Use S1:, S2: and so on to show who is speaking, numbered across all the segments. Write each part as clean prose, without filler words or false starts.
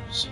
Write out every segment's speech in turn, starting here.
S1: videos.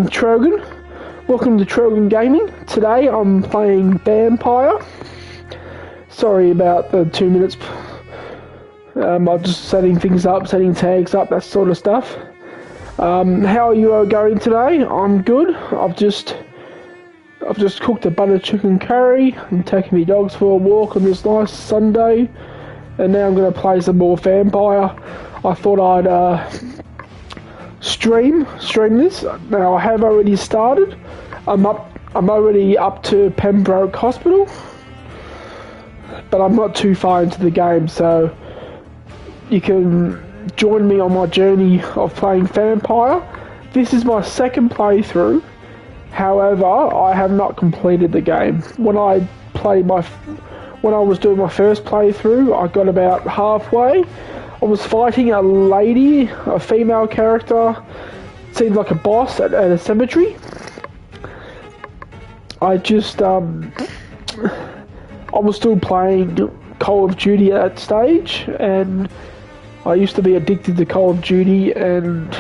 S2: Trogan. Welcome to Trogan Gaming. Today I'm playing Vampyr. Sorry about the 2 minutes. I'm just setting things up, setting tags up, that sort of stuff. How are you going today? I'm good. I've just cooked a butter chicken curry. I'm taking my dogs for a walk on this nice Sunday, and now I'm going to play some more Vampyr. I thought I'd stream this. Now I have already started. I'm already up to Pembroke Hospital, but I'm not too far into the game, so you can join me on my journey of playing Vampyr. This is my second playthrough. However, I have not completed the game. When I was doing my first playthrough, I got about halfway. I was fighting a lady, a female character, seemed like a boss at a cemetery. I was still playing Call of Duty at that stage, and I used to be addicted to Call of Duty, and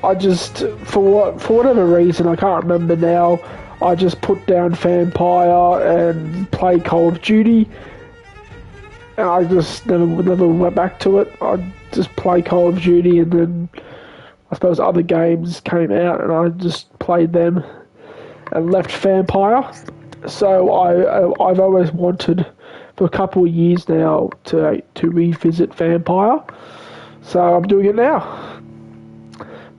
S2: I just, for whatever reason, I can't remember now, I just put down Vampyr and played Call of Duty. And I just never went back to it. I just played Call of Duty, and then I suppose other games came out, and I just played them and left Vampyr. So I've always wanted, for a couple of years now, to revisit Vampyr. So I'm doing it now.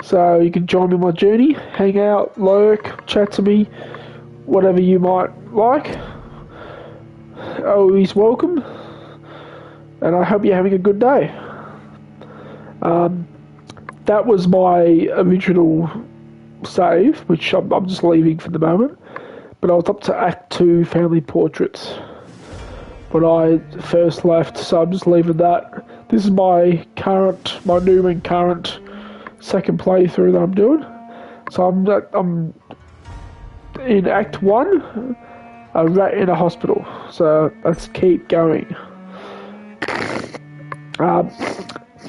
S2: So you can join me on my journey, hang out, lurk, chat to me, whatever you might like. Always welcome. And I hope you're having a good day. That was my original save, which I'm just leaving for the moment. But I was up to Act 2, Family Portraits, when I first left, so I'm just leaving that. This is my new and current second playthrough that I'm doing. So I'm in Act 1, a rat in a hospital. So let's keep going. I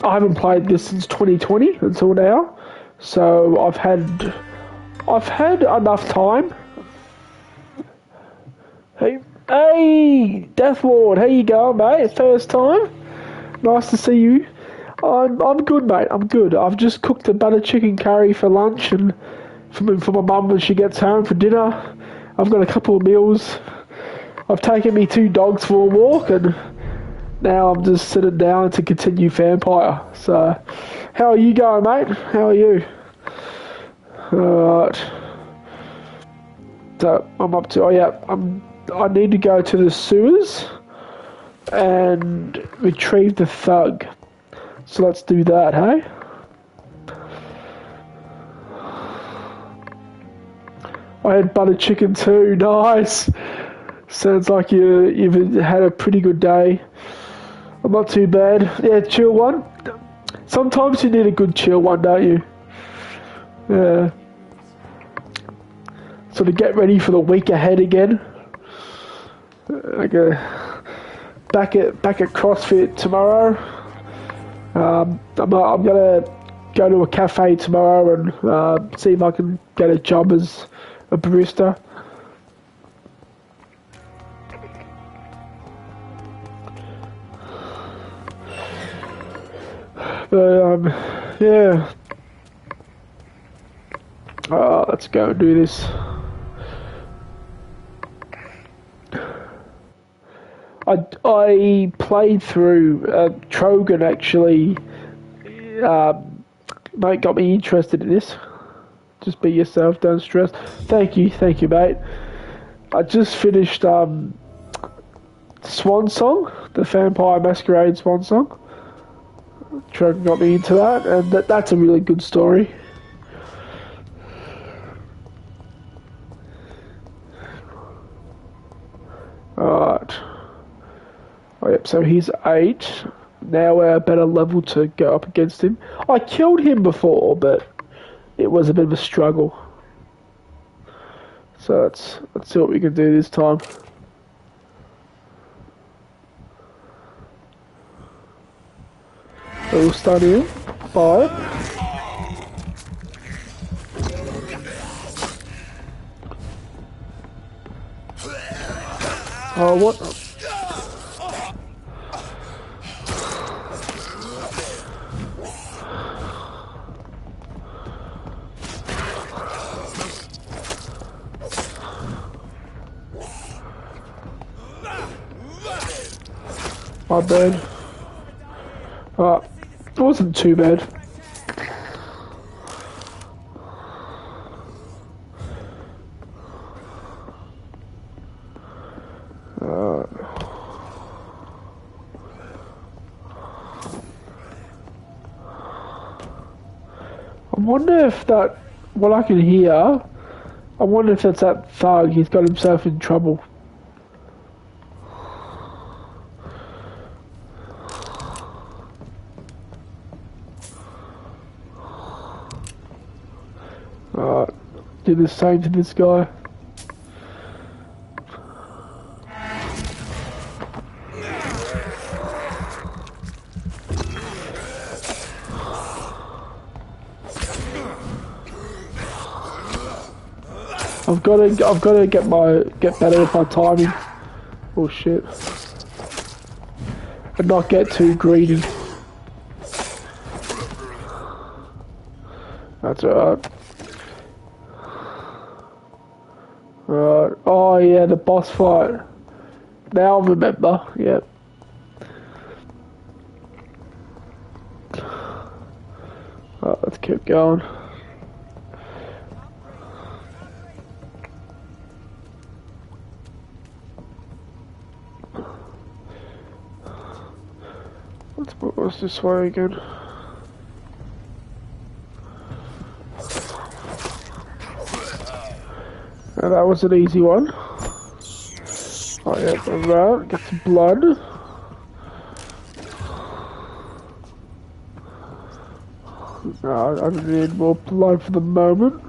S2: haven't played this since 2020 until now, so I've had enough time. Hey, Deathlord, how you going, mate? First time. Nice to see you. I'm good, mate. I'm good. I've just cooked a butter chicken curry for lunch and for my mum when she gets home for dinner. I've got a couple of meals. I've taken me 2 dogs for a walk, and now I'm just sitting down to continue Vampyr. So, how are you going, mate? How are you? Alright. So I'm up to. Oh yeah. I need to go to the sewers and retrieve the thug. So let's do that, hey? I had butter chicken too. Nice. Sounds like you've had a pretty good day. I'm not too bad. Yeah, chill one. Sometimes you need a good chill one, don't you? Yeah. Sort of get ready for the week ahead again. Back at CrossFit tomorrow. I'm gonna go to a cafe tomorrow and see if I can get a job as a barista. But yeah. Let's go and do this. I played through Trogan actually. Mate, got me interested in this. Just be yourself, don't stress. Thank you, mate. I just finished Swan Song, the Vampire Masquerade Swan Song. Trogan got me into that, and that's a really good story. Alright. Oh, yep, so he's 8. Now we're a better level to go up against him. I killed him before, but it was a bit of a struggle. So let's see what we can do this time. So we'll start here. 5. Oh, what? My bad. It wasn't too bad. I wonder if that, what I can hear, I wonder if that's that thug, he's got himself in trouble. Do the same to this guy. I've got to get better at my timing. Oh shit! And not get too greedy. That's alright. Alright. Oh yeah, the boss fight. Now I remember. Yep. Alright, let's keep going. What's this way again? Now that was an easy one. Oh yeah, alright, get some blood. No, I don't need more blood for the moment.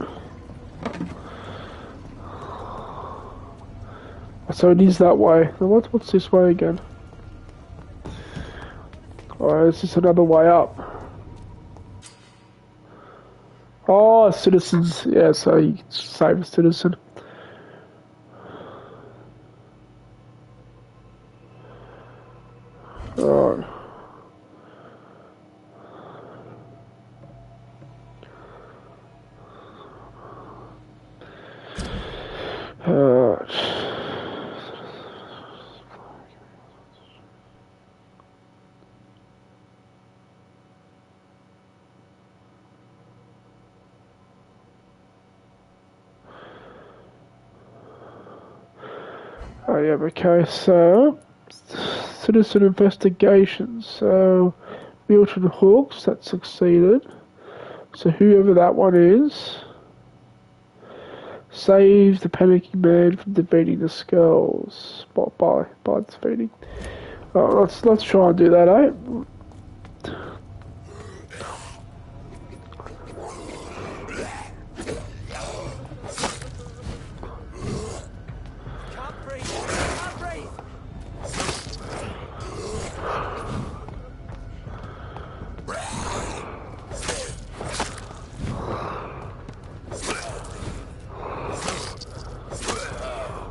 S2: So it is that way. Now what's this way again? Oh, it's just another way up. Oh, citizens. Yeah, so you can save a citizen. Alright. Alright. Oh yeah, okay, so citizen investigations. So Milton Hawks, that succeeded. So whoever that one is, saves the panicking man from defeating the skulls by defeating. Let's try and do that, eh?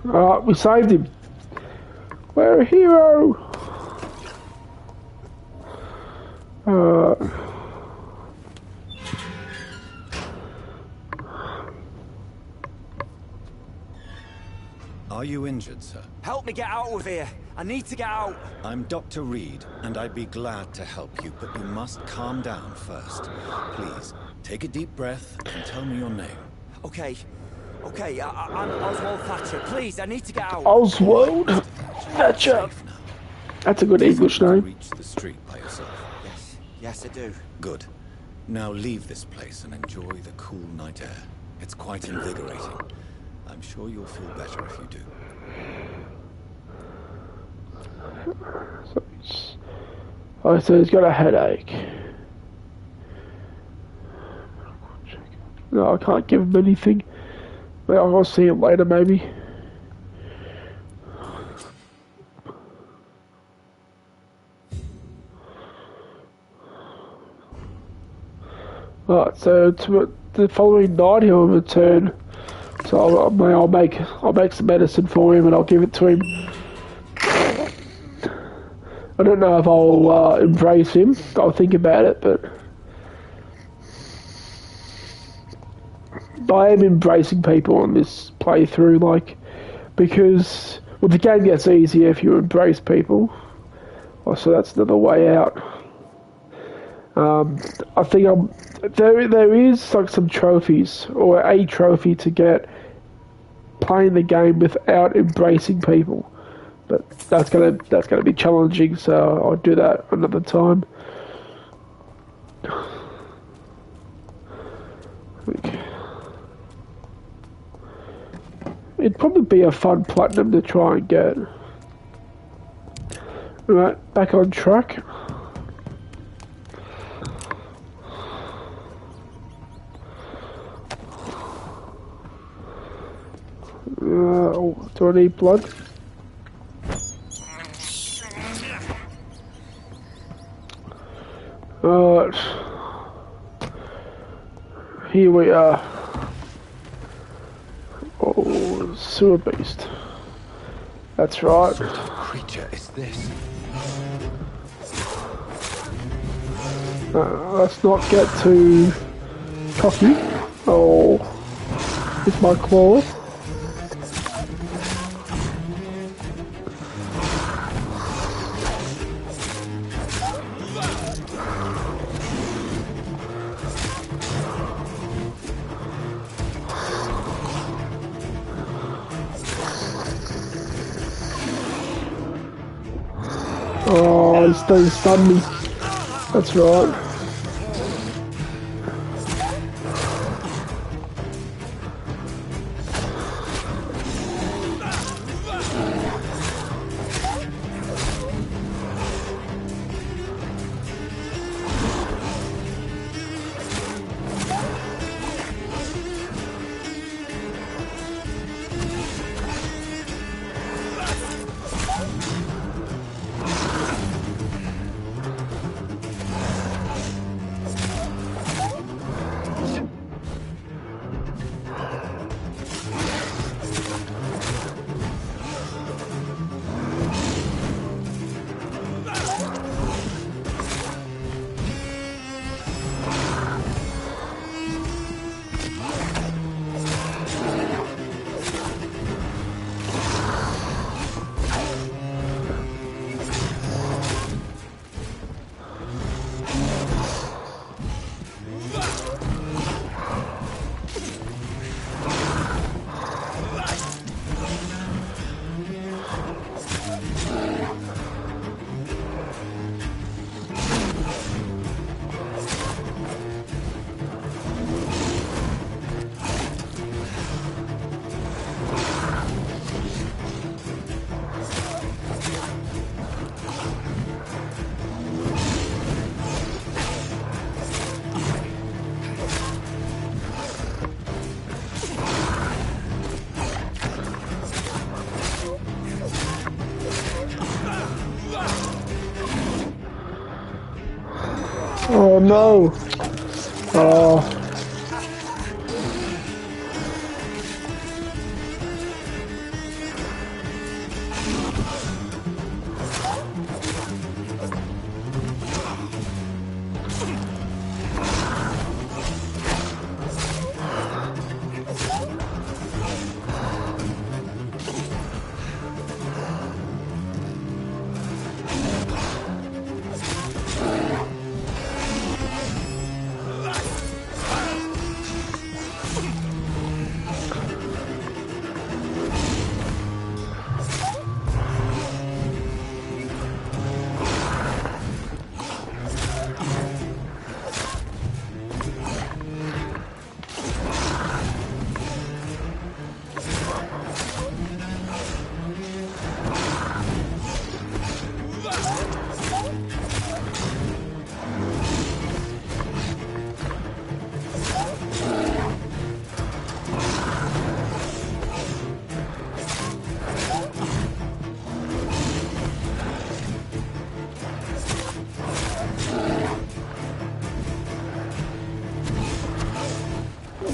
S2: Alright, we saved him. We're a hero.
S1: Are you injured, sir?
S3: Help me get out of here. I need to get out.
S1: I'm Dr. Reed, and I'd be glad to help you, but you must calm down first. Please, take a deep breath and tell me your name.
S3: Okay, I'm Oswald Thatcher. Please, I need to get out.
S2: Oswald Thatcher. That's a good English name.
S1: Reach the street by yourself.
S3: Yes, I do.
S1: Good. Now leave this place and enjoy the cool night air. It's quite invigorating. I'm sure you'll feel better if you do.
S2: So he's got a headache. No, I can't give him anything. But I'll see him later, maybe. Alright, so the following night he'll return. So I'll make some medicine for him and I'll give it to him. I don't know if I'll embrace him. I'll think about it, but I am embracing people on this playthrough, like, because the game gets easier if you embrace people. So that's another way out. I think there is like some trophies or a trophy to get playing the game without embracing people, but that's gonna be challenging. So I'll do that another time. It'd probably be a fun platinum to try and get. Right, back on track. Do I need blood? Here we are. Oh, sewer beast. That's right.
S1: What sort of creature is this?
S2: Let's not get too cocky. Oh, with my claws. Oh, he stunned me. That's right. no. Oh.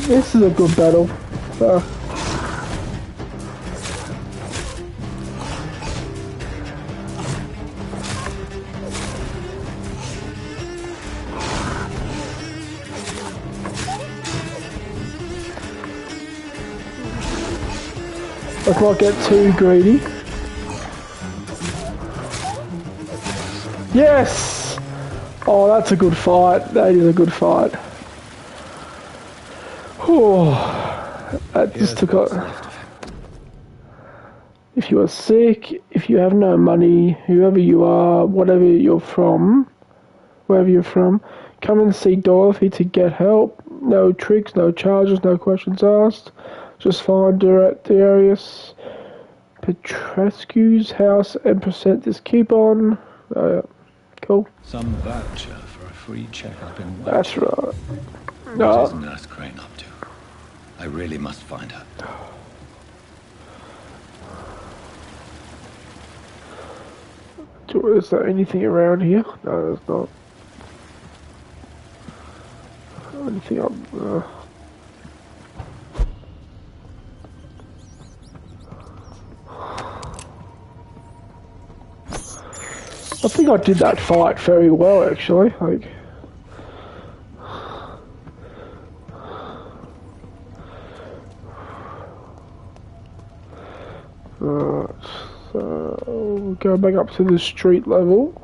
S2: This is a good battle. Let's not get too greedy. Yes! Oh, that's a good fight. That is a good fight. Oh, that just took a... If you are sick, if you have no money, whoever you are, whatever you're from, wherever you're from, come and see Dorothy to get help. No tricks, no charges, no questions asked. Just find her at Darius Petrescu's house and present this coupon. Oh, yeah. Cool.
S1: Some voucher for a free checkup in White.
S2: That's right.
S1: What is Nurse Crane up to? I really must find her.
S2: Is there anything around here? No, there's not. Anything up? I think I did that fight very well, actually. Like, so we'll go back up to the street level.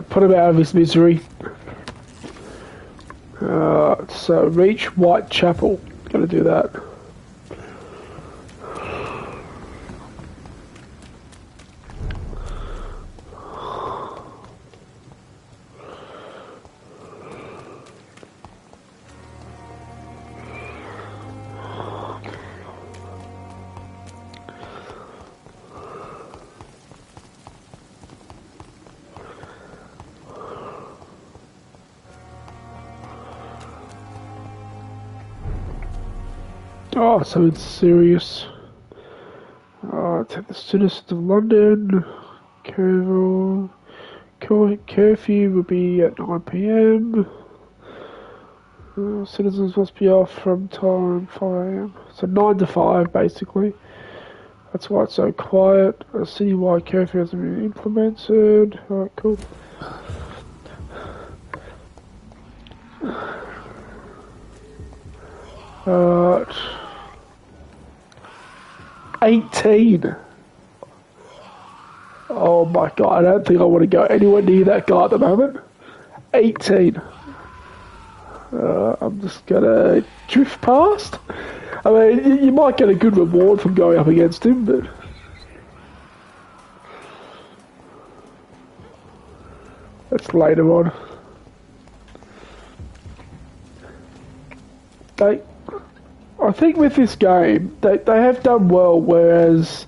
S2: Put him out of his misery. So reach Whitechapel. Gotta do that. Oh, so it's serious. Take the citizens of London. Curfew will be at 9 PM. Citizens must be off from time 5 AM. So 9 to 5, basically. That's why it's so quiet. A citywide curfew hasn't been implemented. Alright, cool. 18. Oh my god, I don't think I want to go anywhere near that guy at the moment. 18. I'm just gonna drift past. I mean, you might get a good reward from going up against him, but... that's later on. I think with this game, they have done well, whereas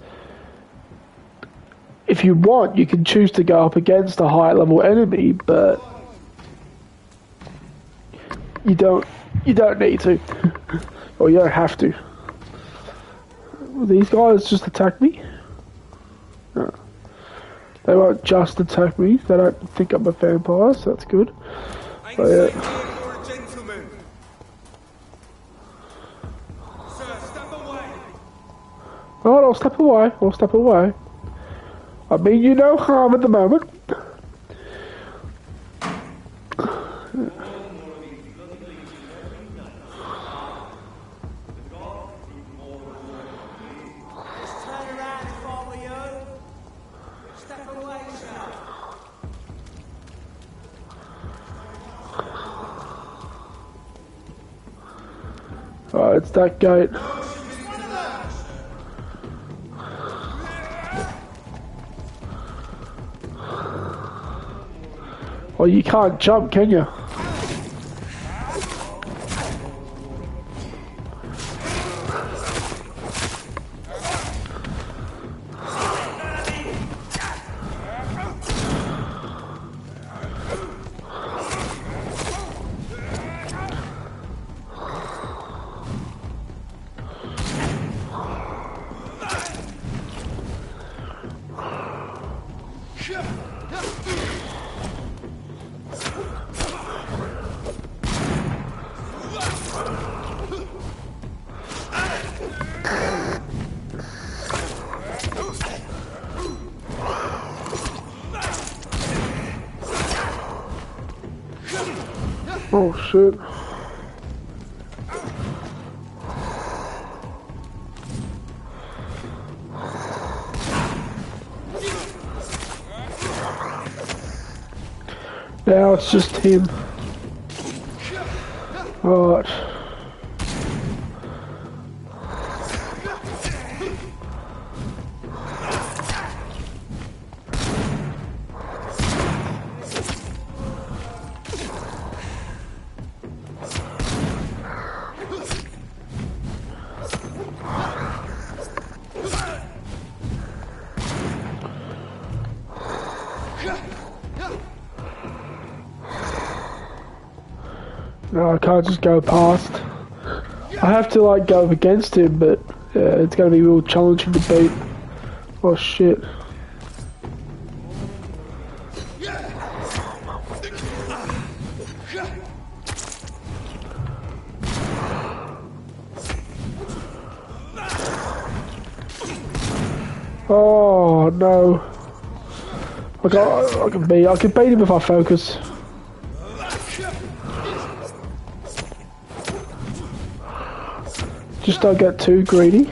S2: if you want, you can choose to go up against a high level enemy, but you don't need to. Or you don't have to. Will these guys just attack me? No. They won't just attack me. They don't think I'm a vampire, so that's good. But yeah. Alright, I'll step away. I'll step away. I mean you no harm at the moment. Alright, it's that gate. Well, you can't jump, can you? Oh shit. Now it's just him. Alright. No, I can't just go past. I have to like go up against him, but it's going to be real challenging to beat. Oh shit. Oh no. I can beat him if I focus. Just don't get too greedy.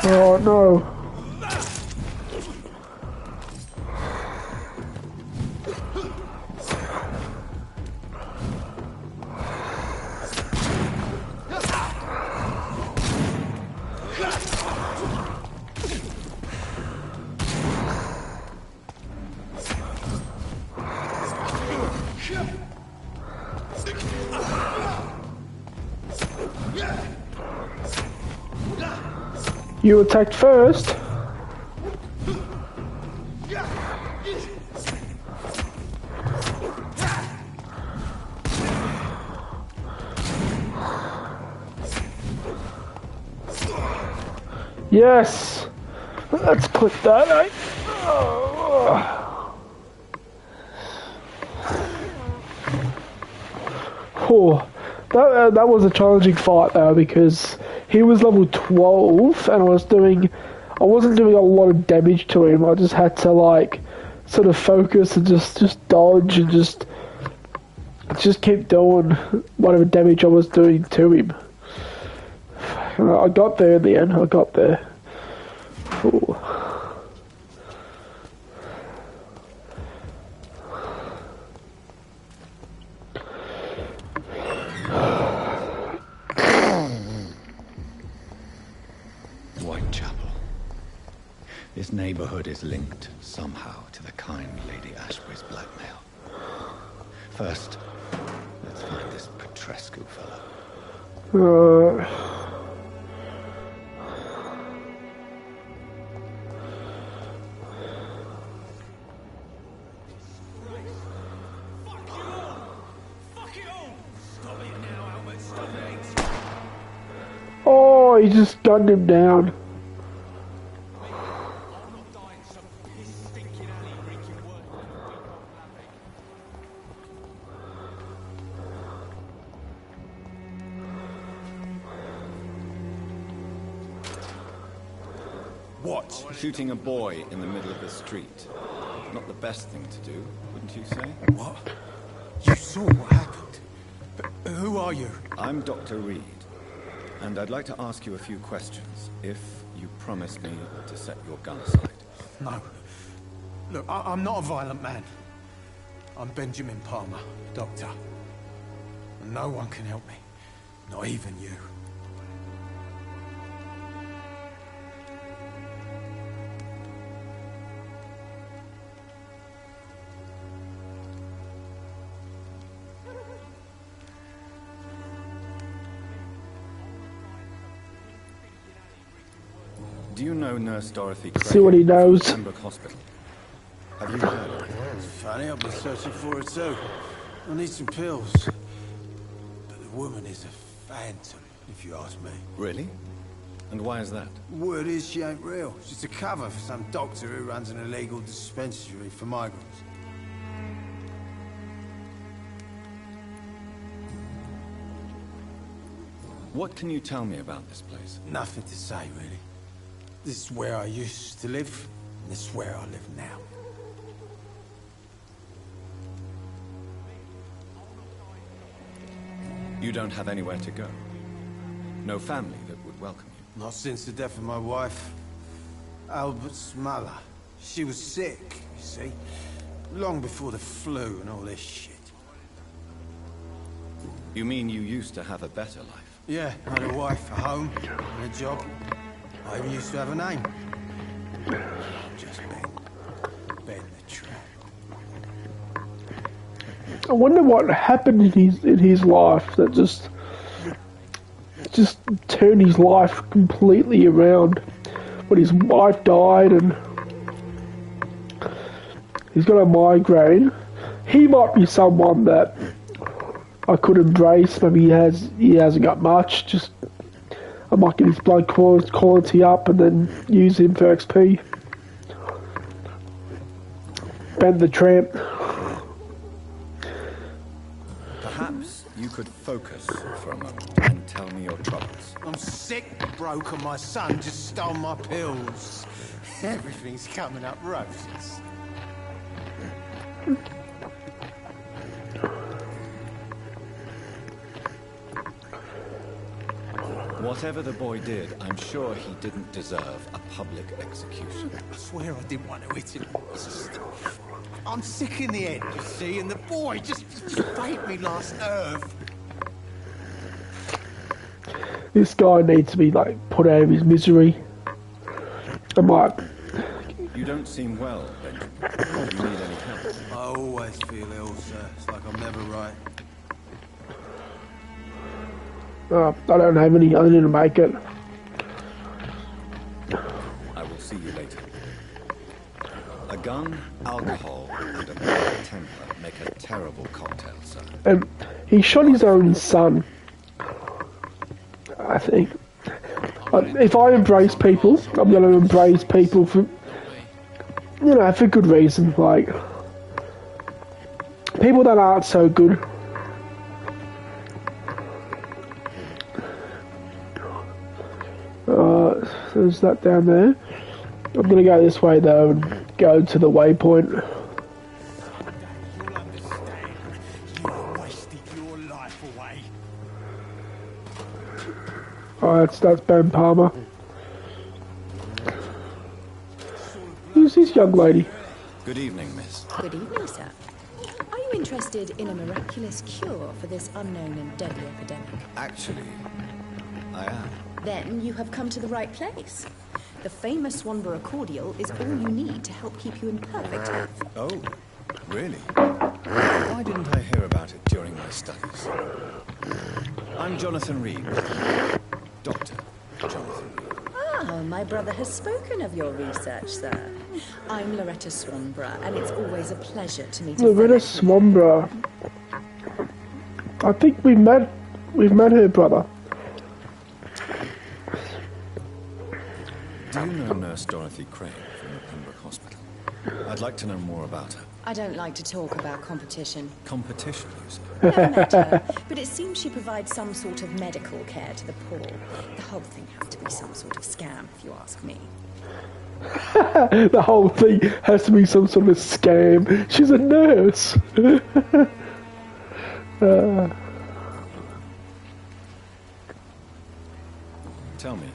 S2: Oh no. You attacked first. Yes. Let's put that out. Oh, that was a challenging fight though, because he was level 12 and I wasn't doing a lot of damage to him. I just had to like sort of focus and just dodge and just just keep doing whatever damage I was doing to him. I got there in the end. I got there. Ooh.
S1: Whitechapel. This neighborhood is linked somehow to the kind Lady Ashbury's blackmail. First, let's find this Petrescu fellow.
S2: Oh, he just gunned him down.
S1: What? Shooting a boy in the middle of the street. Not the best thing to do, wouldn't you say?
S4: What? You saw what happened? But who are you?
S1: I'm Dr. Reed, and I'd like to ask you a few questions, if you promise me to set your gun aside.
S4: No. Look, I'm not a violent man. I'm Benjamin Palmer, doctor. And no one can help me. Not even you.
S1: Do you know Nurse Dorothy Craig?
S2: See what he knows.
S1: From Pembroke Hospital? Have you heard of her?
S4: It's funny, I've been searching for her too. I need some pills. But the woman is a phantom, if you ask me.
S1: Really? And why is that?
S4: Word is she ain't real. She's a cover for some doctor who runs an illegal dispensary for migrants.
S1: What can you tell me about this place?
S4: Nothing to say, really. This is where I used to live, and this is where I live now.
S1: You don't have anywhere to go? No family that would welcome you?
S4: Not since the death of my wife, Albert's mother. She was sick, you see. Long before the flu and all this shit.
S1: You mean you used to have a better life?
S4: Yeah, I had a wife, a home, and a job. I even used to have a name. Just Ben the Trap.
S2: I wonder what happened in his life that just turned his life completely around. When his wife died and he's got a migraine. He might be someone that I could embrace. Maybe he hasn't got much. Just I might get his blood quality up and then use him for XP. Ben the Tramp.
S1: Perhaps you could focus for a moment and tell me your troubles.
S4: I'm sick, broke, and my son just stole my pills. Everything's coming up roses.
S1: Whatever the boy did, I'm sure he didn't deserve a public execution.
S4: I swear I didn't want to hit him. It's just... I'm sick in the head, you see, and the boy just faked me last nerve.
S2: This guy needs to be like put out of his misery. I might.
S1: You don't seem well, Benjamin. Do you need any help?
S4: I always feel ill, sir. It's like I'm never right.
S2: I don't have any. I didn't make it.
S1: I will see you later. A gun, alcohol, and a bad temper make a terrible cocktail, sir.
S2: And he shot his own son. I think. If I embrace people, I'm going to embrace people for, for good reason. Like people that aren't so good. There's that down there. I'm going to go this way though and go to the waypoint.
S4: You'll understand. You were wasted.
S2: Oh, that's Ben Palmer. Who's this young lady?
S1: Good evening, miss.
S5: Good evening, sir. Are you interested in a miraculous cure for this unknown and deadly epidemic?
S1: Actually, I am.
S5: Then you have come to the right place. The famous Swanborough cordial is all you need to help keep you in perfect health.
S1: Oh, really? Why didn't I hear about it during my studies? I'm Jonathan Reed. Dr. Jonathan Reed.
S5: Ah, my brother has spoken of your research, sir. I'm Loretta Swanborough, and it's always a pleasure to meet you.
S2: Loretta Swanborough. I think we've met her brother.
S1: Do you know Nurse Dorothy Crane from the Pembroke Hospital? I'd like to know more about her.
S5: I don't like to talk about competition.
S1: Competition, you say?
S5: Never met her, but it seems she provides some sort of medical care to the poor. The whole thing has to be some sort of scam, if you ask me.
S2: The whole thing has to be some sort of scam. She's a nurse.
S1: Tell me,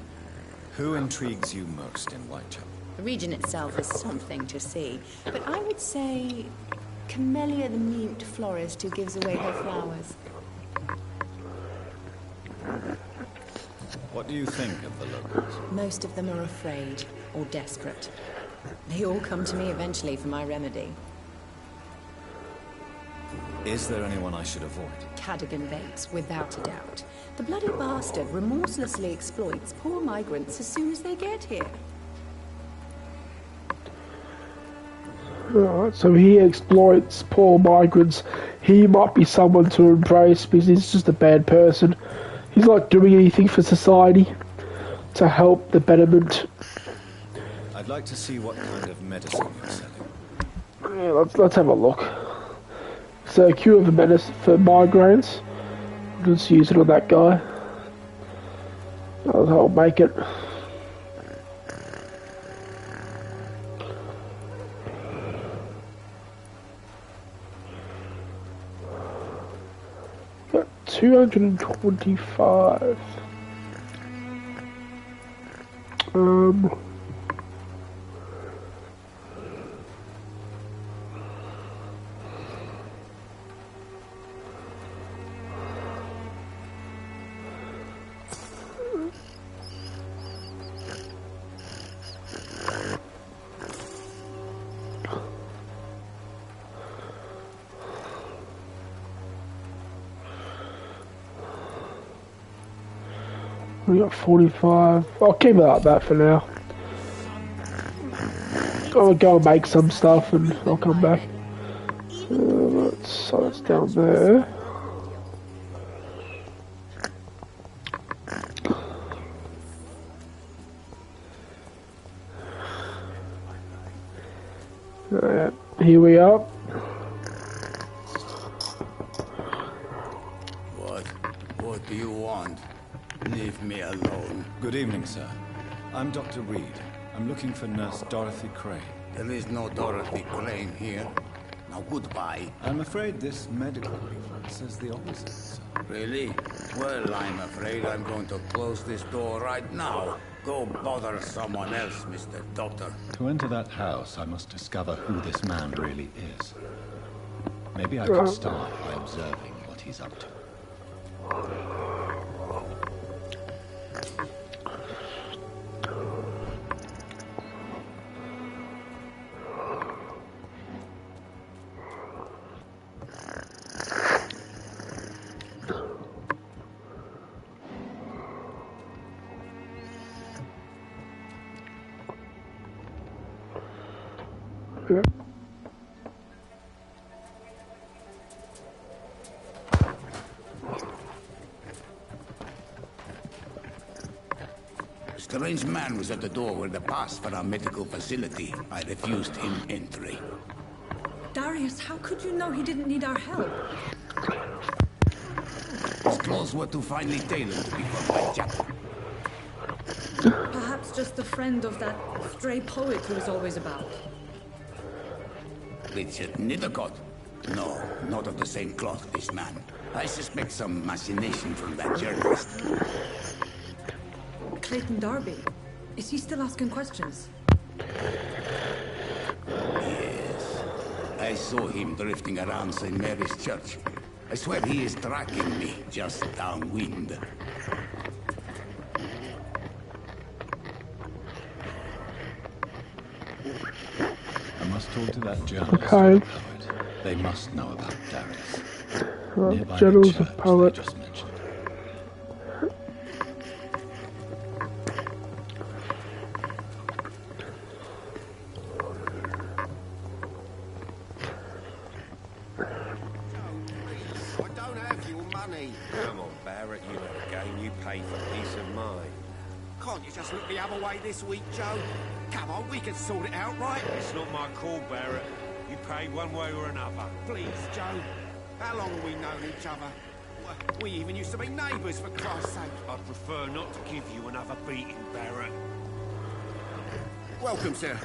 S1: who intrigues you most in Whitechapel?
S5: The region itself is something to see, but I would say Camellia the mute florist who gives away her flowers.
S1: What do you think of the locals?
S5: Most of them are afraid or desperate. They all come to me eventually for my remedy.
S1: Is there anyone I should avoid?
S5: Cadogan Bates, without a doubt. The bloody bastard remorselessly exploits poor migrants as soon as they get here.
S2: Alright, so he exploits poor migrants. He might be someone to embrace because he's just a bad person. He's not doing anything for society to help the betterment.
S1: I'd like to see what kind of medicine you're selling.
S2: Yeah, let's have a look. So, cure for medicine for migraines. Just use it on that guy. I'll make it. Got 225. We got 45. I'll keep it like that for now. I'll go and make some stuff and I'll come back. So that's down there. Alright, here we are.
S6: What do you want? Leave me alone.
S1: Good evening, sir. I'm Dr. Reed. I'm looking for Nurse Dorothy Crane.
S6: There is no Dorothy Crane here. Now goodbye.
S1: I'm afraid this medical leaflet says the opposite, sir.
S6: Really? Well, I'm afraid I'm going to close this door right now. Go bother someone else, Mr. Doctor.
S1: To enter that house, I must discover who this man really is. Maybe I could start by observing what he's up to.
S2: Yeah.
S6: A strange man was at the door with the pass for our medical facility. I refused him entry.
S7: Darius, how could you know he didn't need our help?
S6: His clothes were too finely tailored to be from Whitechapel.
S7: Perhaps just a friend of that stray poet who is always about.
S6: Richard Nithercott? No, not of the same cloth, this man. I suspect some machination from that journalist.
S7: Clayton Darby. Is he still asking questions?
S6: Yes. I saw him drifting around St. Mary's Church. I swear he is tracking me, just downwind.
S1: I must talk to that journalist.
S2: Okay.
S1: They must know about Darius.
S2: Right,
S1: Nearby the
S2: General's a
S1: church
S2: poet.
S1: they just mentioned.
S8: I don't have your money.
S9: Come on, Barrett, you know the game. You pay for peace of mind.
S8: Can't you just look the other way this week, Joe? Come on, we can sort it out, right?
S9: It's not my call, Barrett. You pay one way or another.
S8: Please, Joe. How long have we known each other? We even used to be neighbours, for Christ's sake.
S9: I'd prefer not to give you another beating, Barrett.
S8: Welcome, sir.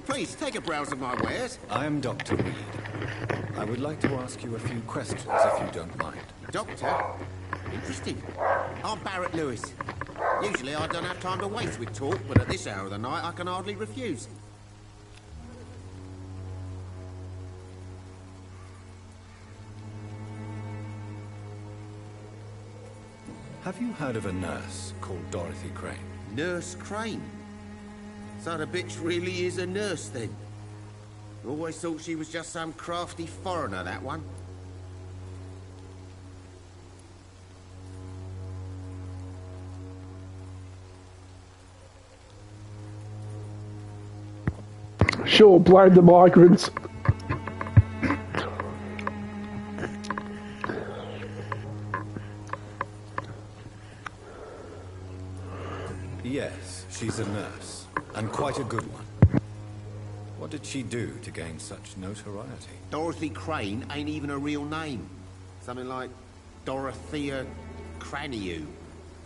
S8: Please, take a browse of my wares.
S1: I am Dr. Reed. I would like to ask you a few questions, if you don't mind.
S8: Doctor? Interesting. I'm Barrett Lewis. Usually I don't have time to waste with talk, but at this hour of the night I can hardly refuse.
S1: Have you heard of a nurse called Dorothy Crane?
S8: Nurse Crane? So the bitch really is a nurse, then? Always thought she was just some crafty foreigner, that one.
S2: Sure, blame the migrants.
S1: Yes, she's a nurse, and quite a good one. What did she do to gain such notoriety?
S8: Dorothy Crane ain't even a real name. Something like Dorothea Craniu.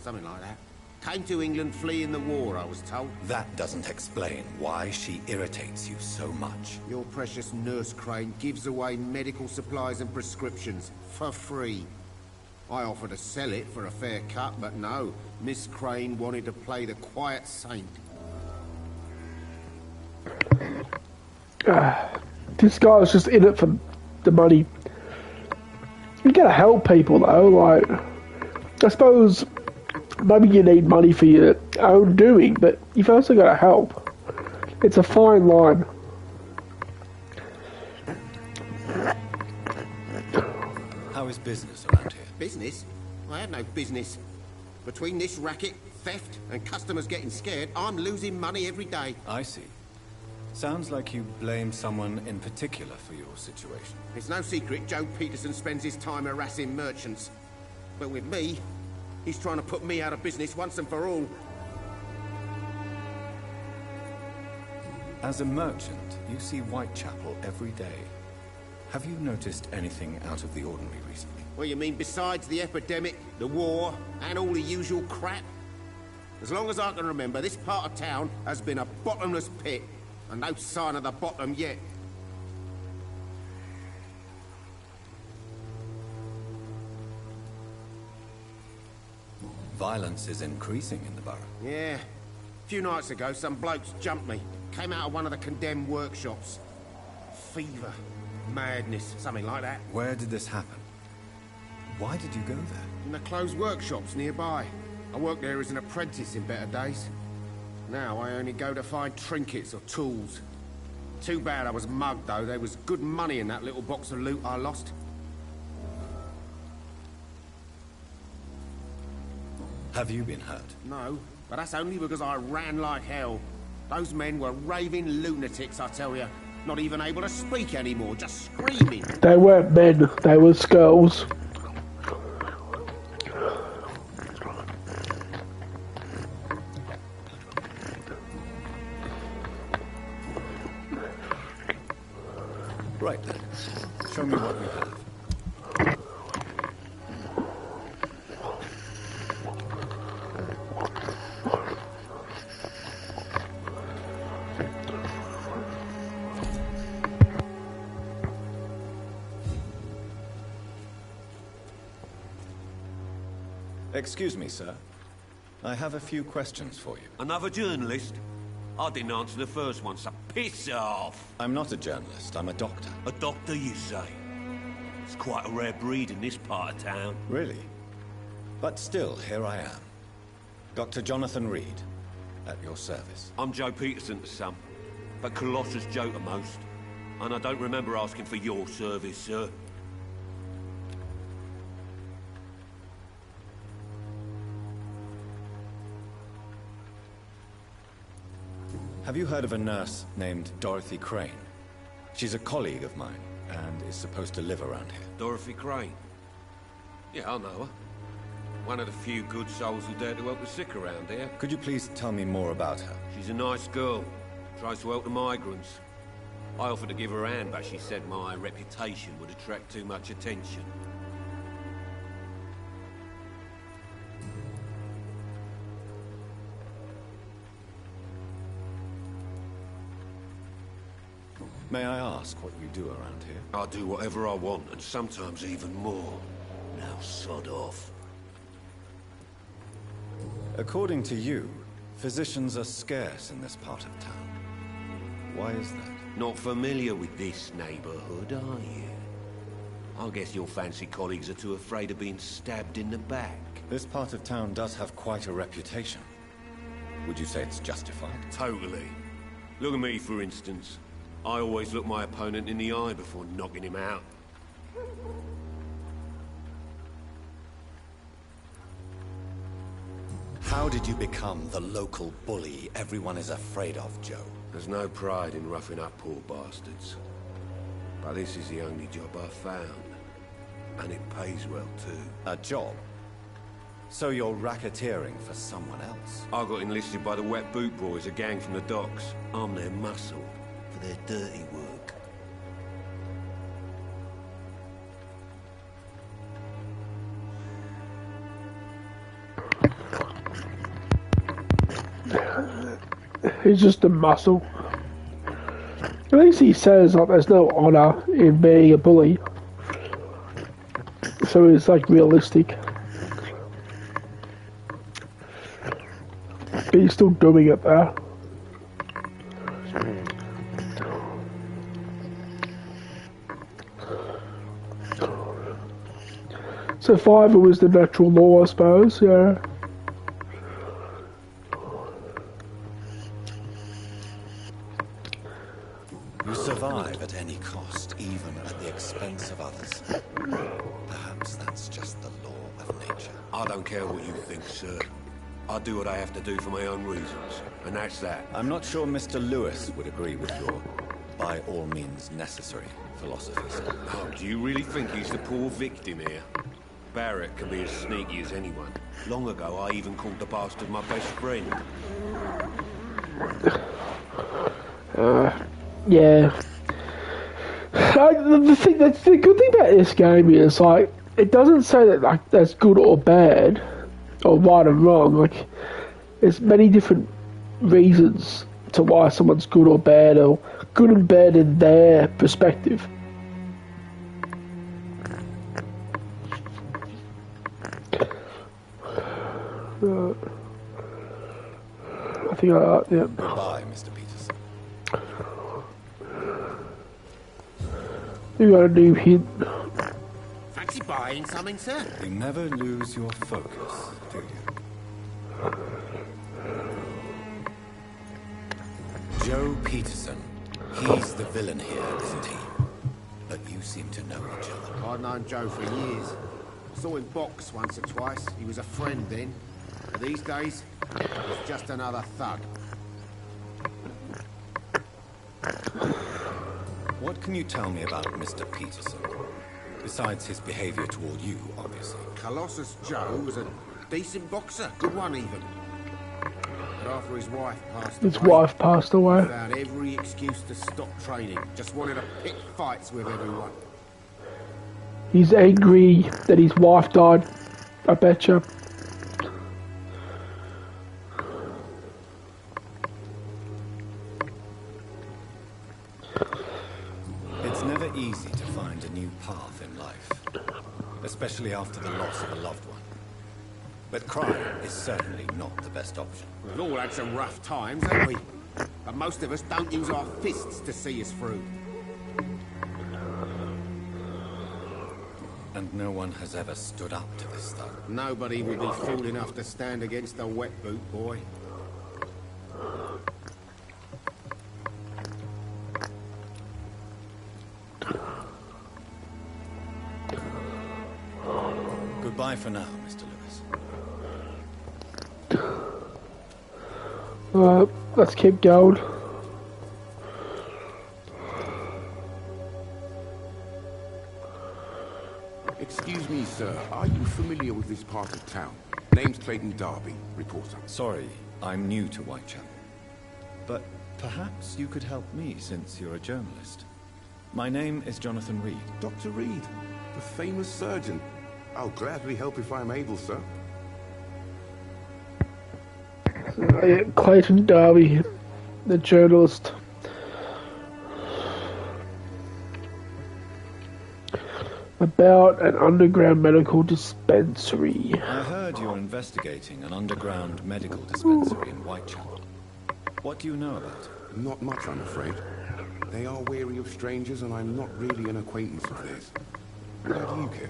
S8: Something like that. Came to England fleeing the war, I was told.
S1: That doesn't explain why she irritates you so much.
S8: Your precious Nurse Crane gives away medical supplies and prescriptions for free. I offered to sell it for a fair cut, but no. Miss Crane wanted to play the quiet saint.
S2: This guy's just in it for the money. You gotta help people though, like, I suppose maybe you need money for your own doing, but you've also gotta help. It's a fine line.
S1: How is business around here?
S8: Business? I have no business. Between this racket, theft, and customers getting scared, I'm losing money every day.
S1: I see. Sounds like you blame someone in particular for your situation.
S8: It's no secret Joe Peterson spends his time harassing merchants. But with me, he's trying to put me out of business once and for all.
S1: As a merchant, you see Whitechapel every day. Have you noticed anything out of the ordinary recently?
S8: What you mean besides the epidemic, the war, and all the usual crap? As long as I can remember, this part of town has been a bottomless pit, and no sign of the bottom yet.
S1: Violence is increasing in the borough.
S8: Yeah. A few nights ago, some blokes jumped me. Came out of one of the condemned workshops. Fever, madness, something like that.
S1: Where did this happen? Why did you go there?
S8: In the closed workshops nearby. I worked there as an apprentice in better days. Now I only go to find trinkets or tools. Too bad I was mugged, though. There was good money in that little box of loot I lost.
S1: Have you been hurt?
S8: No, but that's only because I ran like hell. Those men were raving lunatics, I tell you. Not even able to speak anymore, just screaming.
S2: They weren't men, they were skulls.
S1: Right then. Show me what you have. Excuse me, sir. I have a few questions for you.
S9: Another journalist? I didn't answer the first one, so piss off!
S1: I'm not a journalist, I'm a doctor.
S9: A doctor, you say? It's quite a rare breed in this part of town.
S1: Really? But still, here I am. Dr. Jonathan Reed, at your service.
S9: I'm Joe Peterson to some, but Colossus Joe to most. And I don't remember asking for your service, sir.
S1: Have you heard of a nurse named Dorothy Crane? She's a colleague of mine, and is supposed to live around here.
S9: Dorothy Crane? Yeah, I know her. One of the few good souls who dare to help the sick around here.
S1: Could you please tell me more about her?
S9: She's a nice girl. Tries to help the migrants. I offered to give her a hand, but she said my reputation would attract too much attention.
S1: May I ask what you do around here?
S9: I do whatever I want, and sometimes even more. Now sod off.
S1: According to you, physicians are scarce in this part of town. Why is that?
S9: Not familiar with this neighborhood, are you? I guess your fancy colleagues are too afraid of being stabbed in the back.
S1: This part of town does have quite a reputation. Would you say it's justified?
S9: Totally. Look at me, for instance. I always look my opponent in the eye before knocking him out.
S1: How did you become the local bully everyone is afraid of, Joe?
S9: There's no pride in roughing up poor bastards. But this is the only job I've found. And it pays well, too.
S1: A job? So you're racketeering for someone else?
S9: I got enlisted by the Wet Boot Boys, a gang from the docks. I'm their muscle. For their dirty work.
S2: He's just a muscle. At least he says like there's no honour in being a bully. So it's like realistic. But he's still doing it there. Survival was the natural law, I suppose, yeah.
S1: You survive at any cost, even at the expense of others. Perhaps that's just the law of nature.
S9: I don't care what you think, sir. I do what I have to do for my own reasons, and that's that.
S1: I'm not sure Mr. Lewis would agree with your by all means necessary philosophy, sir.
S9: Oh, do you really think he's the poor victim here? Barrett can be as sneaky as anyone. Long ago, I even called the bastard my best friend.
S2: Yeah. The good thing about this game is, like, it doesn't say that, like, that's good or bad, or right or wrong. Like, there's many different reasons to why someone's good or bad, or good and bad in their perspective. I think yeah.
S1: Goodbye, Mr. Peterson.
S2: You got a new hint.
S8: Fancy buying something, sir?
S1: You never lose your focus, do you? Joe Peterson. He's the villain here, isn't he? But you seem to know each other.
S8: I've known Joe for years. I saw him box once or twice. He was a friend then. But these days, he's just another thug.
S1: What can you tell me about Mr. Peterson? Besides his behavior toward you, obviously.
S8: Colossus Joe was a decent boxer. Good one, even. But after his wife passed away, he found every excuse to stop training. Just wanted to pick fights with everyone.
S2: He's angry that his wife died, I betcha.
S1: It's never easy to find a new path in life, especially after the loss of a loved one. But crime is certainly not the best option.
S8: We've all had some rough times, haven't we? But most of us don't use our fists to see us through.
S1: And no one has ever stood up to this stuff.
S8: Nobody will be fool enough to stand against a wet boot boy.
S1: Goodbye for now, Mr. Lewis.
S2: Let's keep going.
S9: Excuse me, sir. Are you familiar with this part of town? Name's Clayton Darby, reporter.
S1: Sorry, I'm new to Whitechapel. But perhaps you could help me since you're a journalist. My name is Jonathan Reed.
S9: Dr. Reed, the famous surgeon. I'll gladly help if I'm able, sir.
S2: Clayton Darby, the journalist. About an underground medical dispensary.
S1: I heard you're investigating an underground medical dispensary in Whitechapel. What do you know about it?
S9: Not much, I'm afraid. They are wary of strangers, and I'm not really an acquaintance of theirs. Why do you care?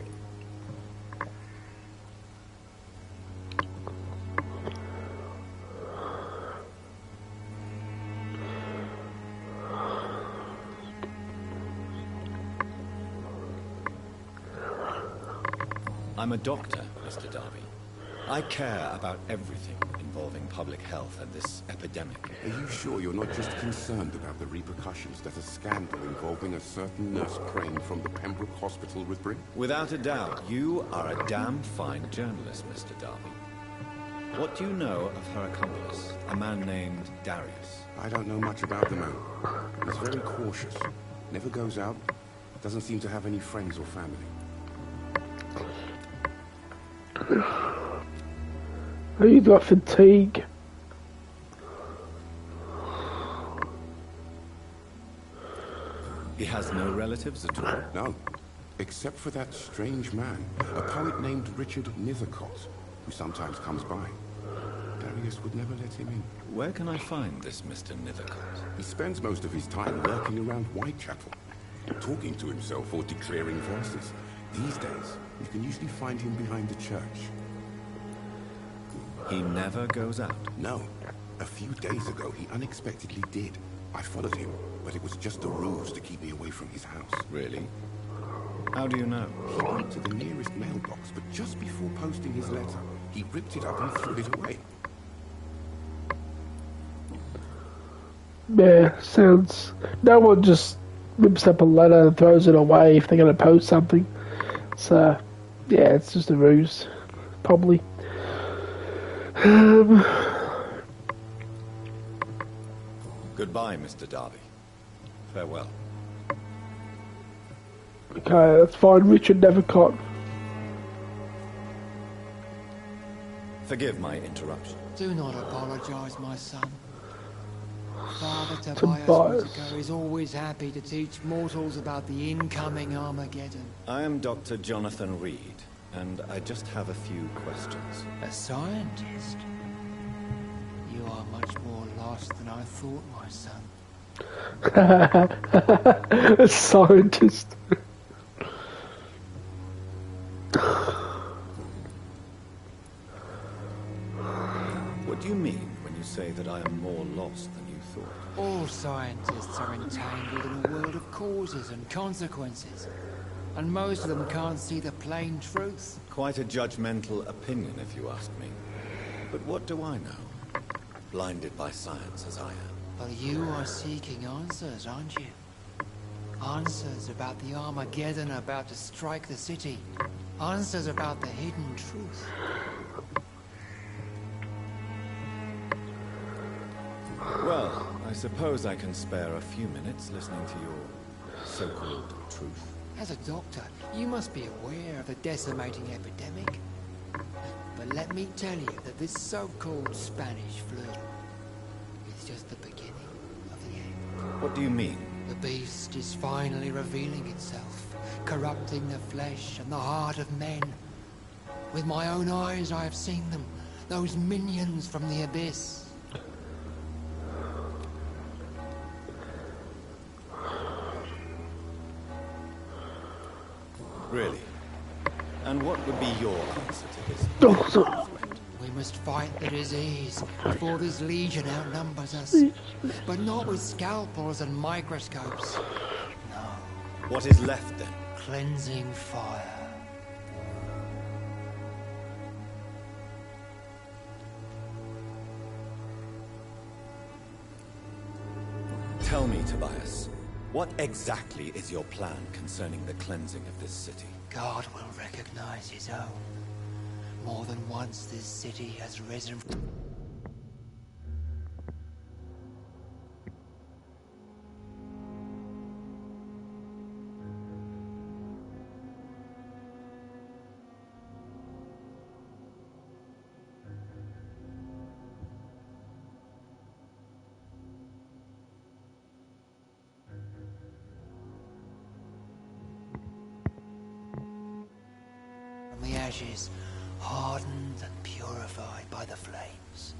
S1: I'm a doctor, Mr. Darby. I care about everything involving public health and this epidemic.
S9: Are you sure you're not just concerned about the repercussions that a scandal involving a certain nurse Crane from the Pembroke Hospital would bring?
S1: Without a doubt, you are a damn fine journalist, Mr. Darby. What do you know of her accomplice, a man named Darius?
S9: I don't know much about the man. He's very cautious. Never goes out. Doesn't seem to have any friends or family.
S2: You got fatigue.
S1: He has no relatives at all?
S9: No, except for that strange man, a poet named Richard Nethercott, who sometimes comes by. Darius would never let him in.
S1: Where can I find this Mr. Nethercott?
S9: He spends most of his time lurking around Whitechapel, talking to himself or declaring voices. These days, you can usually find him behind the church.
S1: He never goes out?
S9: No. A few days ago, he unexpectedly did. I followed him, but it was just a ruse to keep me away from his house.
S1: Really? How do you know?
S9: He went to the nearest mailbox, but just before posting his letter, he ripped it up and threw it away.
S2: Yeah, sounds... No one just rips up a letter and throws it away if they're going to post something. So, yeah, it's just a ruse. Probably.
S1: Goodbye, Mr. Darby. Farewell.
S2: Okay, let's find Richard Nethercott.
S1: Forgive my interruption.
S10: Do not apologise, my son. Father
S2: Tobias.
S10: Tobias Whitaker is always happy to teach mortals about the incoming Armageddon.
S1: I am Dr. Jonathan Reed, and I just have a few questions.
S10: A scientist? You are much more lost than I thought, my son.
S2: A scientist.
S1: What do you mean when you say that I am more lost than you thought?
S10: All scientists are entangled in a world of causes and consequences, and most of them can't see the plain truth.
S1: Quite a judgmental opinion, if you ask me. But what do I know? Blinded by science as I am.
S10: But you are seeking answers, aren't you? Answers about the Armageddon about to strike the city. Answers about the hidden truth.
S1: Well, I suppose I can spare a few minutes listening to your so-called truth.
S10: As a doctor, you must be aware of the decimating epidemic. But let me tell you that this so-called Spanish flu is just the beginning of the end.
S1: What do you mean?
S10: The beast is finally revealing itself, corrupting the flesh and the heart of men. With my own eyes I have seen them. Those minions from the abyss.
S1: Really? And what would be your answer to this?
S2: Doctor.
S10: We must fight the disease before this legion outnumbers us. But not with scalpels and microscopes. No.
S1: What is left then?
S10: Cleansing fire.
S1: Tell me, Tobias, what exactly is your plan concerning the cleansing of this city?
S10: God will recognize his own. More than once this city has risen. From the ashes, hardened and purified by the flames.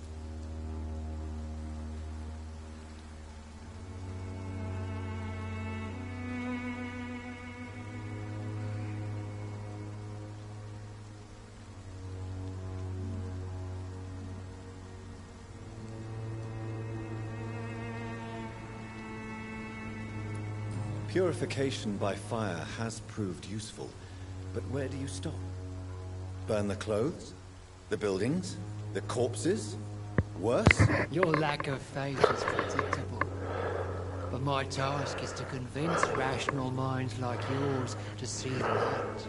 S1: Purification by fire has proved useful, but where do you stop? Burn the clothes? The buildings? The corpses? Worse?
S10: Your lack of faith is predictable. But my task is to convince rational minds like yours to see the light.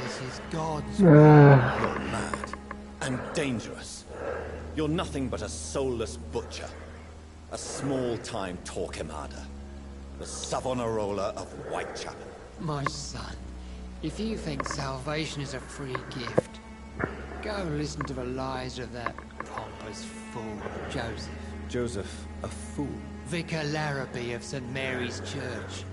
S10: This is God's will.
S1: You're mad and dangerous. You're nothing but a soulless butcher. A small-time Torquemada. The Savonarola of Whitechapel.
S10: My son, if you think salvation is a free gift, go listen to the lies of that pompous fool, Joseph.
S1: Joseph, a fool?
S10: Vicar Larrabee of St. Mary's Church.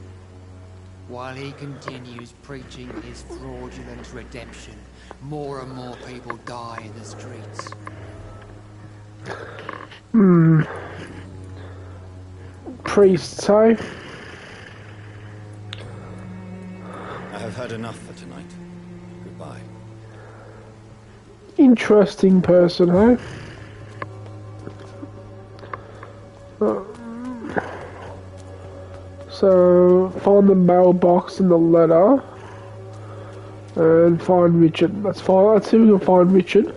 S10: While he continues preaching his fraudulent redemption, more and more people die in the streets.
S2: Priests, eh?
S1: I have heard enough for tonight. Goodbye.
S2: Interesting person, eh? So, find the mailbox and the letter. And find Richard. That's fine. Let's see if we can find Richard.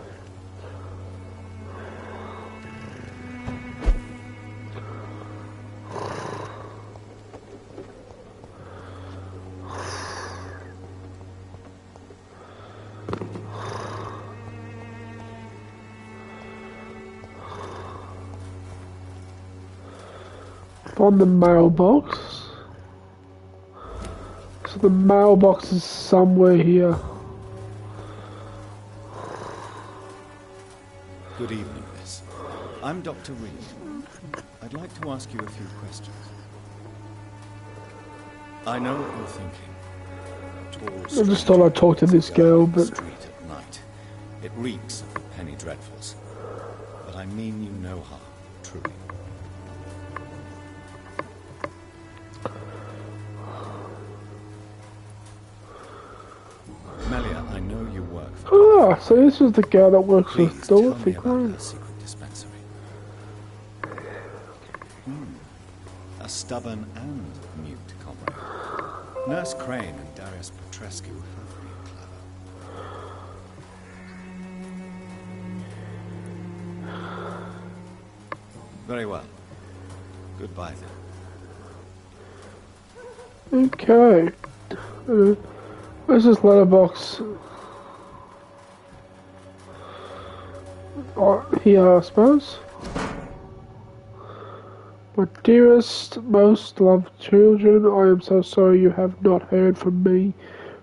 S2: Find the mailbox. So the mailbox is somewhere here.
S1: Good evening, miss. I'm Dr. Reed. I'd like to ask you a few questions. I know what you're thinking.
S2: I just thought I'd talk to this girl, but...
S1: Street at night. It reeks of the penny dreadfuls. But I mean you no harm, truly. Melia, I know you work for...
S2: Ah, so this is the girl that works with Dorothy.
S1: About secret dispensary. A stubborn and mute comrade. Nurse Crane and Darius Petrescu have been clever. Very well. Goodbye then.
S2: Okay. Where's this letterbox? Oh, here, I suppose. My dearest, most loved children, I am so sorry you have not heard from me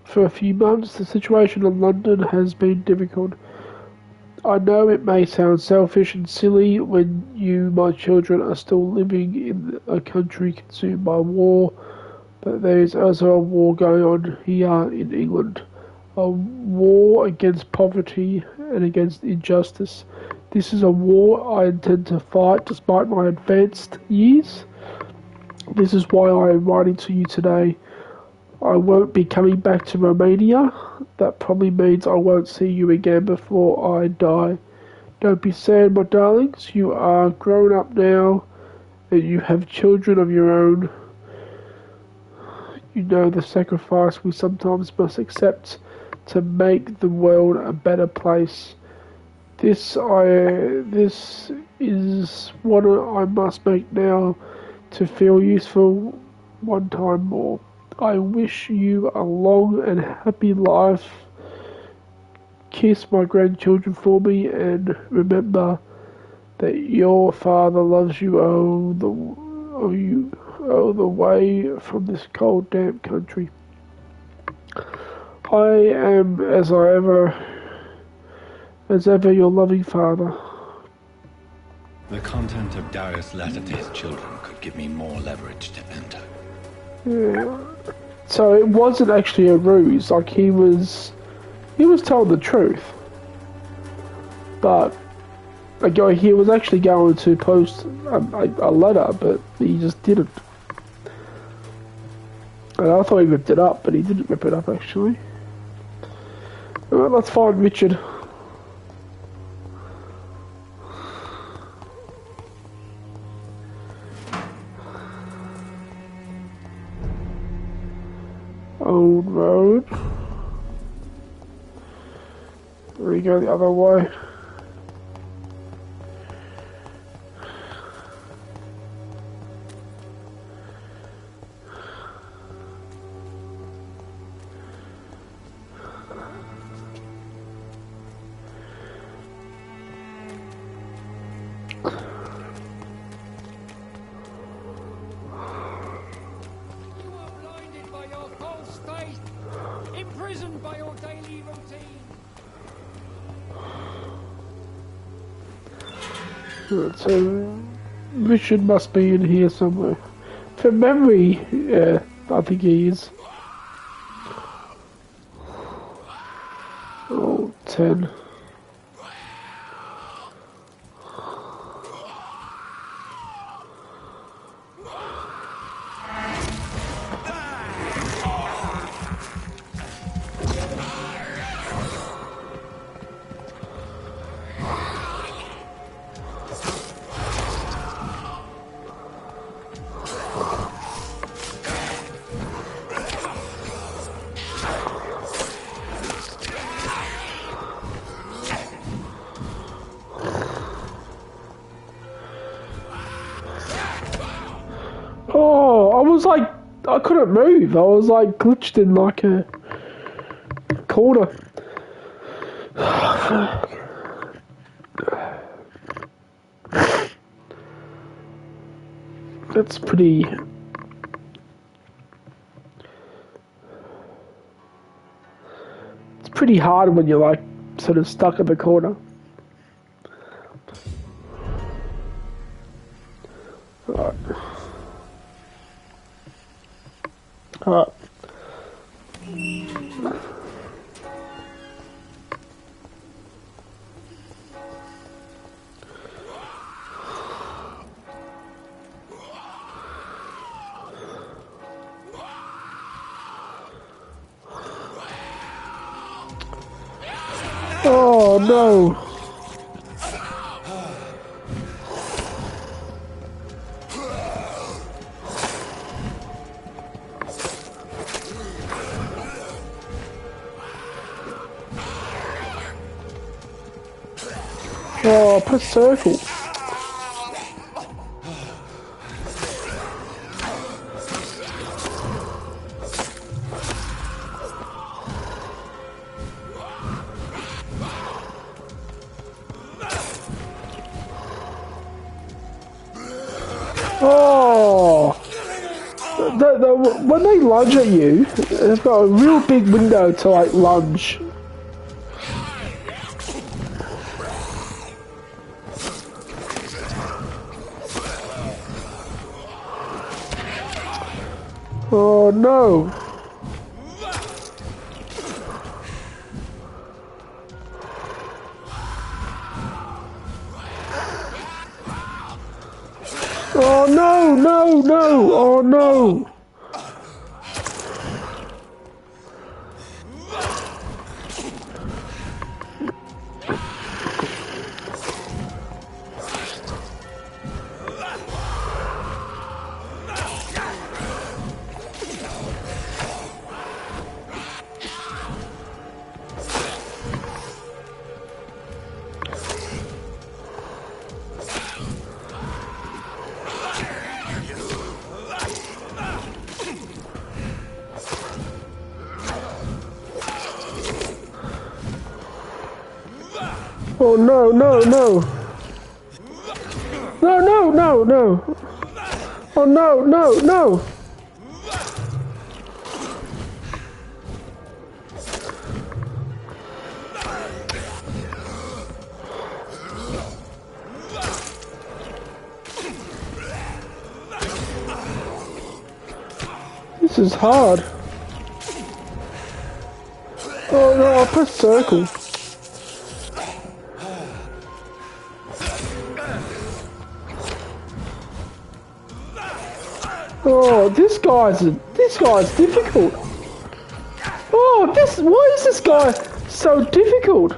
S2: for a few months. The situation in London has been difficult. I know it may sound selfish and silly when you, my children, are still living in a country consumed by war, but there is also a war going on here in England. a war against poverty and against injustice. This is a war I intend to fight despite my advanced years. This is why I am writing to you today. I won't be coming back to Romania. That probably means I won't see you again before I die. Don't be sad, my darlings. You are grown up now, and you have children of your own. You know the sacrifice we sometimes must accept to make the world a better place. This is what I must make now to feel useful one time more. I wish you a long and happy life. Kiss my grandchildren for me, and remember that your father loves you. Oh, the way from this cold, damp country. I am, as ever, your loving father.
S1: The content of Darius' letter to his children could give me more leverage to enter.
S2: Yeah. So it wasn't actually a ruse. Like he was telling the truth. But he was actually going to post a letter, but he just didn't. And I thought he ripped it up, but he didn't rip it up actually. Alright, let's find Richard. Old road. We go the other way. So Richard must be in here somewhere. From memory, yeah, I think he is. Oh, 10. I couldn't move. I was like glitched in like a corner. That's pretty. It's pretty hard when you're like sort of stuck in the corner. Alright. Alright. Oh no! Oh, press circle. Oh! When they lunge at you, they've got a real big window to like lunge. Oh no! no! Oh no, no, no! No, no, no, no! Oh no, no, no! This is hard. Oh no, I pressed circle. Oh, this guy's difficult. Oh, why is this guy so difficult?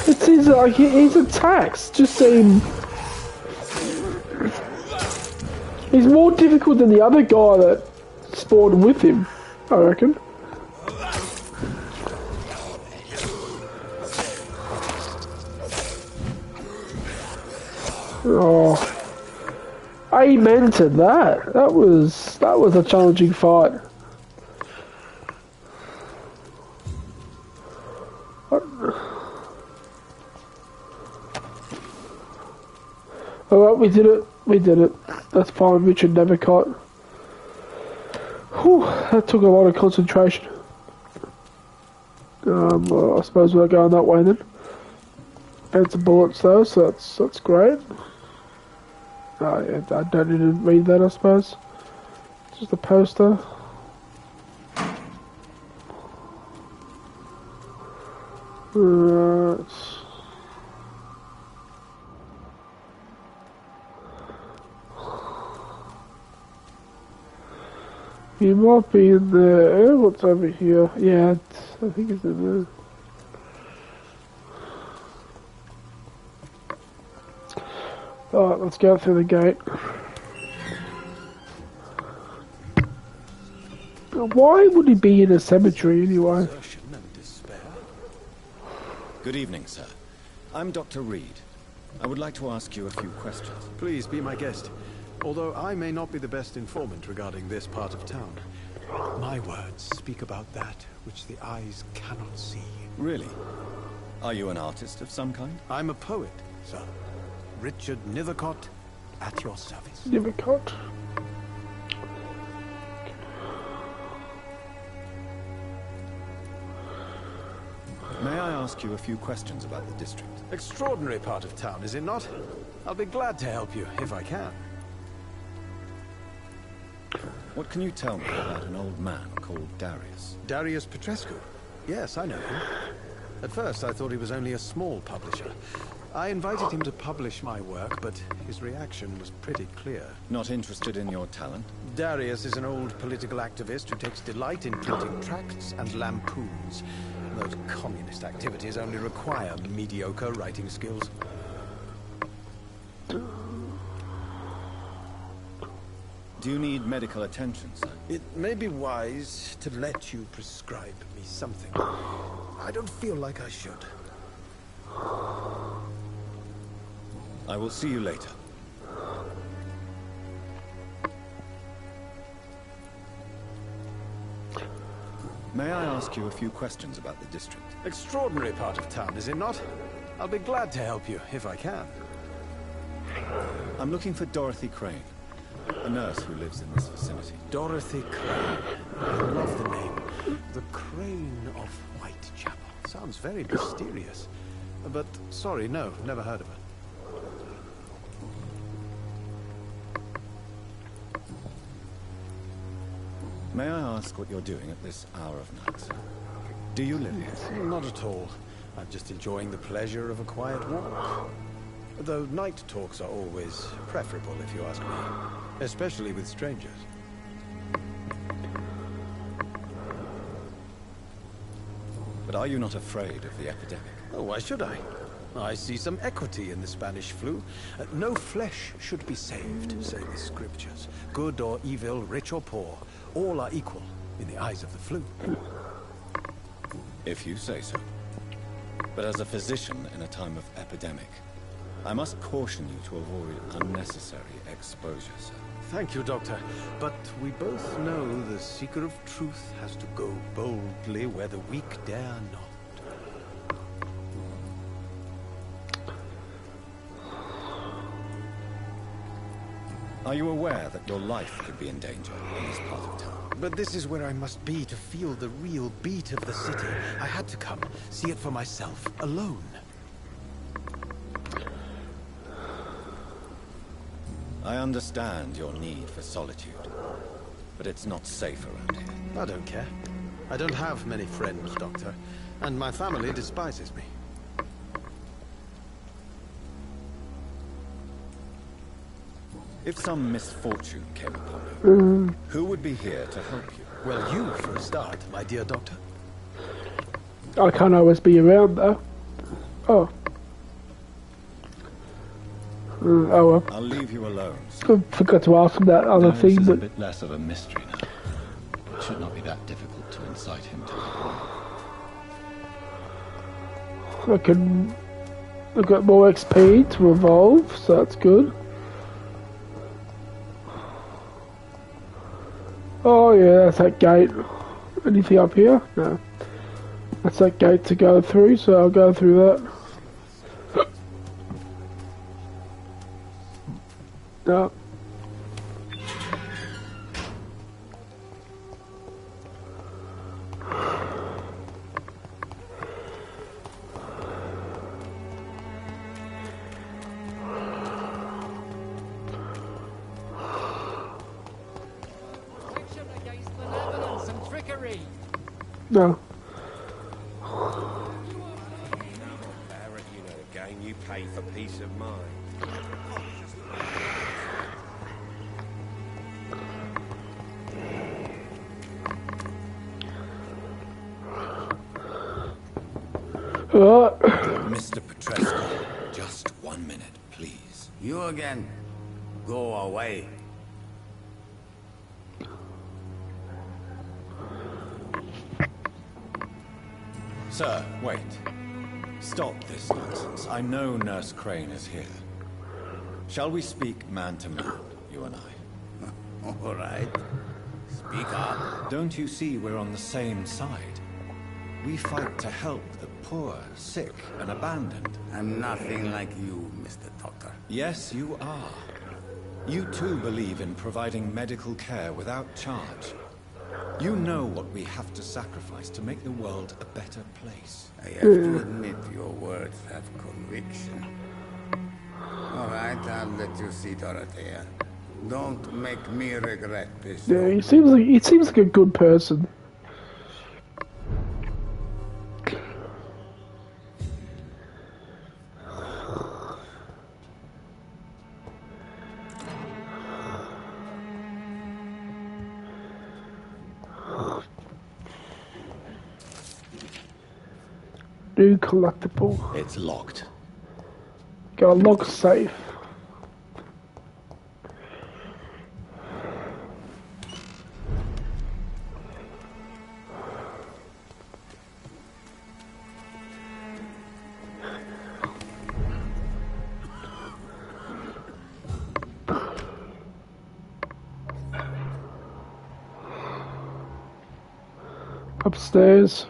S2: It seems like his attacks just seem... He's more difficult than the other guy that spawned with him, I reckon. Oh, amen to that. That was a challenging fight. Alright, we did it. We did it. That's fine, Richard never caught. Whew, that took a lot of concentration. Well, I suppose we're going that way then. And some bullets though, so that's great. I don't need to read that, I suppose. It's just a poster. Right. You might be in there. What's over here? Yeah, I think it's in there. Alright, let's go through the gate. Why would he be in a cemetery anyway?
S1: Good evening, sir. I'm Dr. Reed. I would like to ask you a few questions.
S11: Please be my guest. Although I may not be the best informant regarding this part of town, my words speak about that which the eyes cannot see.
S1: Really? Are you an artist of some kind?
S11: I'm a poet, sir. Richard Nethercott, at your service.
S2: Nethercott?
S1: May I ask you a few questions about the district?
S11: Extraordinary part of town, is it not? I'll be glad to help you, if I can.
S1: What can you tell me about an old man called Darius?
S11: Darius Petrescu? Yes, I know him. At first, I thought he was only a small publisher. I invited him to publish my work, but his reaction was pretty clear.
S1: Not interested in your talent?
S11: Darius is an old political activist who takes delight in printing tracts and lampoons. Those communist activities only require mediocre writing skills.
S1: Do you need medical attention, sir?
S11: It may be wise to let you prescribe me something. I don't feel like I should.
S1: I will see you later. May I ask you a few questions about the district?
S11: Extraordinary part of town, is it not? I'll be glad to help you, if I can.
S1: I'm looking for Dorothy Crane, a nurse who lives in this vicinity.
S11: Dorothy Crane. I love the name. The Crane of Whitechapel. Sounds very mysterious. But, sorry, no, never heard of her.
S1: May I ask what you're doing at this hour of night? Do you live here?
S11: Not at all. I'm just enjoying the pleasure of a quiet walk. Though night talks are always preferable, if you ask me. Especially with strangers.
S1: But are you not afraid of the epidemic?
S11: Oh, why should I? I see some equity in the Spanish flu. No flesh should be saved, say the scriptures. Good or evil, rich or poor, all are equal in the eyes of the flu.
S1: If you say so. But as a physician in a time of epidemic, I must caution you to avoid unnecessary exposure, sir.
S11: Thank you, Doctor. But we both know the seeker of truth has to go boldly where the weak dare not.
S1: Are you aware that your life could be in danger in this part of town?
S11: But this is where I must be to feel the real beat of the city. I had to come, see it for myself, alone.
S1: I understand your need for solitude, but it's not safe around here.
S11: I don't care. I don't have many friends, Doctor, and my family despises me.
S1: If some misfortune came upon you, who would be here to help you?
S11: Well, you for a start, my dear Doctor.
S2: I can't always be around though. Oh. Oh well.
S1: I'll leave you alone. So
S2: I forgot to ask him that other thing,
S1: this is
S2: but
S1: a bit less of a mystery now. It should not be that difficult to incite him to.
S2: I got more XP to evolve, so that's good. Oh yeah, that's that gate. Anything up here? No. That's that gate to go through, so I'll go through that. No. No.
S8: Again, you pay for peace of mind.
S1: Mr. Petrescu, just 1 minute, please.
S6: You again. Go away.
S1: Sir, wait. Stop this nonsense. I know Nurse Crane is here. Shall we speak man to man, you and I?
S6: All right. Speak up.
S1: Don't you see we're on the same side? We fight to help the poor, sick, and abandoned.
S6: I'm nothing like you, Mr. Doctor.
S1: Yes, you are. You too believe in providing medical care without charge. You know what we have to sacrifice to make the world a better place.
S6: I have to admit your words have conviction. All right, I'll let you see Dorothea. Don't make me regret this.
S2: Yeah, he seems like a good person. New collectible.
S1: It's locked.
S2: Got a lock safe. Upstairs.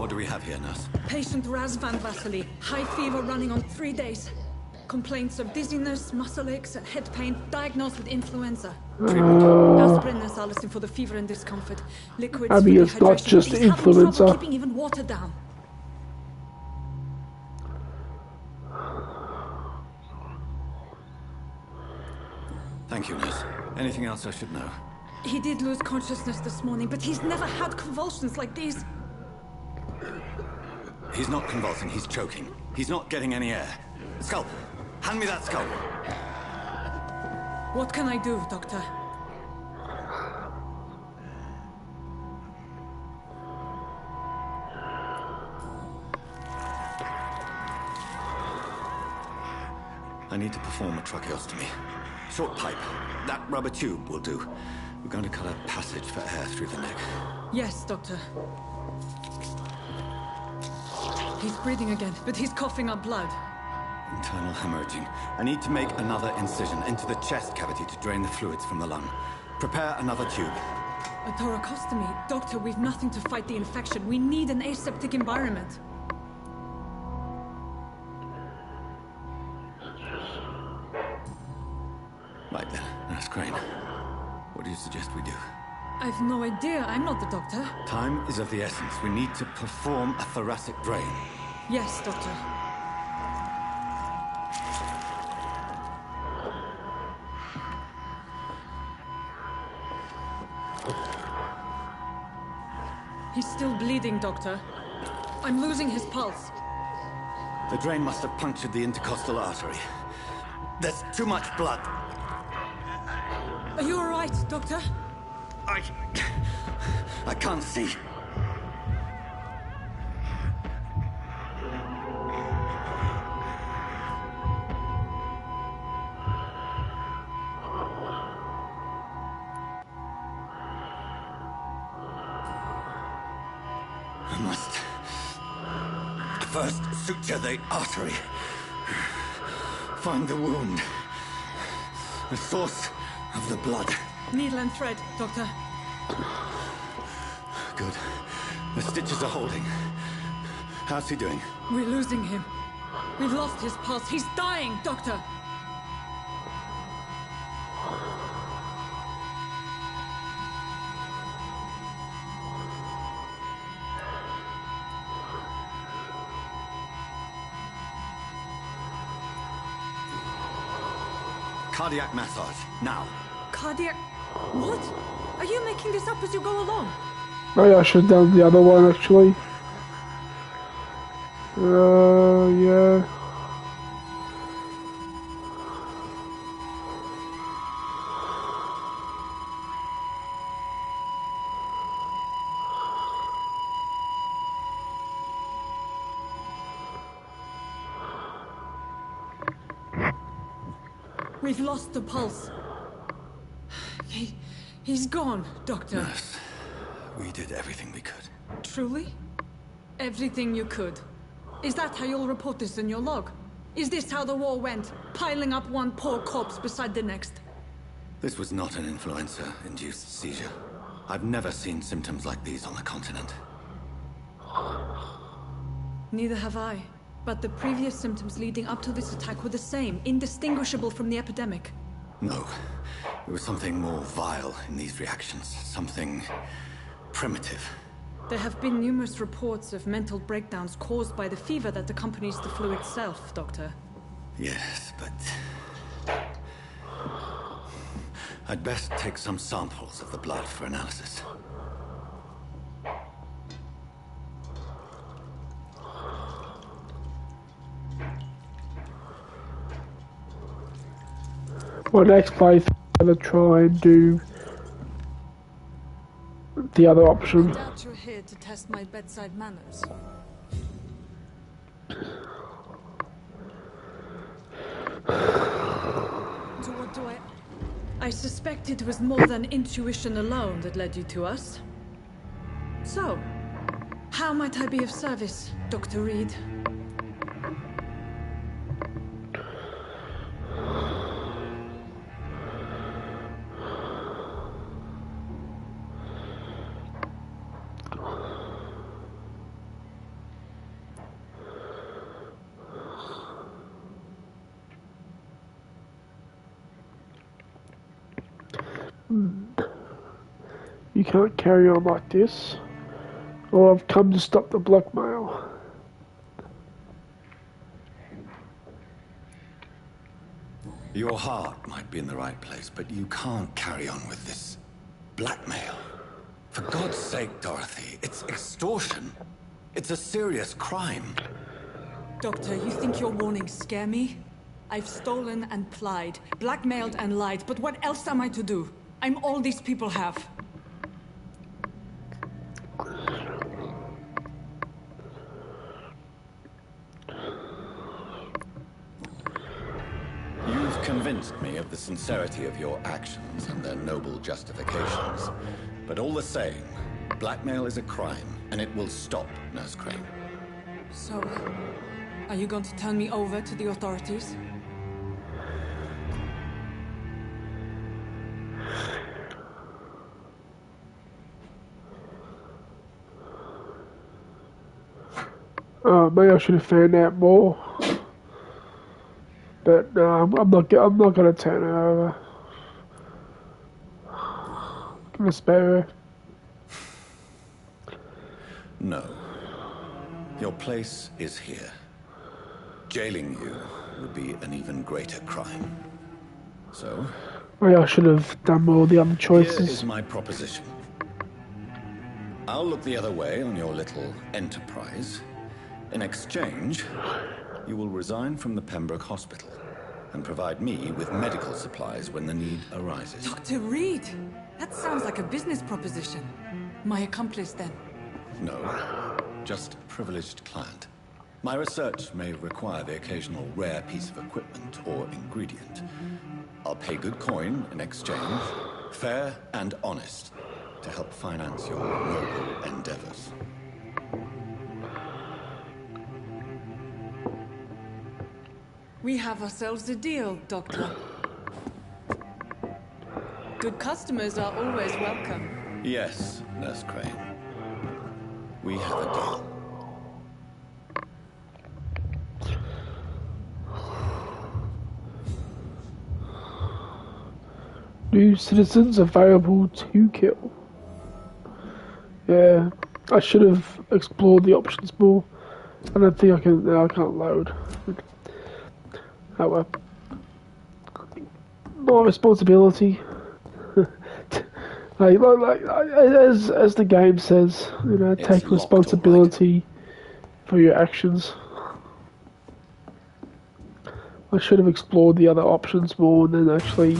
S1: What do we have here, nurse?
S7: Patient Raz van Vasily. High fever running on 3 days. Complaints of dizziness, muscle aches, and head pain. Diagnosed with influenza. Aspirin and salicin for the fever and discomfort. Liquids for
S2: Abby, it's not
S7: dehydration.
S2: just
S7: He's having
S2: influenza.
S7: trouble keeping even water down.
S1: Thank you, nurse. Anything else I should know?
S7: He did lose consciousness this morning, but he's never had convulsions like these.
S1: He's not convulsing, he's choking. He's not getting any air. Sculp! Hand me that sculp!
S7: What can I do, Doctor?
S1: I need to perform a tracheostomy. Short pipe. That rubber tube will do. We're going to cut a passage for air through the neck.
S7: Yes, Doctor. He's breathing again, but he's coughing up blood.
S1: Internal hemorrhaging. I need to make another incision into the chest cavity to drain the fluids from the lung. Prepare another tube.
S7: A thoracostomy? Doctor, we've nothing to fight the infection. We need an aseptic environment.
S1: Right then, Nurse Crane. What do you suggest we do?
S7: I've no idea. I'm not the doctor.
S1: Time is of the essence. We need to perform a thoracic drain.
S7: Yes, Doctor. He's still bleeding, Doctor. I'm losing his pulse.
S1: The drain must have punctured the intercostal artery. There's too much blood.
S7: Are you all right, Doctor?
S1: I can't see. I must first suture the artery. Find the wound. The source of the blood.
S7: Needle and thread, Doctor.
S1: Good. The stitches are holding. How's he doing?
S7: We're losing him. We've lost his pulse. He's dying, Doctor.
S1: Cardiac massage, now.
S7: Cardiac... What? Are you making this up as you go along?
S2: Maybe I should have done the other one, actually. Yeah.
S7: We've lost the pulse. He's gone, Doctor.
S1: Nurse, we did everything we could.
S7: Truly? Everything you could. Is that how you'll report this in your log? Is this how the war went? Piling up one poor corpse beside the next?
S1: This was not an influenza-induced seizure. I've never seen symptoms like these on the continent.
S7: Neither have I. But the previous symptoms leading up to this attack were the same, indistinguishable from the epidemic.
S1: No. There was something more vile in these reactions. Something primitive.
S7: There have been numerous reports of mental breakdowns caused by the fever that accompanies the flu itself, Doctor.
S1: Yes, but... I'd best take some samples of the blood for analysis.
S2: Well, next playthrough, I'm gonna try and do the other option.
S7: I doubt you're here to test my bedside manners. So what do I suspect it was more than intuition alone that led you to us. So, how might I be of service, Dr. Reed?
S2: You can't carry on like this, or I've come to stop the blackmail.
S1: Your heart might be in the right place, but you can't carry on with this blackmail. For God's sake, Dorothy, it's extortion. It's a serious crime.
S7: Doctor, you think your warnings scare me? I've stolen and plied, blackmailed and lied, but what else am I to do? I'm all these people have.
S1: You've convinced me of the sincerity of your actions and their noble justifications. But all the same, blackmail is a crime, and it will stop, Nurse Crane.
S7: So, are you going to turn me over to the authorities?
S2: Maybe I should have found out more. But no, I'm not going to turn her over. I'm going to spare her.
S1: No. Your place is here. Jailing you would be an even greater crime. So,
S2: Maybe I should have done all the other choices.
S1: here is my proposition. I'll look the other way on your little enterprise. In exchange, you will resign from the Pembroke Hospital and provide me with medical supplies when the need arises.
S7: Dr. Reed! That sounds like a business proposition. My accomplice, then?
S1: No, just a privileged client. My research may require the occasional rare piece of equipment or ingredient. I'll pay good coin in exchange, fair and honest, to help finance your noble endeavors.
S7: We have ourselves a deal, Doctor. Good customers are always welcome.
S1: Yes, Nurse Crane. We have a deal.
S2: New citizens available to kill. Yeah, I should have explored the options more. I don't think I can. No, I can't load. Oh well. More responsibility. As the game says, you know,
S1: It's
S2: take
S1: locked,
S2: responsibility for your actions. I should have explored the other options more and then actually.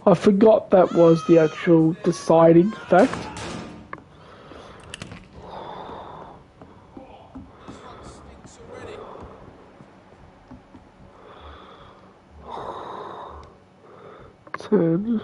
S2: I forgot that was the actual deciding fact. Ten.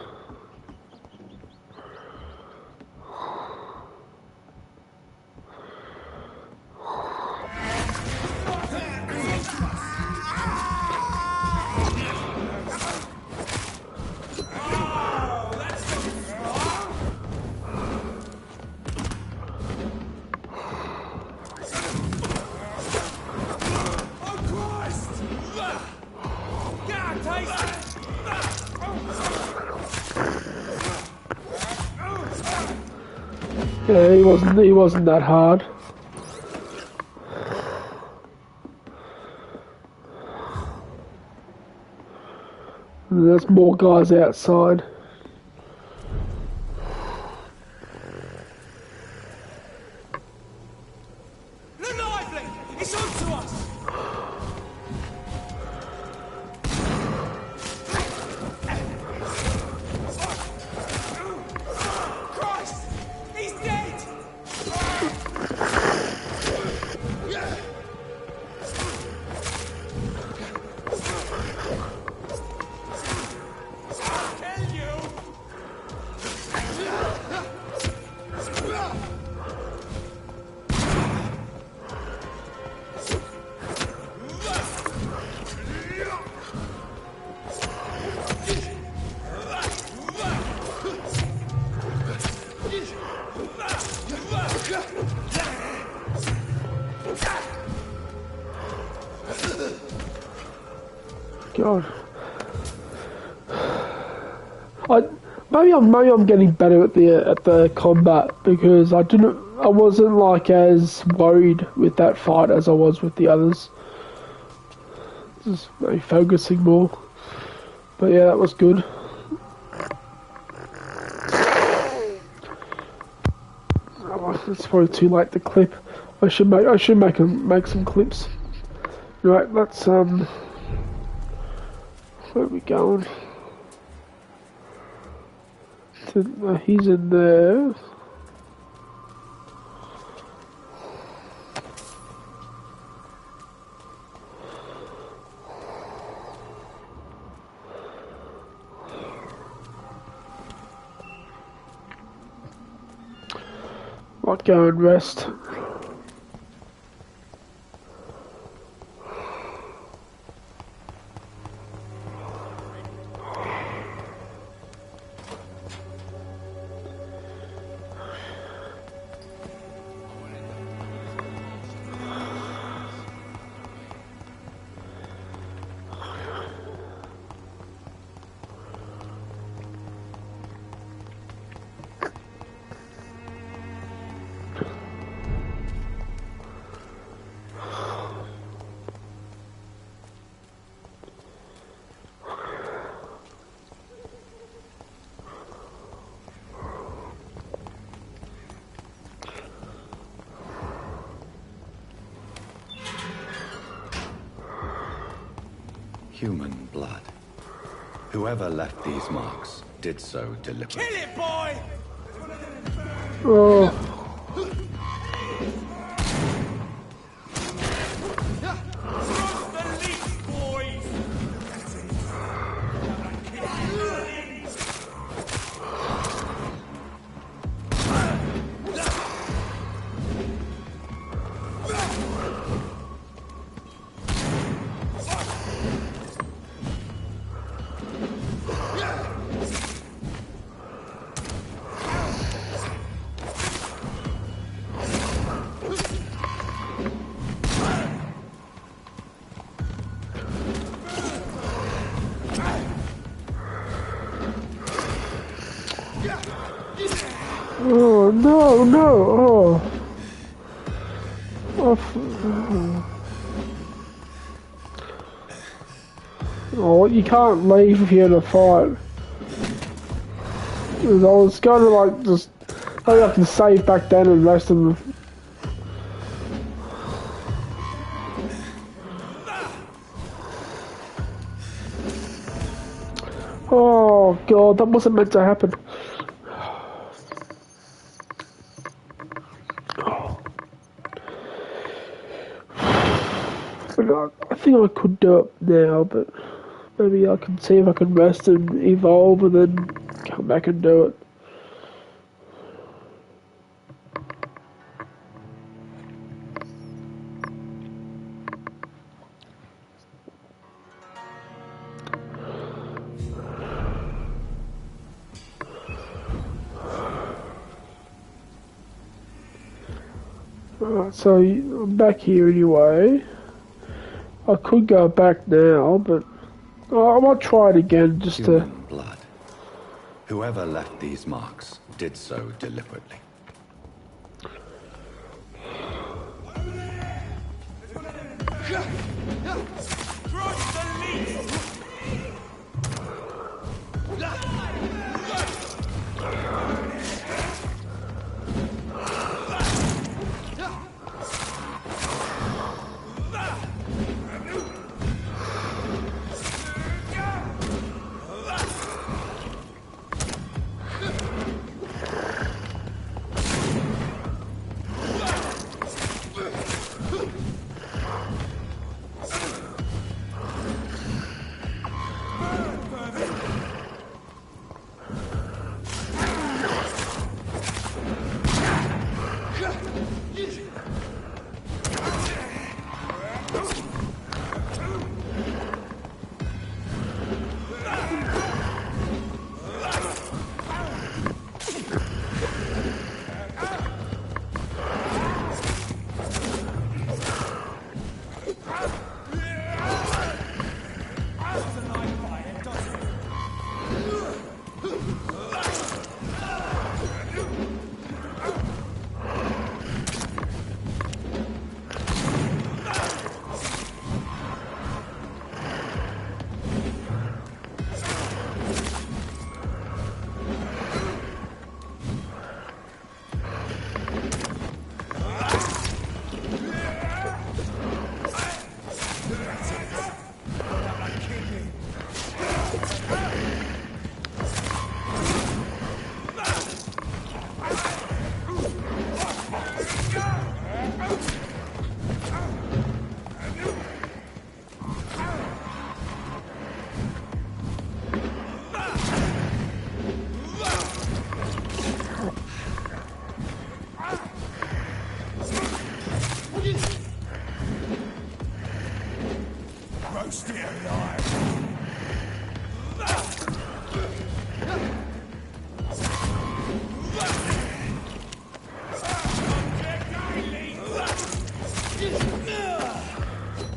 S2: Yeah, he wasn't that hard. And there's more guys outside.
S3: Lively! It's on to us! Christ! He's dead! Kill you!
S2: God. maybe I'm getting better at the combat because I wasn't like as worried with that fight as I was with the others. Just maybe focusing more. But yeah, that was good. Oh, it's probably too late to clip. I should make some clips. Right, let's where are we going? He's in there. Might go and rest.
S1: Human blood. Whoever left these marks did so deliberately.
S3: Kill it, boy!
S2: Oh. Oh no, no, oh, you can't leave if you're in a fight. I was going to like just, I can save back then and rest of them. Oh god, that wasn't meant to happen. I think I could do it now, but maybe I can see if I can rest and evolve and then come back and do it. Alright, so I'm back here anyway. I could go back now, but I might try it again just
S1: Human blood. Whoever left these marks did so deliberately.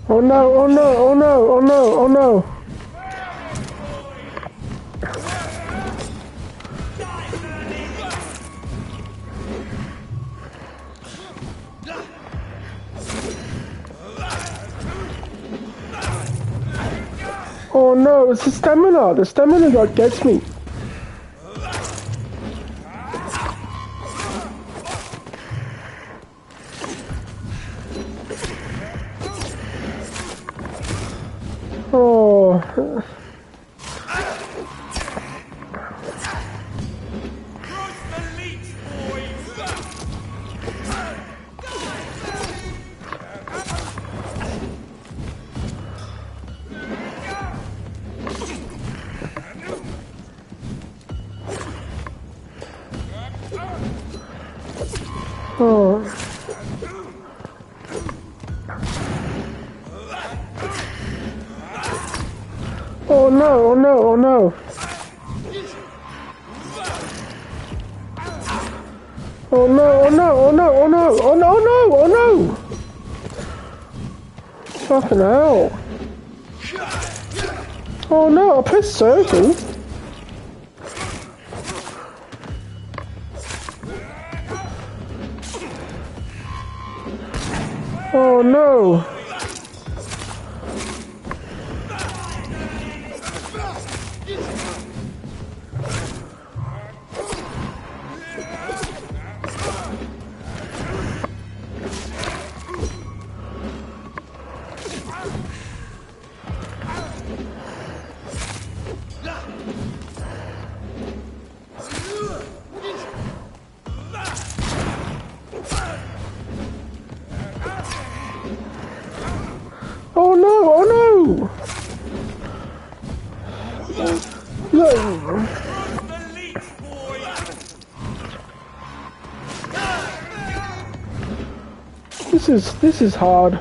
S2: Oh no, oh no, oh no, oh no, oh no. Oh no, it's the stamina. The stamina that gets me. Oh. Oh. Oh no, oh no, oh no. Oh no, oh no, oh no, oh no, oh no, oh no, oh no! Fucking hell. Oh no, I pressed circle. Oh no. Oh no, oh no! No. This is hard.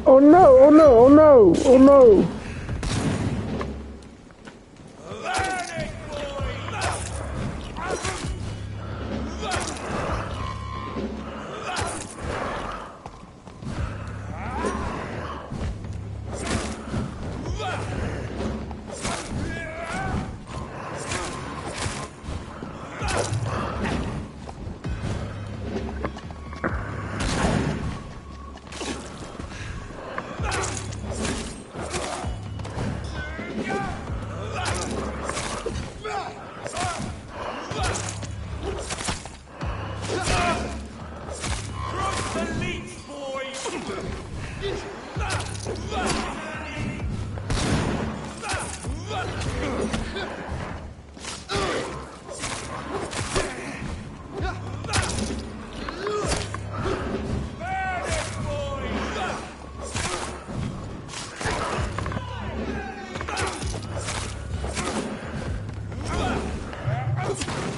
S2: Oh no, oh no, oh no, oh no.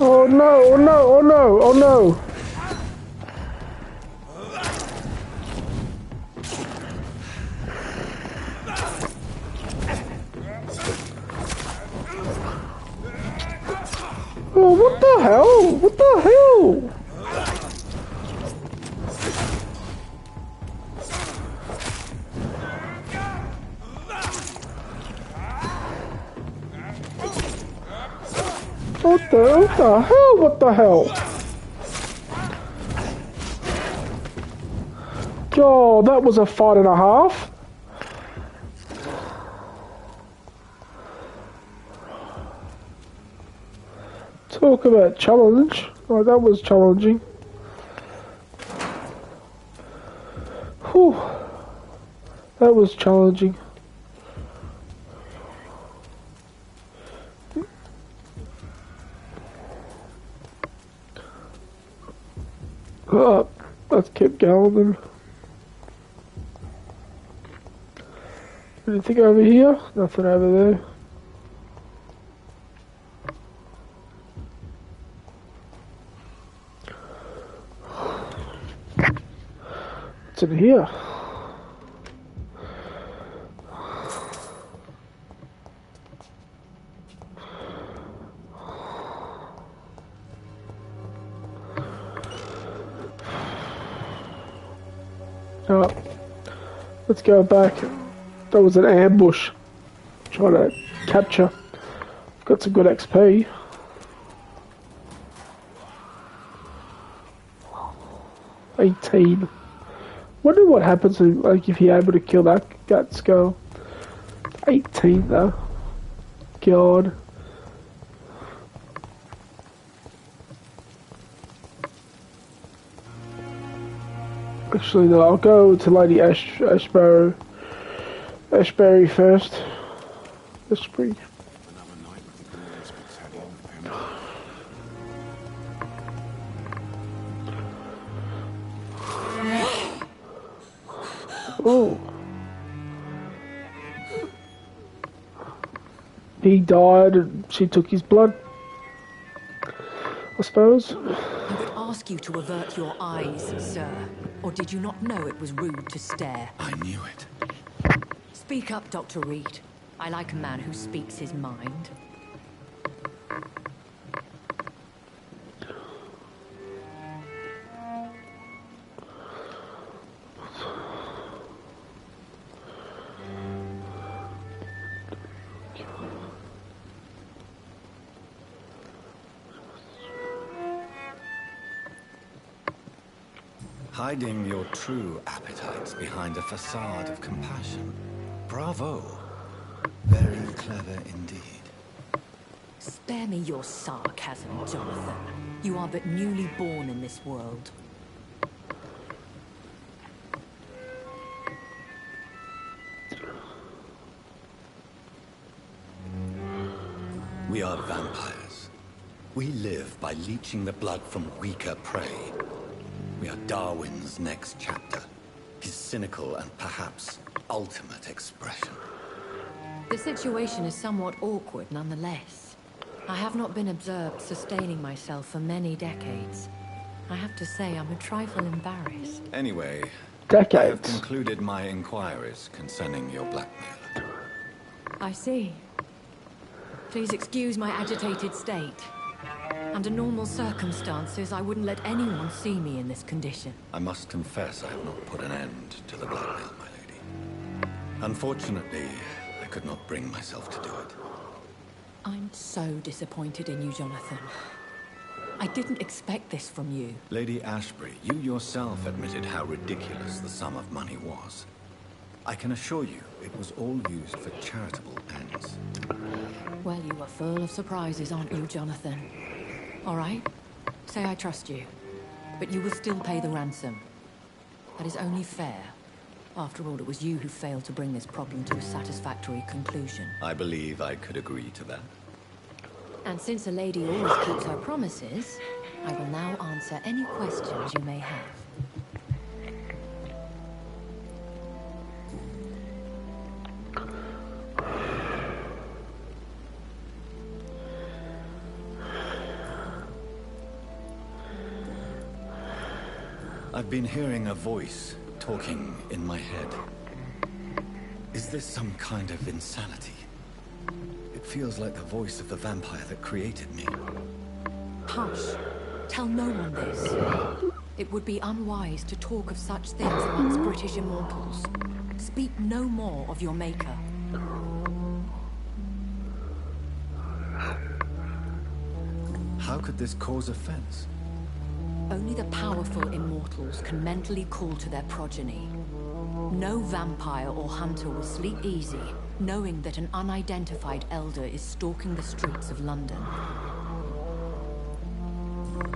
S2: Oh no, oh no, oh no, oh no. Oh, what the hell? What the hell? What the hell? What the hell? Oh, that was a fight and a half. Talk about challenge. Oh, that was challenging. Whew. That was challenging. Oh, let's keep going then. Anything over here? Nothing over there. What's in here? Oh, let's go back. That was an ambush. Trying to capture. Got some good XP. $18. Wonder what happens if you're able to kill that skull. 18 though. God. Actually, no, I'll go to Lady Ashbury first. Ashbury. Oh. He died and she took his blood, I suppose.
S12: I would ask you to avert your eyes, sir. Or did you not know it was rude to stare?
S1: I knew it.
S12: Speak up, Dr. Reed. I like a man who speaks his mind.
S1: Hiding your true appetites behind a facade of compassion. Bravo. Very clever indeed.
S12: Spare me your sarcasm, Jonathan. You are but newly born in this world.
S1: We are vampires. We live by leeching the blood from weaker prey. We are Darwin's next chapter. His cynical and perhaps ultimate expression.
S12: The situation is somewhat awkward nonetheless. I have not been observed sustaining myself for many decades. I have to say I'm a trifle embarrassed.
S1: Anyway,
S2: Decades.
S1: I have concluded my inquiries concerning your blackmail.
S12: I see. Please excuse my agitated state. Under normal circumstances, I wouldn't let anyone see me in this condition.
S1: I must confess I have not put an end to the blackmail, my lady. Unfortunately, I could not bring myself to do it.
S12: I'm so disappointed in you, Jonathan. I didn't expect this from you.
S1: Lady Ashbury, you yourself admitted how ridiculous the sum of money was. I can assure you it was all used for charitable ends.
S12: Well, you are full of surprises, aren't you, Jonathan? All right, say I trust you, but you will still pay the ransom. That is only fair. After all, it was you who failed to bring this problem to a satisfactory conclusion.
S1: I believe I could agree to that.
S12: And since a lady always keeps her promises, I will now answer any questions you may have.
S1: I've been hearing a voice talking in my head. Is this some kind of insanity? It feels like the voice of the vampire that created me.
S12: Hush. Tell no one this. It would be unwise to talk of such things amongst British immortals. Speak no more of your maker.
S1: How could this cause offense?
S12: Only the powerful immortals can mentally call to their progeny. No vampire or hunter will sleep easy, knowing that an unidentified elder is stalking the streets of London.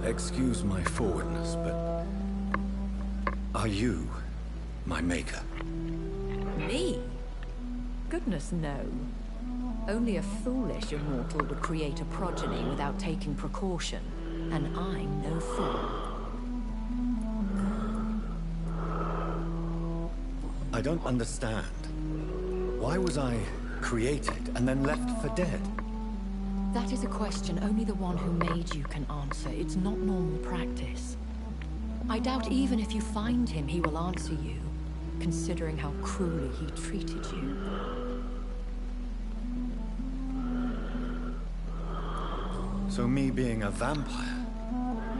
S1: Excuse my forwardness, but... are you my maker?
S12: Me? Goodness, no. Only a foolish immortal would create a progeny without taking precaution, and I'm no fool.
S1: I don't understand. Why was I created and then left for dead?
S12: That is a question only the one who made you can answer. It's not normal practice. I doubt even if you find him, he will answer you, considering how cruelly he treated you.
S1: So me being a vampire,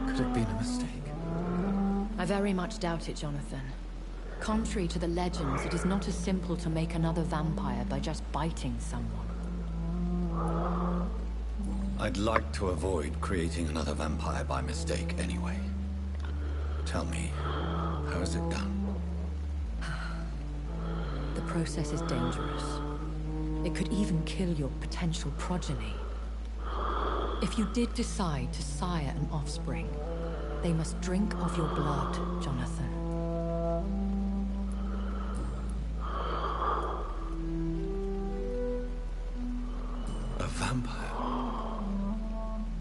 S1: could have been a mistake?
S12: I very much doubt it, Jonathan. Contrary to the legends, it is not as simple to make another vampire by just biting someone.
S1: I'd like to avoid creating another vampire by mistake anyway. Tell me, how is it done?
S12: The process is dangerous. It could even kill your potential progeny. If you did decide to sire an offspring, they must drink of your blood, Jonathan.
S1: A vampire?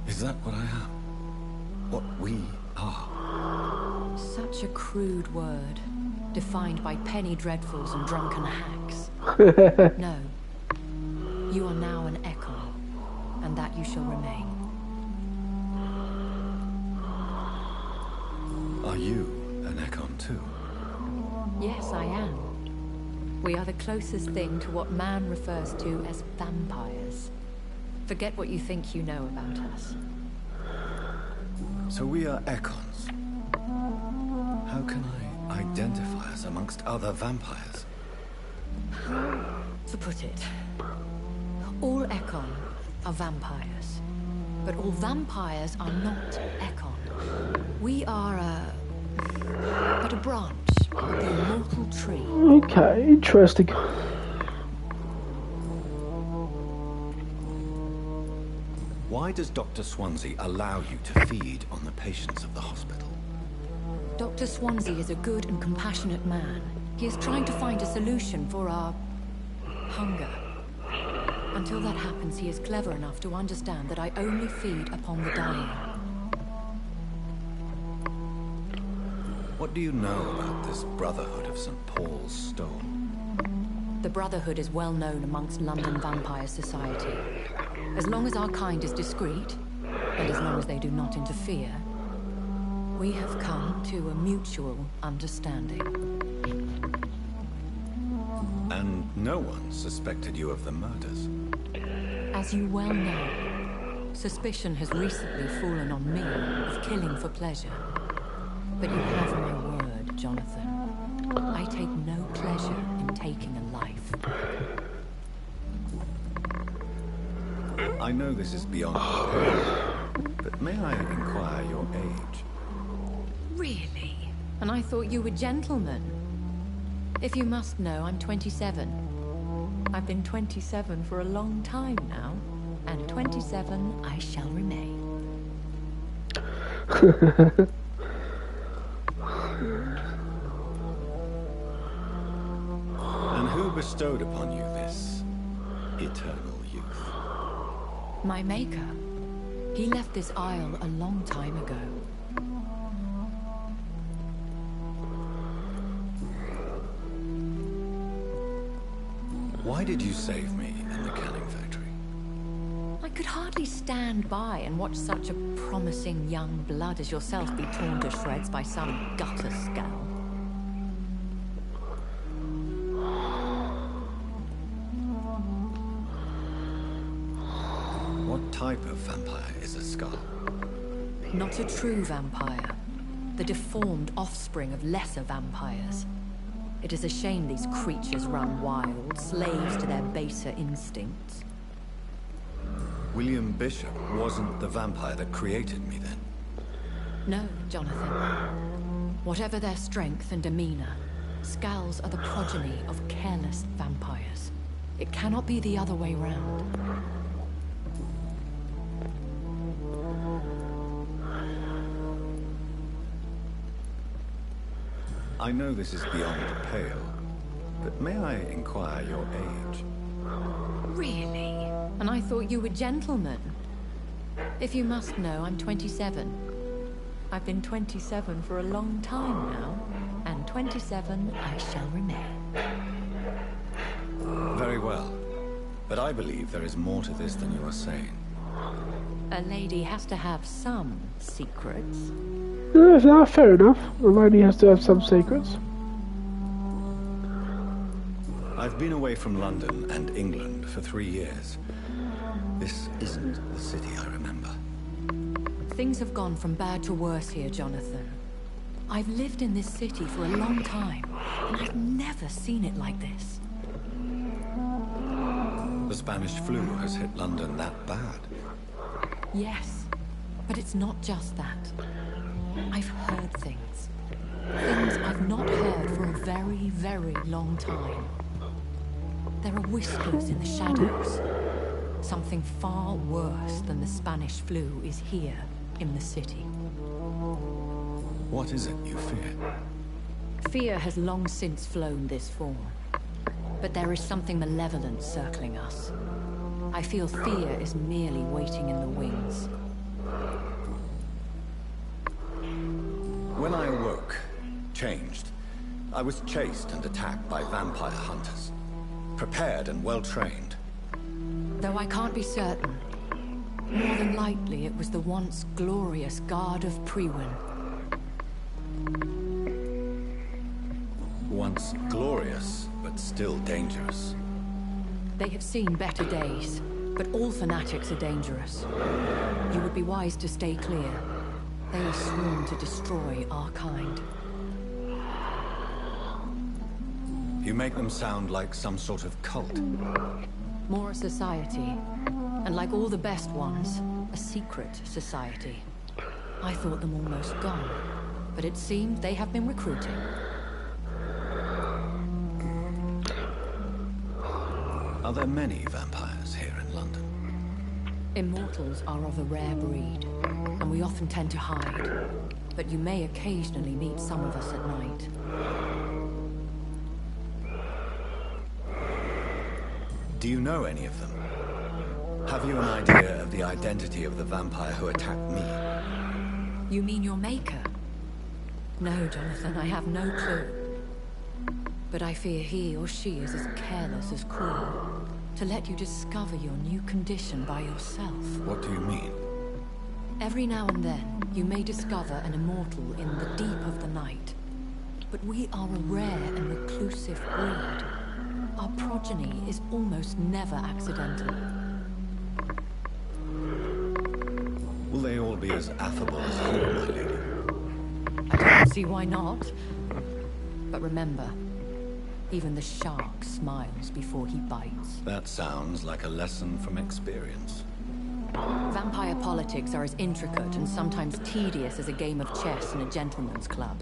S1: Is that what I am? What we are?
S12: Such a crude word, defined by penny dreadfuls and drunken hacks. No. You are now an echo, and that you shall remain.
S1: Are you an Ekon too?
S12: Yes, I am. We are the closest thing to what man refers to as vampires. Forget what you think you know about us.
S1: So we are Ekons. How can I identify us amongst other vampires?
S12: To put it, all Ekon are vampires. But all vampires are not Ekon. We are but a branch of the immortal tree.
S2: Okay, interesting.
S1: Why does Dr. Swansea allow you to feed on the patients of the hospital?
S12: Dr. Swansea is a good and compassionate man. He is trying to find a solution for our hunger. Until that happens, he is clever enough to understand that I only feed upon the dying.
S1: What do you know about this Brotherhood of St. Paul's Stone?
S12: The Brotherhood is well known amongst London Vampire Society. As long as our kind is discreet, and as long as they do not interfere, we have come to a mutual understanding.
S1: And no one suspected you of the murders?
S12: As you well know, suspicion has recently fallen on me of killing for pleasure. But you have my word, Jonathan. I take no pleasure in taking a life.
S1: I know this is beyond your pay, but may I inquire your age?
S12: Really? And I thought you were gentlemen. If you must know, I'm 27. I've been 27 for a long time now, and 27 I shall remain.
S1: And who bestowed upon you this eternal youth?
S12: My maker. He left this isle a long time ago.
S1: Why did you save me in the canning factory?
S12: I could hardly stand by and watch such a promising young blood as yourself be torn to shreds by some gutter scowl.
S1: What type of vampire is a skull?
S12: Not a true vampire. The deformed offspring of lesser vampires. It is a shame these creatures run wild, slaves to their baser instincts.
S1: William Bishop wasn't the vampire that created me then?
S12: No, Jonathan. Whatever their strength and demeanor, Skulls are the progeny of careless vampires. It cannot be the other way round.
S1: I know this is beyond the pale, but may I inquire your age?
S12: Really? And I thought you were gentlemen. If you must know, I'm 27. I've been 27 for a long time now, and 27 I shall remain.
S1: Very well. But I believe there is more to this than you are saying.
S12: A lady has to have some secrets.
S2: No, fair enough. A lady has to have some secrets.
S1: I've been away from London and England for 3 years. This isn't the city I remember.
S12: Things have gone from bad to worse here, Jonathan. I've lived in this city for a long time, and I've never seen it like this.
S1: The Spanish flu has hit London that bad.
S12: Yes, but it's not just that. I've heard things. Things I've not heard for a very, very long time. There are whispers in the shadows. Something far worse than the Spanish flu is here in the city.
S1: What is it you fear?
S12: Fear has long since flown this form. But there is something malevolent circling us. I feel fear is merely waiting in the wings.
S1: When I awoke, changed, I was chased and attacked by vampire hunters. Prepared and well-trained.
S12: Though I can't be certain, more than likely it was the once glorious Guard of Priwen.
S1: Once glorious, but still dangerous.
S12: They have seen better days, but all fanatics are dangerous. You would be wise to stay clear. They are sworn to destroy our kind.
S1: You make them sound like some sort of cult.
S12: More a society, and like all the best ones, a secret society. I thought them almost gone, but it seemed they have been recruiting.
S1: Are there many vampires here in London?
S12: Immortals are of a rare breed, and we often tend to hide. But you may occasionally meet some of us at night.
S1: Do you know any of them? Have you an idea of the identity of the vampire who attacked me?
S12: You mean your maker? No, Jonathan, I have no clue. But I fear he or she is as careless as cruel. To let you discover your new condition by yourself.
S1: What do you mean?
S12: Every now and then, you may discover an immortal in the deep of the night. But we are a rare and reclusive breed. Our progeny is almost never accidental.
S1: Will they all be as affable as you, my lady?
S12: I don't see why not. But remember, even the shark smiles before he bites.
S1: That sounds like a lesson from experience.
S12: Vampire politics are as intricate and sometimes tedious as a game of chess in a gentleman's club.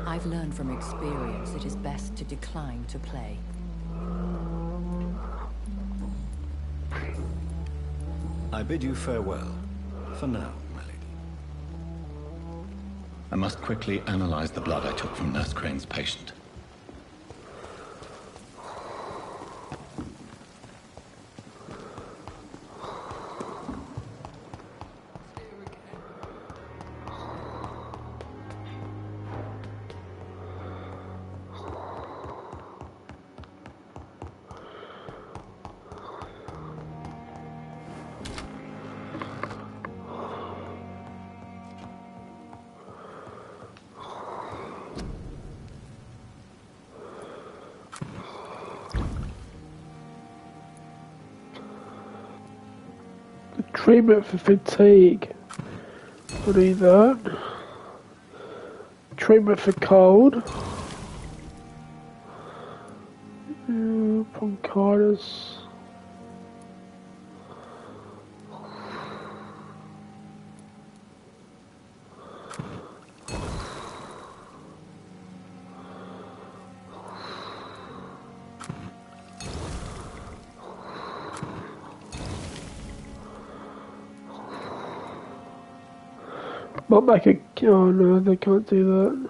S12: I've learned from experience it is best to decline to play.
S1: I bid you farewell, for now, my lady. I must quickly analyze the blood I took from Nurse Crane's patient.
S2: Treatment for fatigue. What do that? Treatment for cold. Bronchitis. Not make a... Oh no, they can't do that.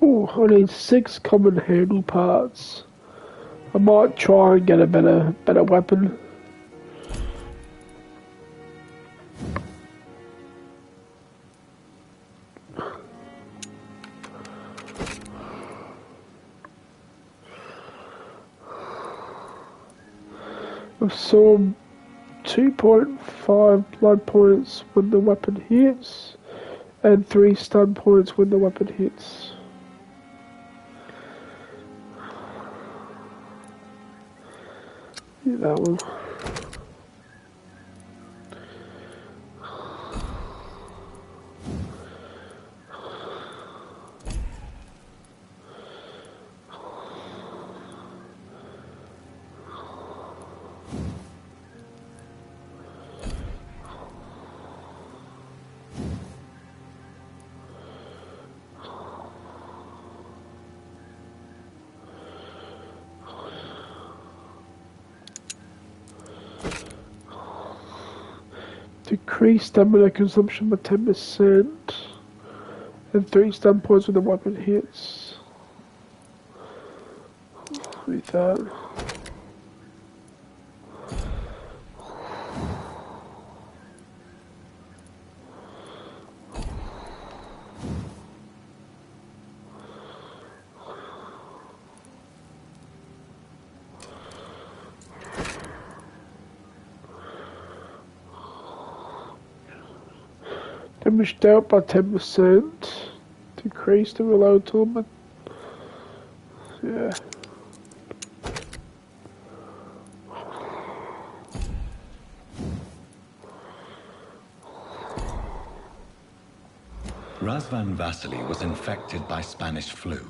S2: Oh, I need 6 common handle parts. I might try and get a better weapon. Absorb 2.5 blood points when the weapon hits, and 3 stun points when the weapon hits. Yeah, that one. Decrease stamina consumption by 10%, and 3 stun points when the weapon hits. With that. Damage dealt by 10%. Decrease the reload time. Yeah.
S1: Razvan Vasily was infected by Spanish flu,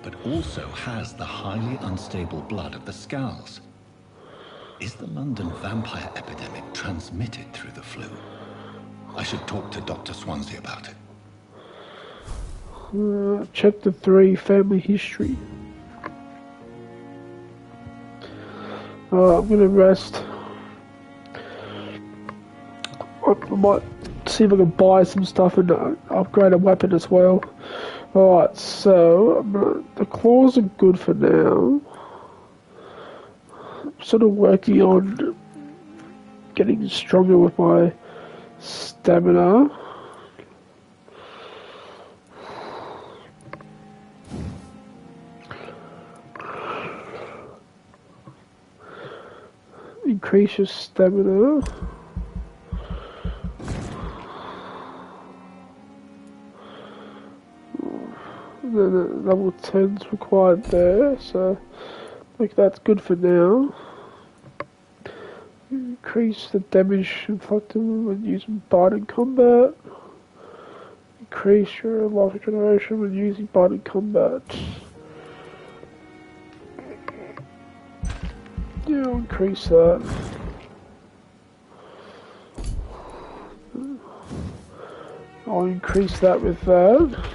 S1: but also has the highly unstable blood of the Scowls. Is the London vampire epidemic transmitted through the flu? I should talk to Dr. Swansea about it.
S2: Chapter 3, Family History. I'm gonna rest. I might see if I can buy some stuff and upgrade a weapon as well. Alright, so the claws are good for now. I'm sort of working on getting stronger with my stamina. Increase your stamina. Then level 10's required there, so like that's good for now. Increase the damage inflicted when using bard in combat. Increase your life regeneration when using bard in combat. Yeah, I'll increase that. I'll increase that with that.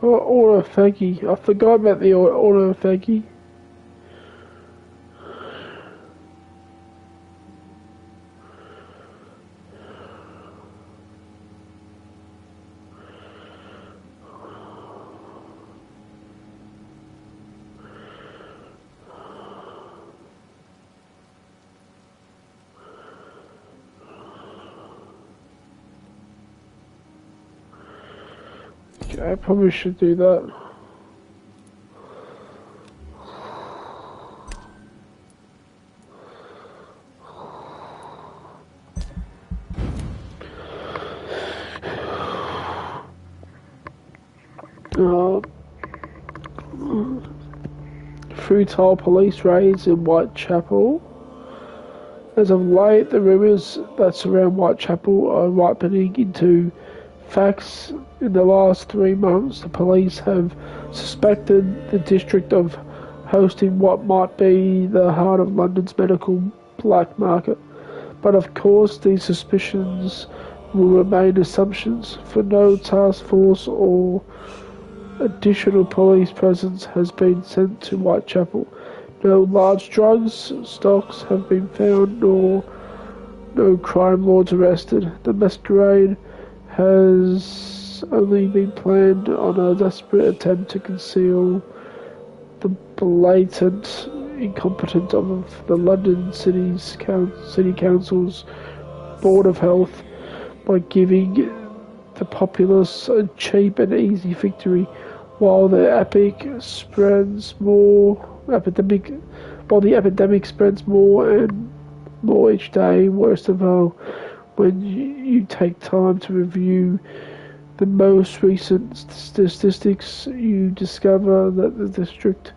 S2: Oh, autophagy. I forgot about the autophagy. Okay, I probably should do that. Uh, futile police raids in Whitechapel. As of late, the rumours that surround Whitechapel are ripening into facts. In the last 3 months, the police have suspected the district of hosting what might be the heart of London's medical black market. But of course, these suspicions will remain assumptions, for no task force or additional police presence has been sent to Whitechapel. No large drugs stocks have been found, nor no crime lords arrested. The masquerade has only been planned on a desperate attempt to conceal the blatant incompetence of the London City Council's Board of Health by giving the populace a cheap and easy victory, while the epidemic spreads more and more each day. Worst of all, when you take time to review the most recent statistics, you discover that the district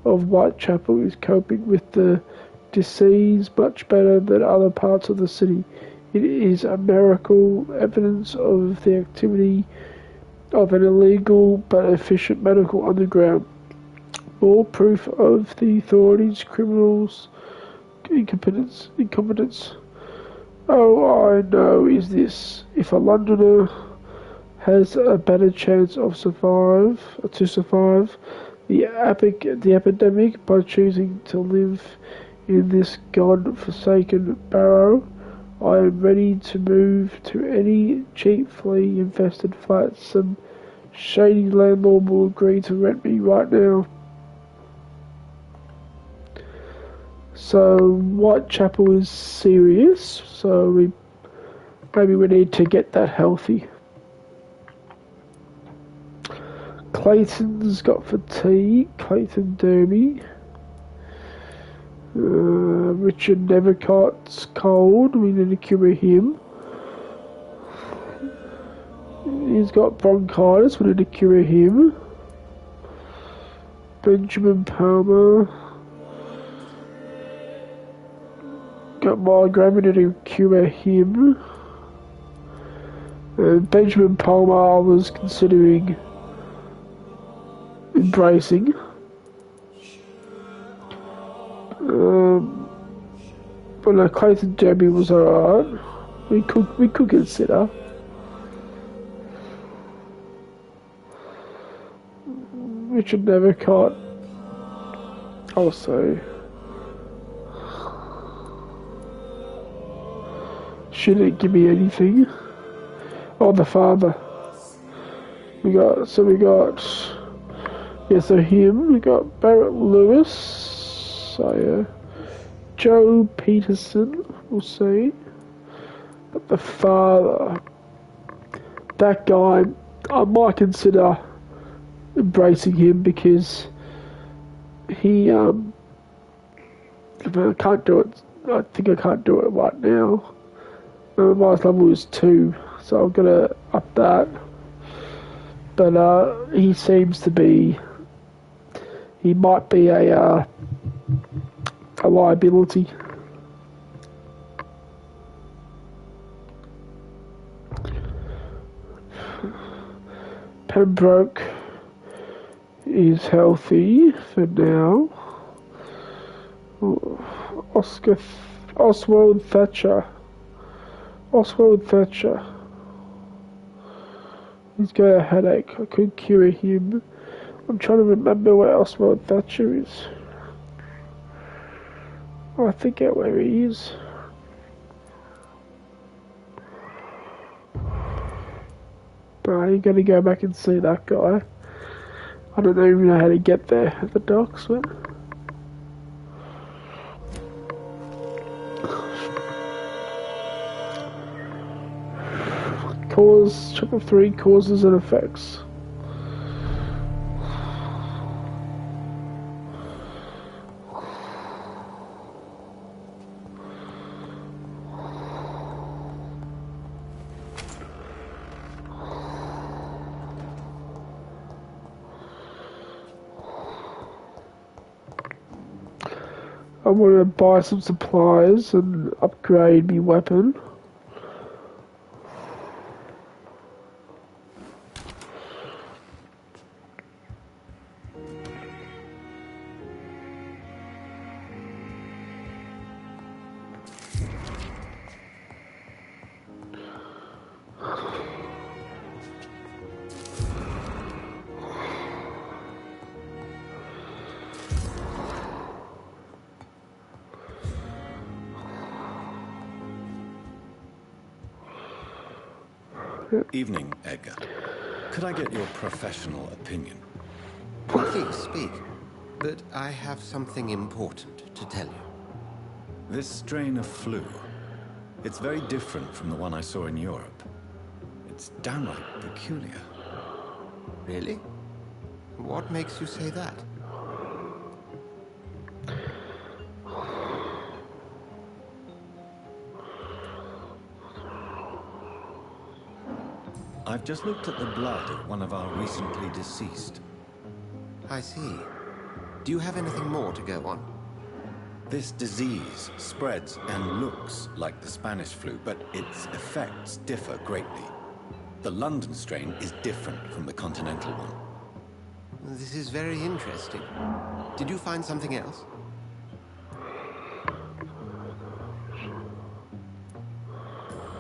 S2: of Whitechapel is coping with the disease much better than other parts of the city. It is a miracle, evidence of the activity of an illegal but efficient medical underground. More proof of the authorities' criminals' incompetence. Oh, I know is this. If a Londoner has a better chance of survive the epidemic by choosing to live in this god-forsaken barrow, I am ready to move to any cheap flea-infested flat some shady landlord will agree to rent me right now. So Whitechapel is serious, so maybe we need to get that healthy. Clayton's got fatigue. Clayton Derby. Richard Nevercott's cold. We need to cure him. He's got bronchitis. We need to cure him. Benjamin Palmer got migraine. We need to cure him. Benjamin Palmer I was considering embracing. But no, Clayton Derby was alright. We could consider. Richard Nevercott also shouldn't give me anything. Oh, the father. We got him. We got Barrett Lewis. So Joe Peterson, we'll see. But the father, that guy, I might consider embracing him because he, I can't do it. I think I can't do it right now. My last level is 2, so I'm gonna up that. But he seems to be. He might be a liability. Pembroke is healthy for now. Oswald Thatcher. He's got a headache. I could cure him. I'm trying to remember where Oswald Thatcher is. Oh, I think out where he is. But you gotta go back and see that guy. I don't even know how to get there at the docks, but chapter 3 causes and effects. I want to buy some supplies and upgrade my weapon.
S1: Evening, Edgar. Could I get your professional opinion?
S13: Please speak. But I have something important to tell you.
S1: This strain of flu, it's very different from the one I saw in Europe. It's downright peculiar.
S13: Really? What makes you say that?
S1: I've just looked at the blood of one of our recently deceased.
S13: I see. Do you have anything more to go on?
S1: This disease spreads and looks like the Spanish flu, but its effects differ greatly. The London strain is different from the continental one.
S13: This is very interesting. Did you find something else?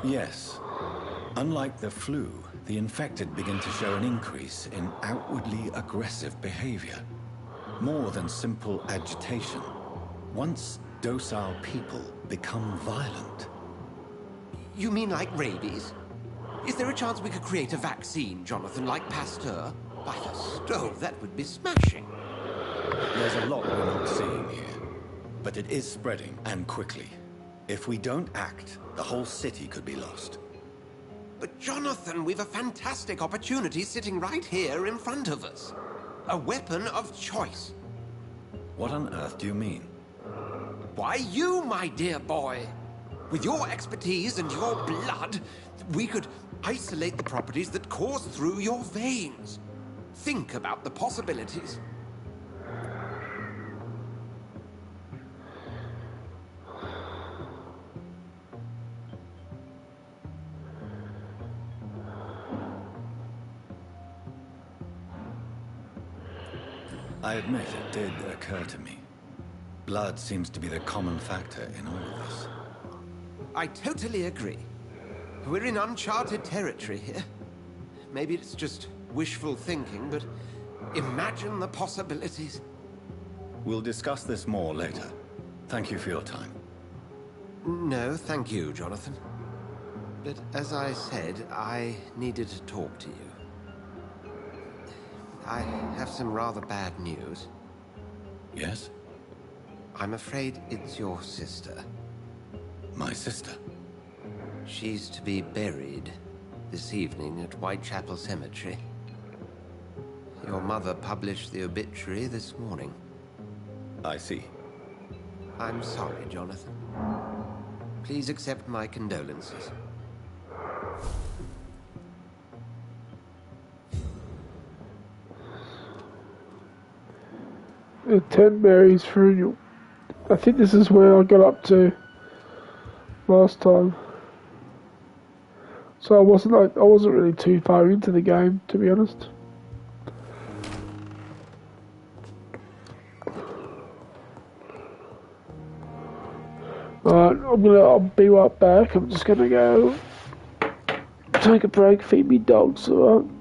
S1: Yes. Unlike the flu, the infected begin to show an increase in outwardly aggressive behavior. More than simple agitation. Once docile people become violent.
S13: You mean like rabies? Is there a chance we could create a vaccine, Jonathan, like Pasteur? By the stove, that would be smashing.
S1: There's a lot we're not seeing here. But it is spreading, and quickly. If we don't act, the whole city could be lost.
S13: But Jonathan, we've a fantastic opportunity sitting right here in front of us. A weapon of choice.
S1: What on earth do you mean?
S13: Why, you, my dear boy. With your expertise and your blood, we could isolate the properties that course through your veins. Think about the possibilities.
S1: I admit it did occur to me. Blood seems to be the common factor in all of this.
S13: I totally agree. We're in uncharted territory here. Maybe it's just wishful thinking, but imagine the possibilities.
S1: We'll discuss this more later. Thank you for your time.
S13: No, thank you, Jonathan. But as I said, I needed to talk to you. I have some rather bad news.
S1: Yes?
S13: I'm afraid it's your sister.
S1: My sister?
S13: She's to be buried this evening at Whitechapel Cemetery. Your mother published the obituary this morning.
S1: I see.
S13: I'm sorry, Jonathan. Please accept my condolences.
S2: Attend Mary's funeral. I think this is where I got up to last time. So I wasn't really too far into the game, to be honest. Alright, I'll be right back. I'm just gonna go take a break, feed me dogs, alright?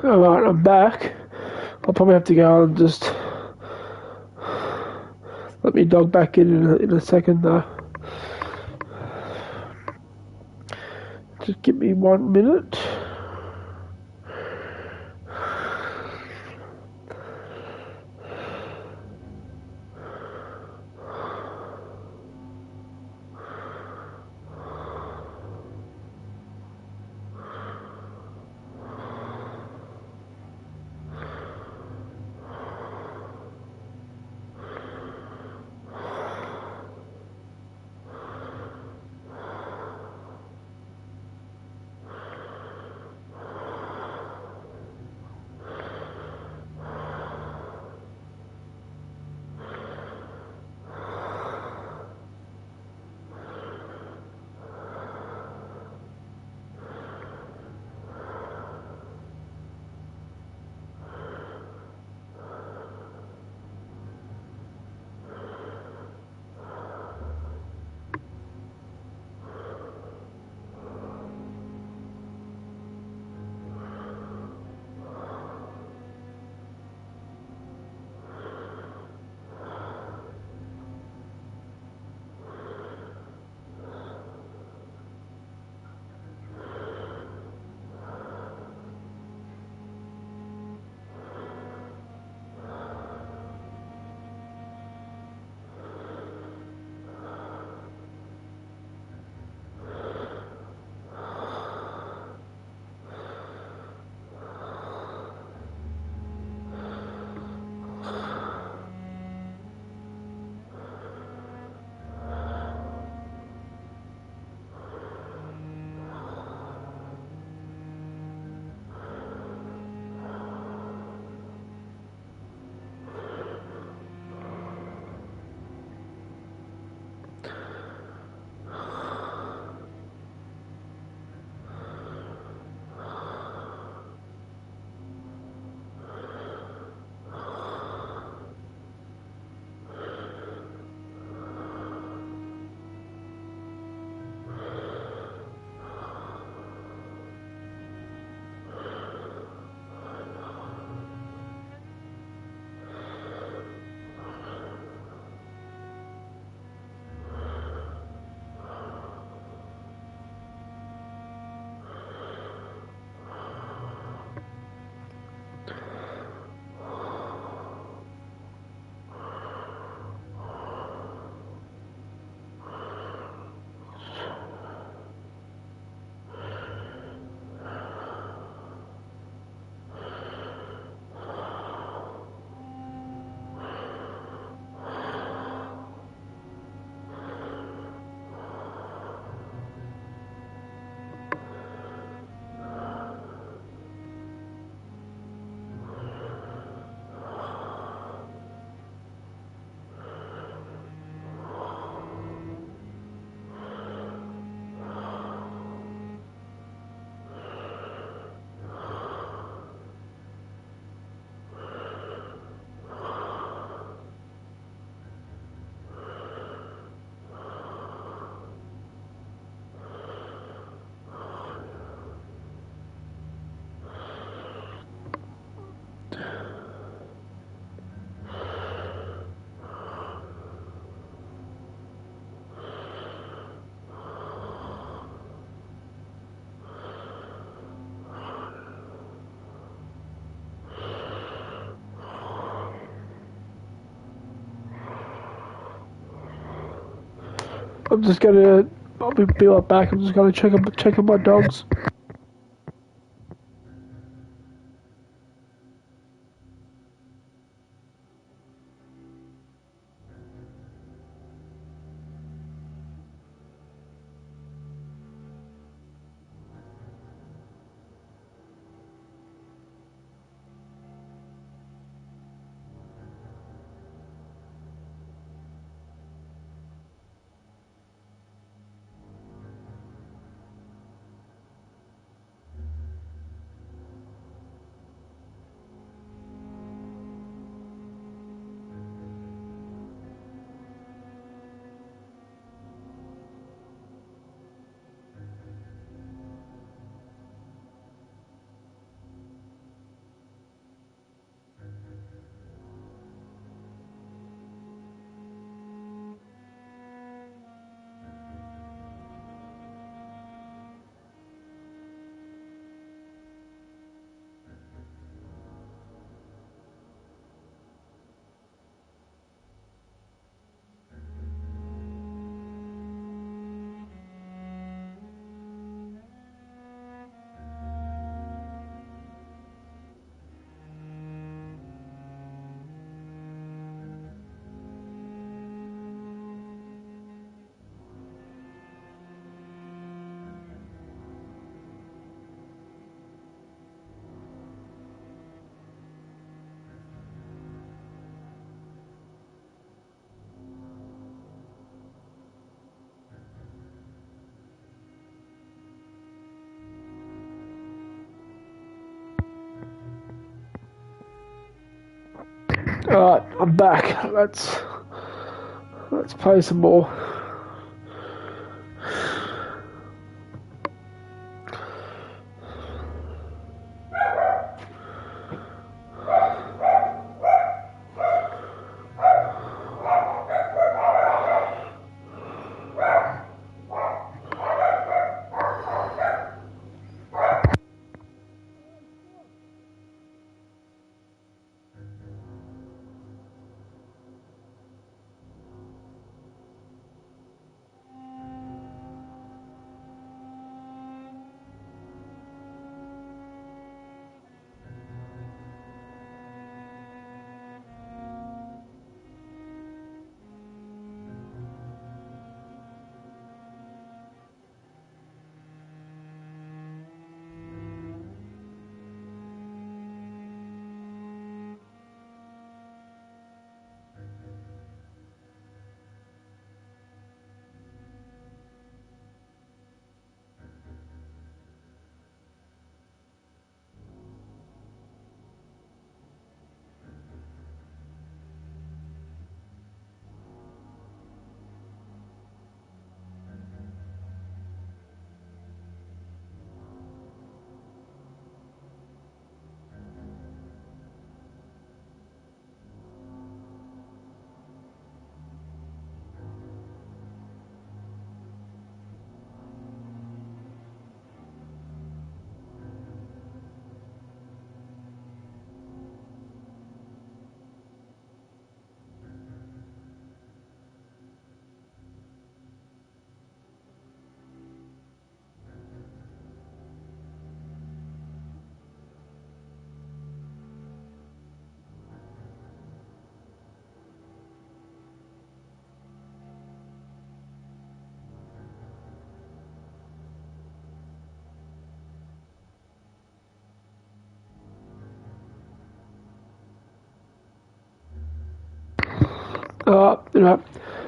S2: Alright, I'm back. I'll probably have to go and just let me dog back in a second though. Just give me 1 minute. I'm just gonna. I'll be right back. I'm just gonna check on my dogs. Alright, I'm back. Let's play some more.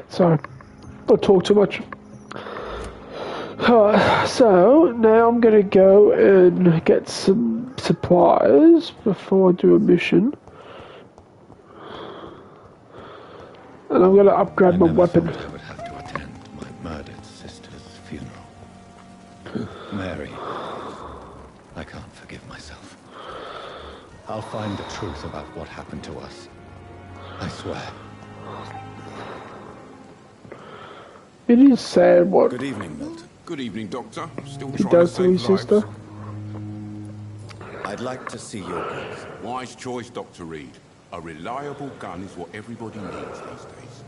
S2: Sorry, I talk too much. So now I'm gonna go and get some supplies before I do a mission, and I'm gonna upgrade my weapon.
S1: I would have to attend my murdered sister's funeral. Mary, I can't forgive myself. I'll find the truth about what happened to us. I swear.
S2: It is sad what.
S1: Good evening, Milton.
S9: Good evening, Doctor. Still
S2: He
S9: trying
S2: does
S9: to
S2: to his
S9: save lives.
S2: sister.
S1: I'd like to see your goods.
S9: Wise choice, Dr. Reed. A reliable gun is what everybody needs these days.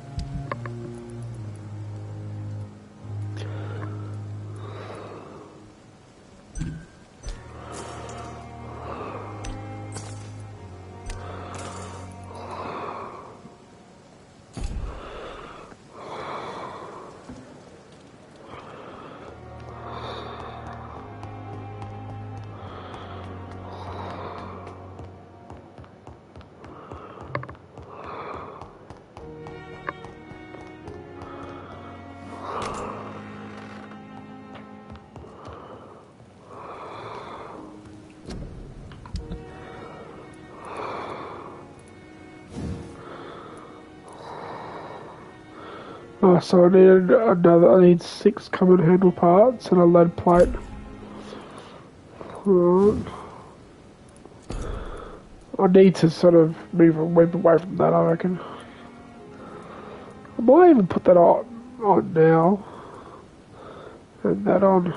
S2: Oh, so I need 6 common handle parts and a lead plate. Right. I need to sort of move away from that, I reckon. I might even put that on now. And that on.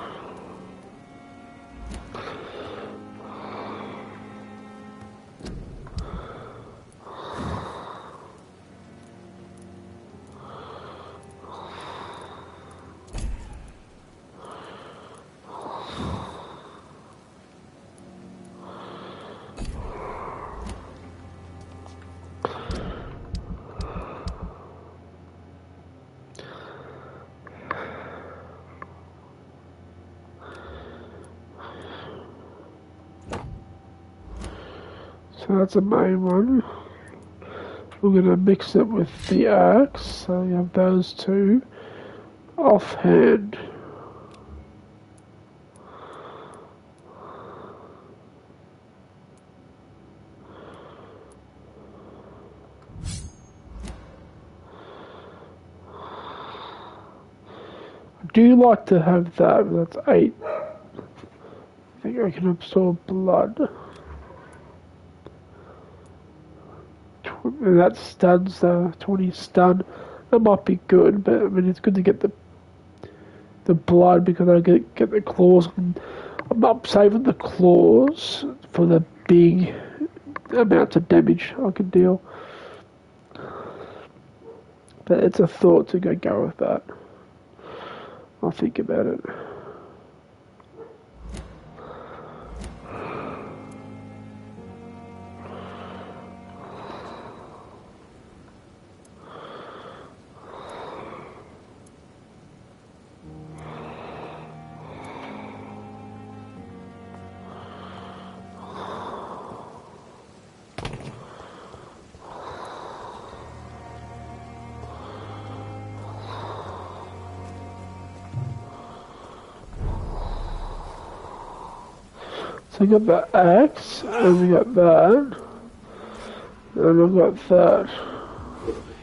S2: So that's the main one. We're going to mix it with the axe, so you have those two offhand. do like to have that. That's 8. I think I can absorb blood. And that stuns, 20 stun. That might be good, but I mean it's good to get the blood because I get the claws. I'm not saving the claws for the big amounts of damage I can deal. But it's a thought to go with that. I'll think about it. So I got the axe, and we got that, and I've got that.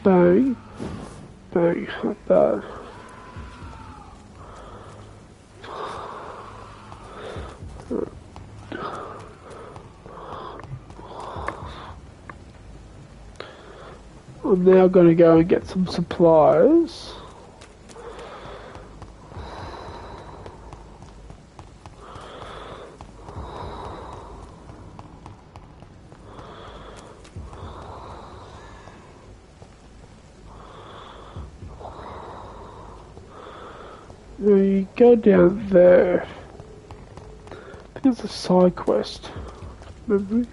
S2: Bang, bang, like that. I'm now going to go and get some supplies. You go down there. There's a side quest. Remember?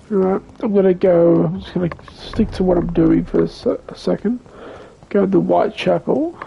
S2: Right, I'm just gonna stick to what I'm doing for a second. Go to Whitechapel.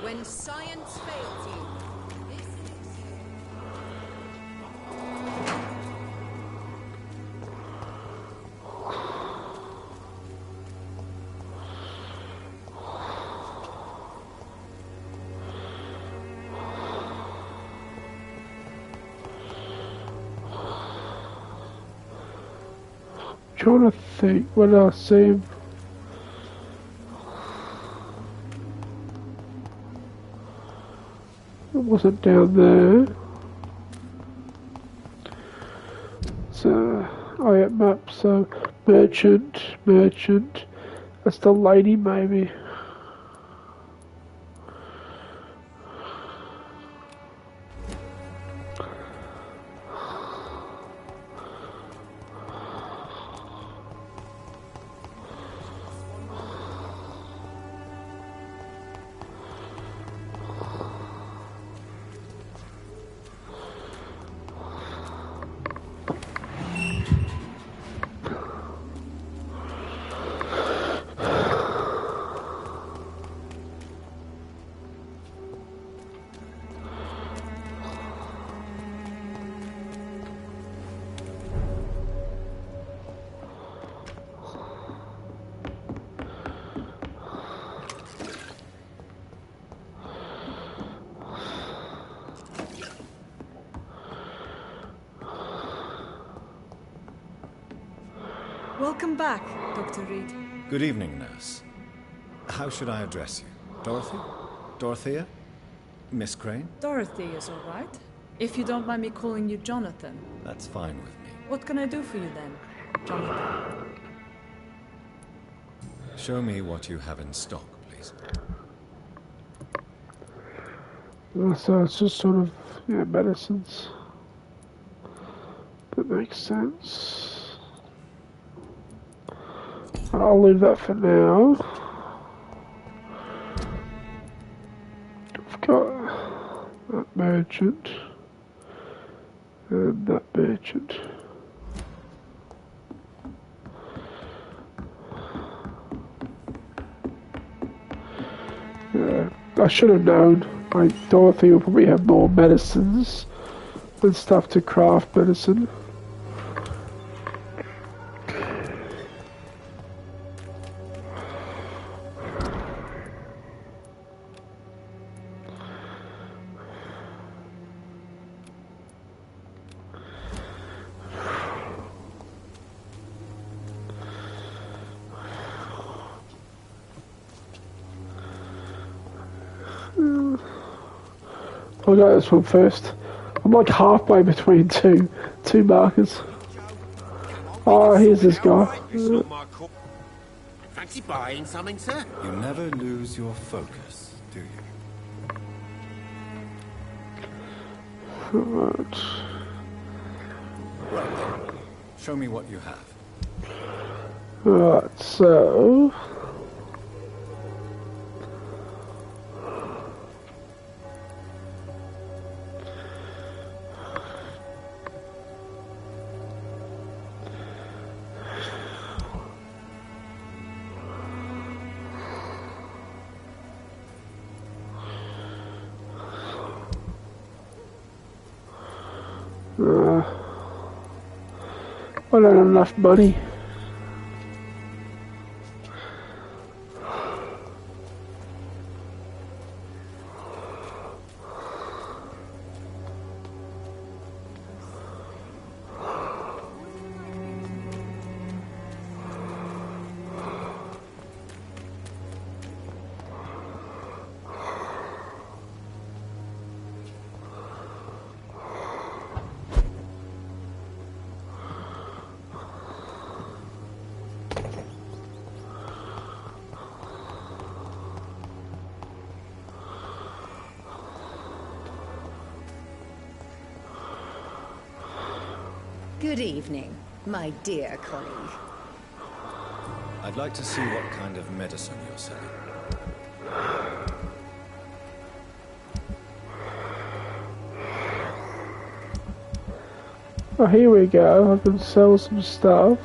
S14: When science fails you, this is...
S2: Trying to think what I see. It wasn't down there. So, oh yeah, map. So, merchant. That's the lady, maybe.
S7: Welcome back, Dr. Reed.
S1: Good evening, nurse. How should I address you? Dorothy? Dorothea? Miss Crane?
S7: Dorothy is all right. If you don't mind me calling you Jonathan.
S1: That's fine with me.
S7: What can I do for you then, Jonathan?
S1: Show me what you have in stock, please.
S2: So it's just sort of, medicines. That makes sense. I'll leave that for now. I've got that merchant and that merchant. I should have known. Like, Dorothy will probably have more medicines and stuff to craft medicine. I'll go this one first. I'm like halfway between two markers. Oh, here's this guy.
S8: Fancy buying something, sir?
S1: You never lose your focus, do you?
S2: Right.
S1: Right then. Show me what you have.
S2: Right, so... I don't have enough money.
S5: Good evening, my dear colleague.
S1: I'd like to see what kind of medicine you're selling.
S2: Oh, here we go. I can sell some stuff.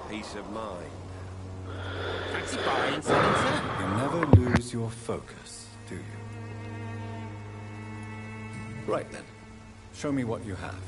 S13: Peace of mind.
S8: Fancy buying something, sir?
S1: You never lose your focus, do you? Right then. Show me what you have.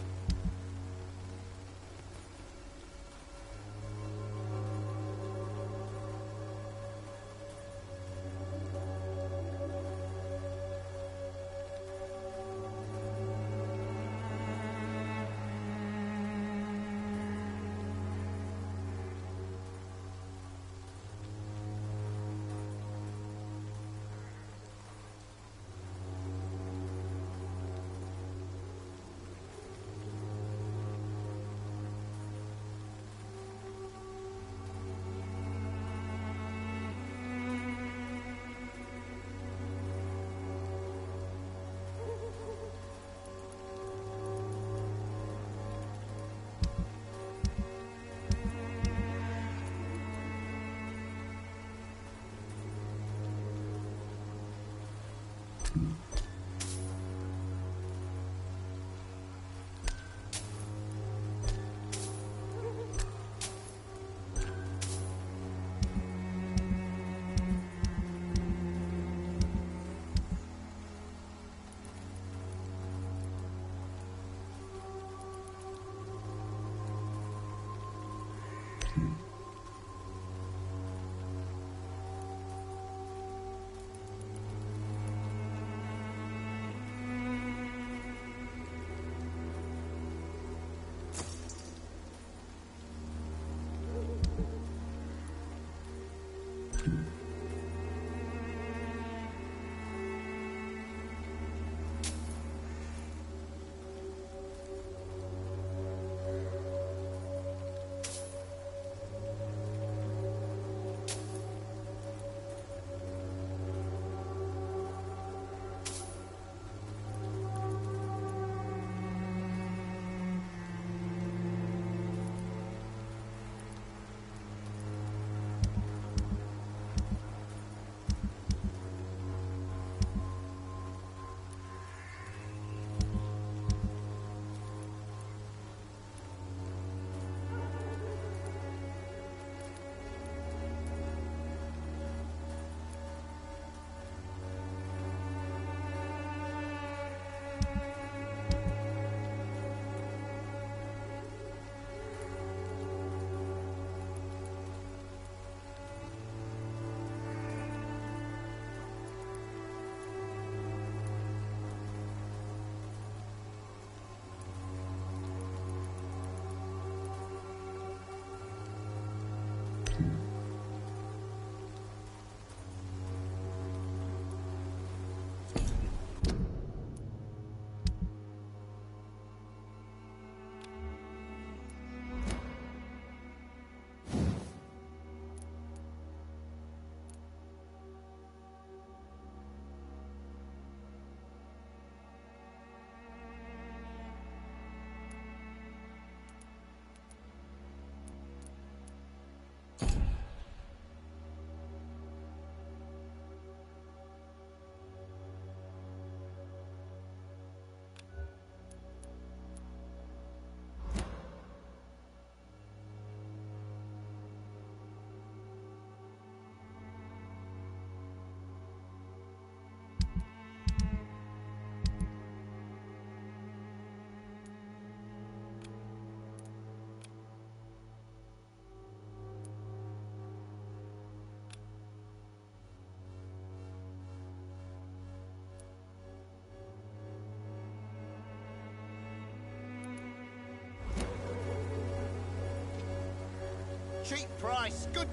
S8: cheap price. Good.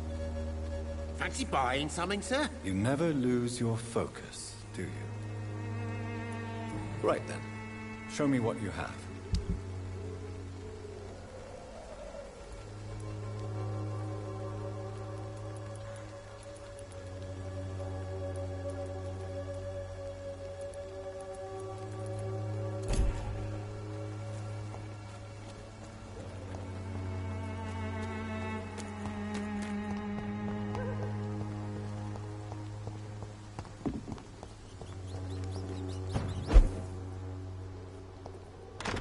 S8: Fancy buying something, sir?
S1: You never lose your focus, do you? Right then. Show me what you have.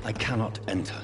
S1: I cannot enter.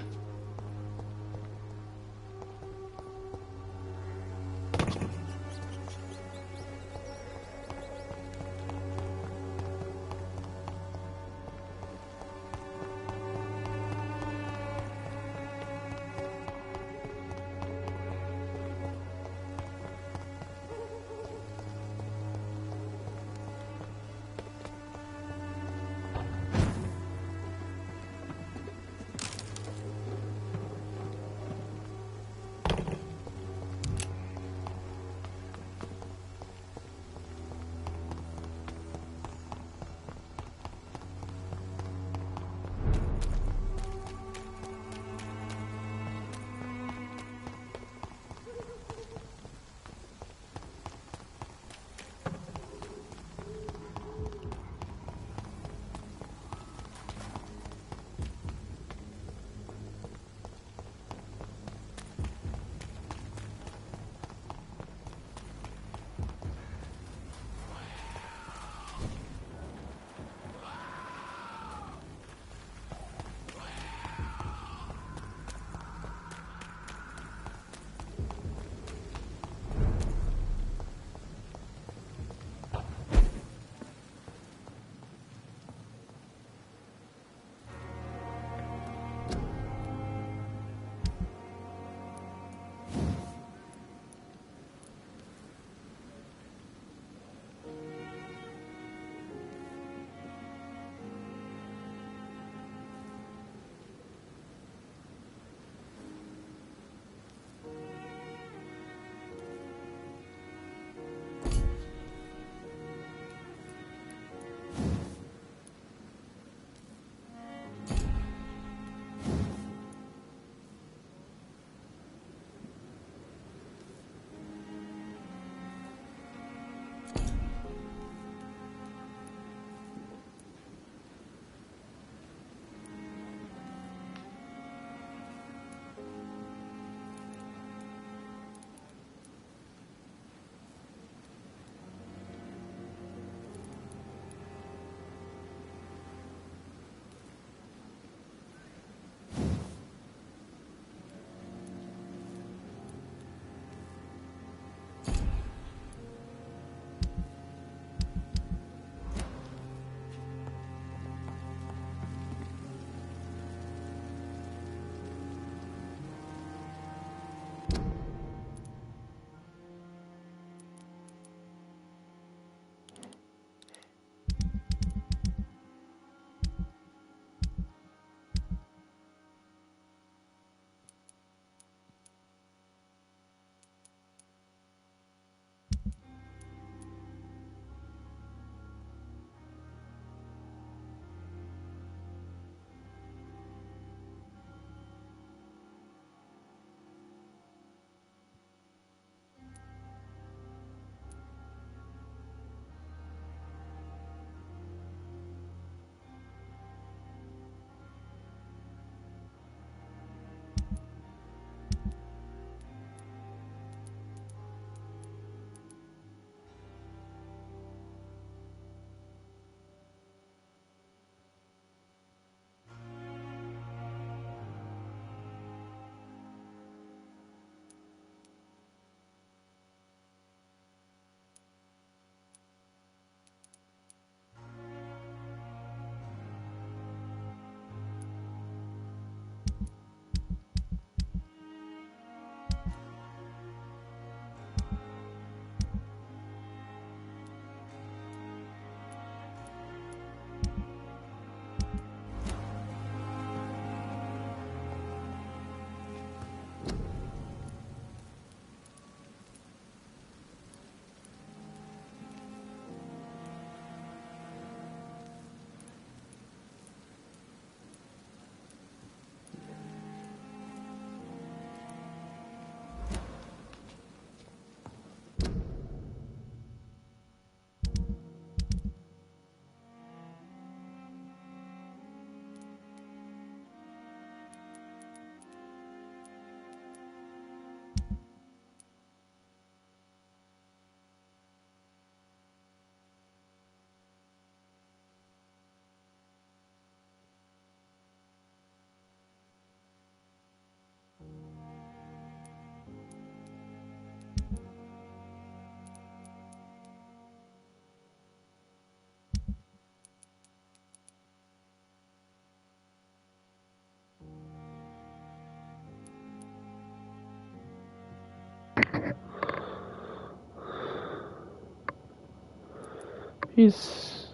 S2: He's.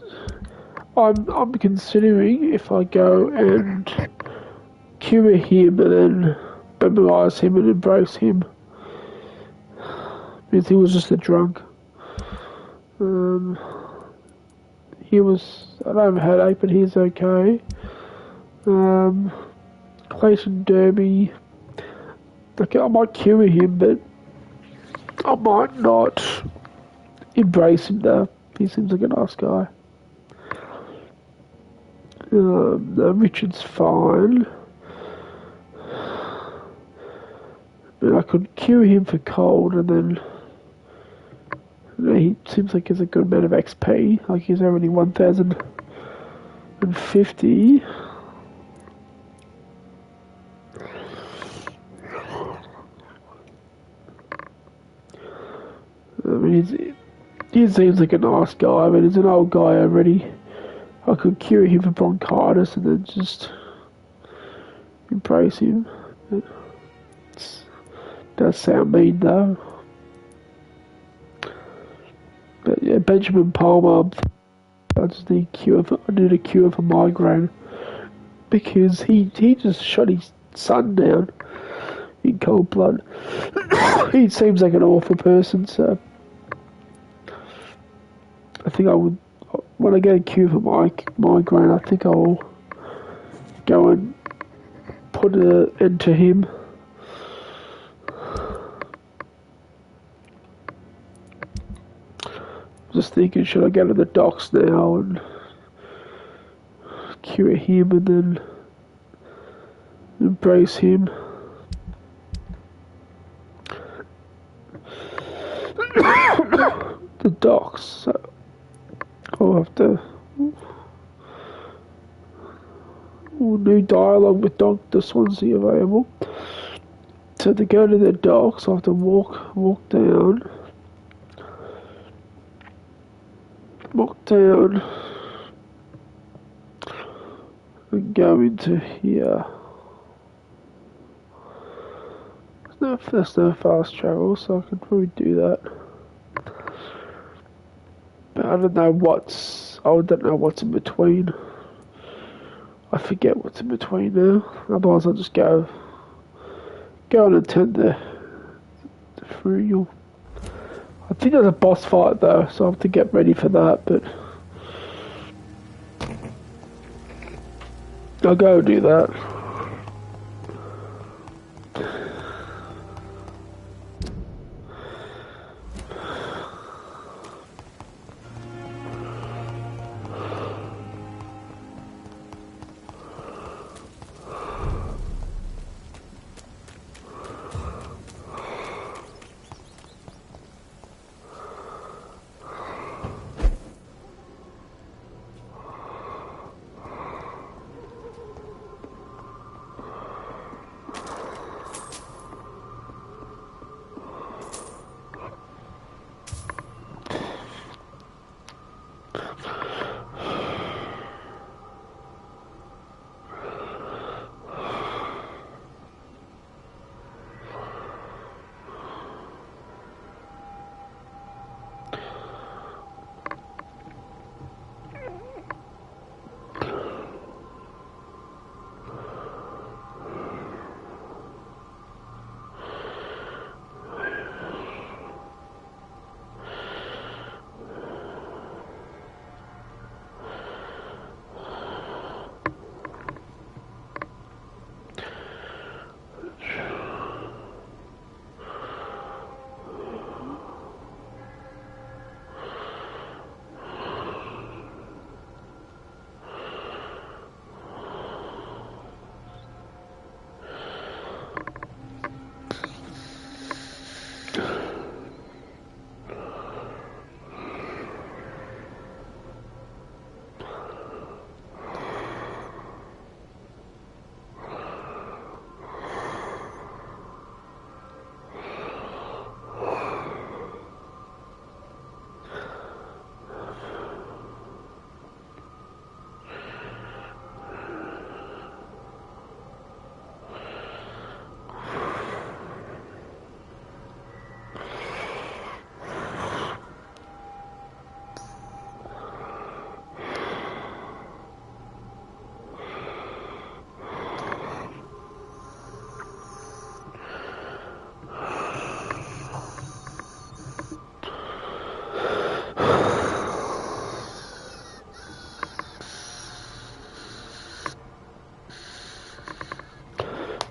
S2: I'm considering if I go and cure him and then memorize him and embrace him. Because he was just a drunk. He was. I don't have a headache, but he's okay. Clayton Derby. Okay, I might cure him, but I might not embrace him though. He seems like a nice guy. No, Richard's fine. But I could cure him for cold and then... he seems like he's a good amount of XP. Like he's already 1,050. I mean, he seems like a nice guy. I mean, he's an old guy already. I could cure him for bronchitis and then just embrace him. It does sound mean though. But yeah, Benjamin Palmer. I just need a cure for migraine because he just shot his son down in cold blood. He seems like an awful person, so I think I would. When I get a cure for migraine, I think I'll go and put an end to him. Just thinking, should I go to the docks now and cure him and then embrace him? The docks. So I'll have to. New dialogue with Dr. Swansea available. So to go to the docks, I have to walk down. And go into here. There's no fast travel, so I could probably do that. But I don't know what's in between. I forget what's in between now. Otherwise I'll just go and attend the funeral. I think there's a boss fight though, so I have to get ready for that, but I'll go do that.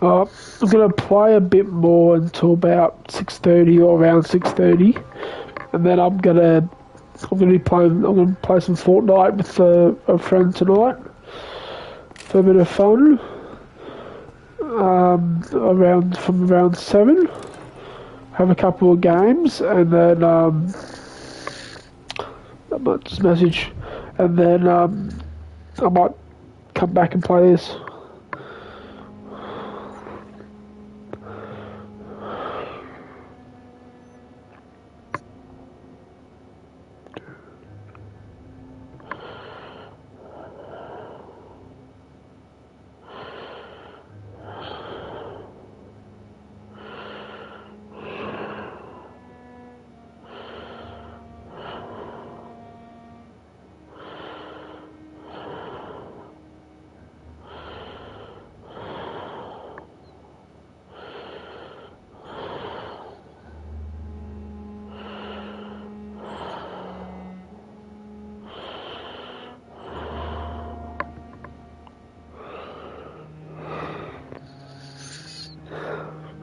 S2: I'm gonna play a bit more until about 6:30 or around 6:30, and then I'm gonna play some Fortnite with a friend tonight for a bit of fun. From around 7, have a couple of games, and then I might just message, and then I might come back and play this.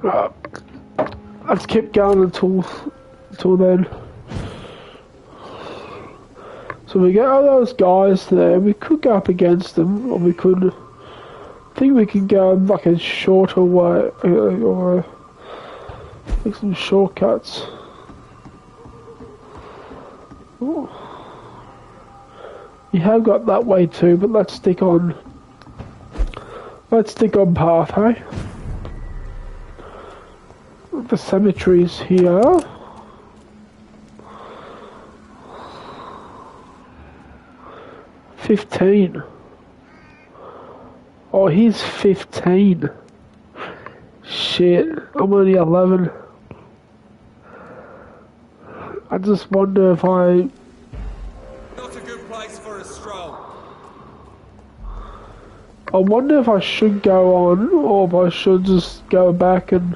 S2: Right. Let's keep going until then. So we get all those guys there. We could go up against them, or we could. I think we could go like a shorter way, or like some shortcuts. Ooh. You have got that way too, but let's stick on path, hey? The cemetery's here. $15. Oh, he's 15. Shit, I'm only 11. I just wonder if I...
S3: Not a good place for a stroll.
S2: I wonder if I should go on, or if I should just go back and...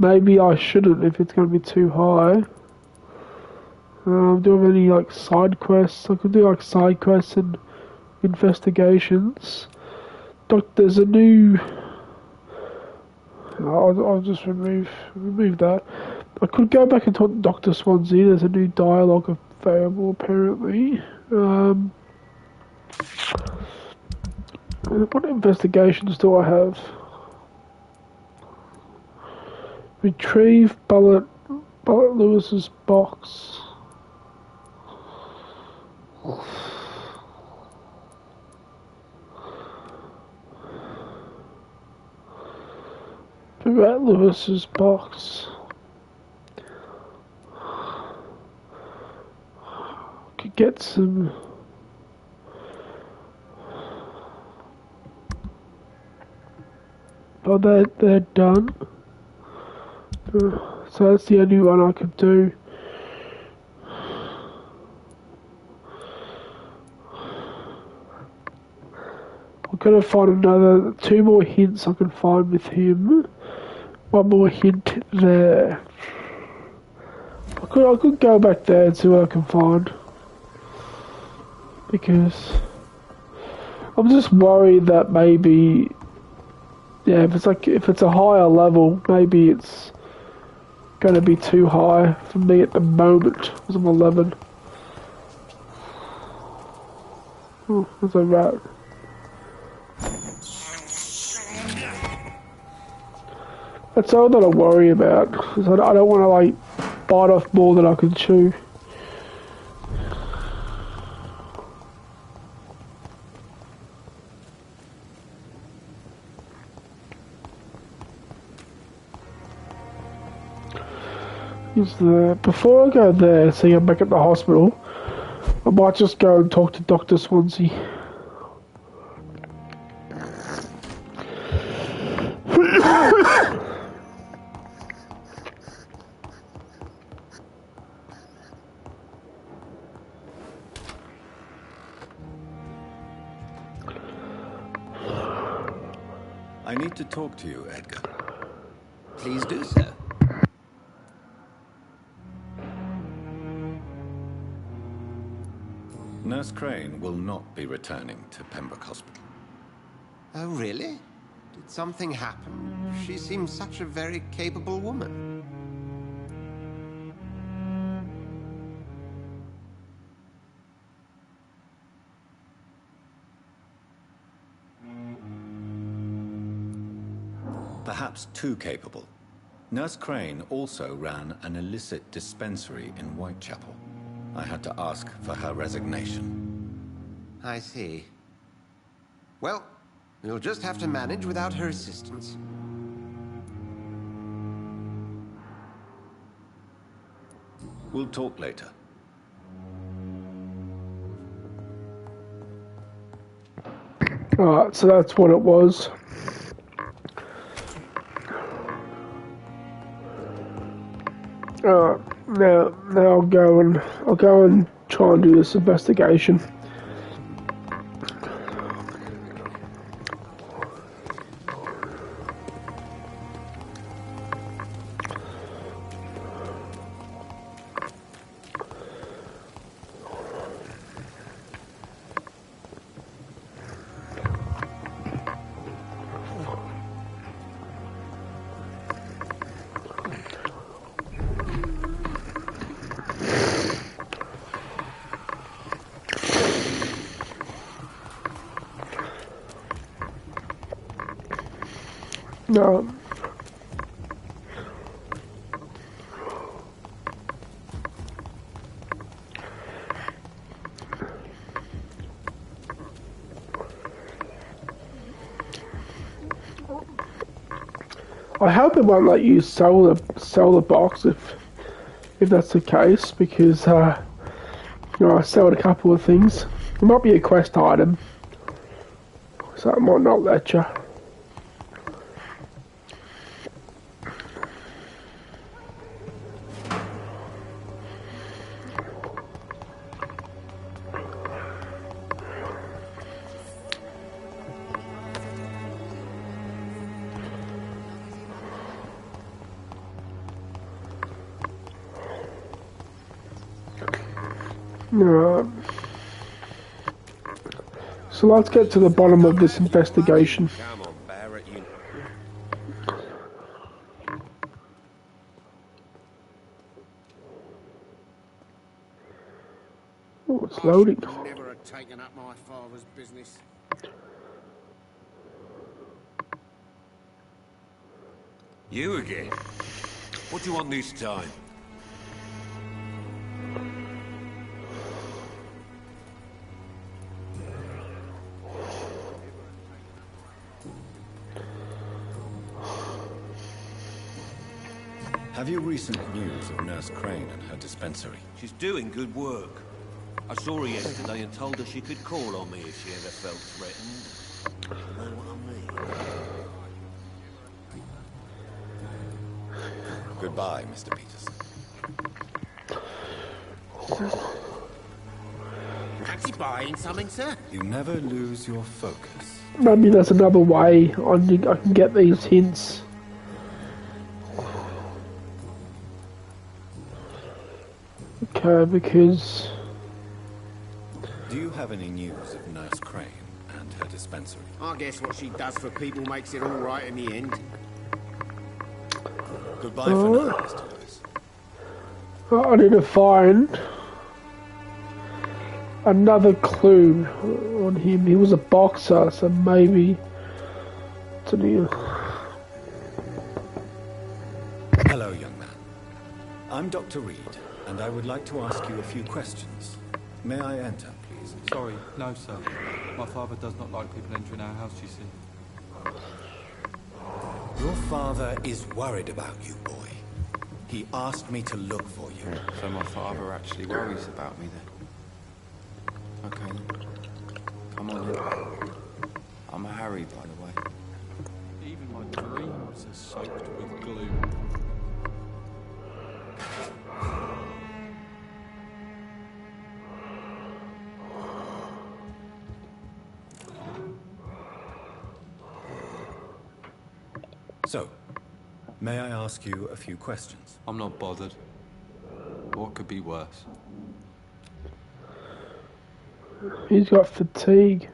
S2: Maybe I shouldn't if it's going to be too high. Do I have any like side quests? I could do like side quests and investigations. There's a new... I'll just remove that. I could go back and talk to Dr. Swansea. There's a new dialogue available apparently. What investigations do I have? Retrieve Bullet Lewis's box. Bullet Lewis's box. Could get some. Oh, they're done. So that's the only one I could do. I'm gonna find two more hints I can find with him. One more hint there. I could go back there and see what I can find. Because I'm just worried that maybe, yeah, if it's a higher level, maybe it's gonna be too high for me at the moment because I'm 11. Oh, there's a rat. That's all that I worry about, because I don't want to like bite off more than I can chew. Before I go there, see I'm back at the hospital, I might just go and talk to Dr. Swansea.
S1: I need to talk to you, Edgar.
S3: Please do so.
S1: Nurse Crane will not be returning to Pembroke Hospital.
S13: Oh, really? Did something happen? She seems such a very capable woman.
S1: Perhaps too capable. Nurse Crane also ran an illicit dispensary in Whitechapel. I had to ask for her resignation.
S13: I see. Well, you'll just have to manage without her assistance.
S1: We'll talk later.
S2: Alright, so that's what it was. Now I'll go and try and do this investigation. No. I hope it won't let you sell the box if that's the case, because I sold a couple of things. It might be a quest item, so it might not let you. Right. So let's get to the bottom of this investigation.
S13: Come on, Barrett, you...
S2: Oh, it's loading.
S8: I should never have taken up my father's business.
S15: You again? What do you want this time?
S1: Have you recent news of Nurse Crane and her dispensary?
S15: She's doing good work. I saw her yesterday and told her she could call on me if she ever felt threatened. You know what I mean?
S1: Goodbye, Mr. Peterson.
S8: Fancy buying something, sir?
S1: You never lose your focus.
S2: Maybe there's another way I can get these hints. Okay, because...
S1: Do you have any news of Nurse Crane and her dispensary?
S8: I guess what she does for people makes it all right in the end.
S1: Goodbye for now, Mr. Lewis.
S2: I need to find another clue on him. He was a boxer, so maybe it's a new...
S1: Hello, young man. I'm Dr. Reed, and I would like to ask you a few questions. May I enter, please?
S16: Sorry, no, sir. My father does not like people entering our house, you see.
S1: Your father is worried about you, boy. He asked me to look for you.
S16: So my father actually worries about me then? Okay then. Come on in. I'm a Harry, by the way. Even my dreams are soaked with gloom.
S1: So, may I ask you a few questions?
S16: I'm not bothered. What could be worse?
S2: He's got fatigue.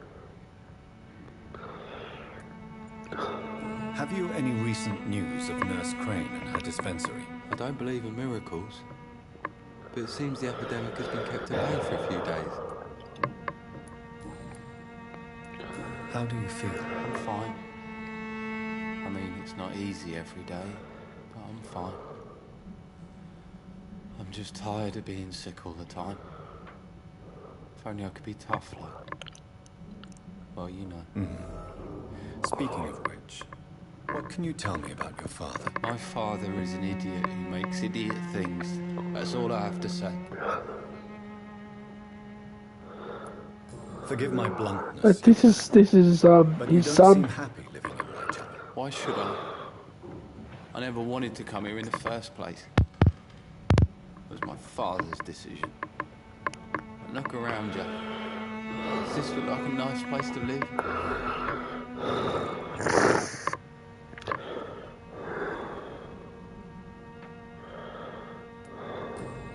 S1: Have you any recent news of Nurse Crane and her dispensary?
S16: I don't believe in miracles, but it seems the epidemic has been kept at bay for a few days.
S1: How do you feel?
S16: I'm fine. I mean, it's not easy every day, but I'm fine. I'm just tired of being sick all the time. If only I could be tough, like... Well, you know.
S1: Speaking of which, what can you tell me about your father?
S16: My father is an idiot who makes idiot things. That's all I have to say.
S1: Forgive my bluntness.
S2: But this is
S1: but
S2: his
S1: you don't
S2: son.
S1: seem happy living in Whitechapel.
S16: Why should I? I never wanted to come here in the first place. It was my father's decision. But look around you. Does this look like a nice place to live?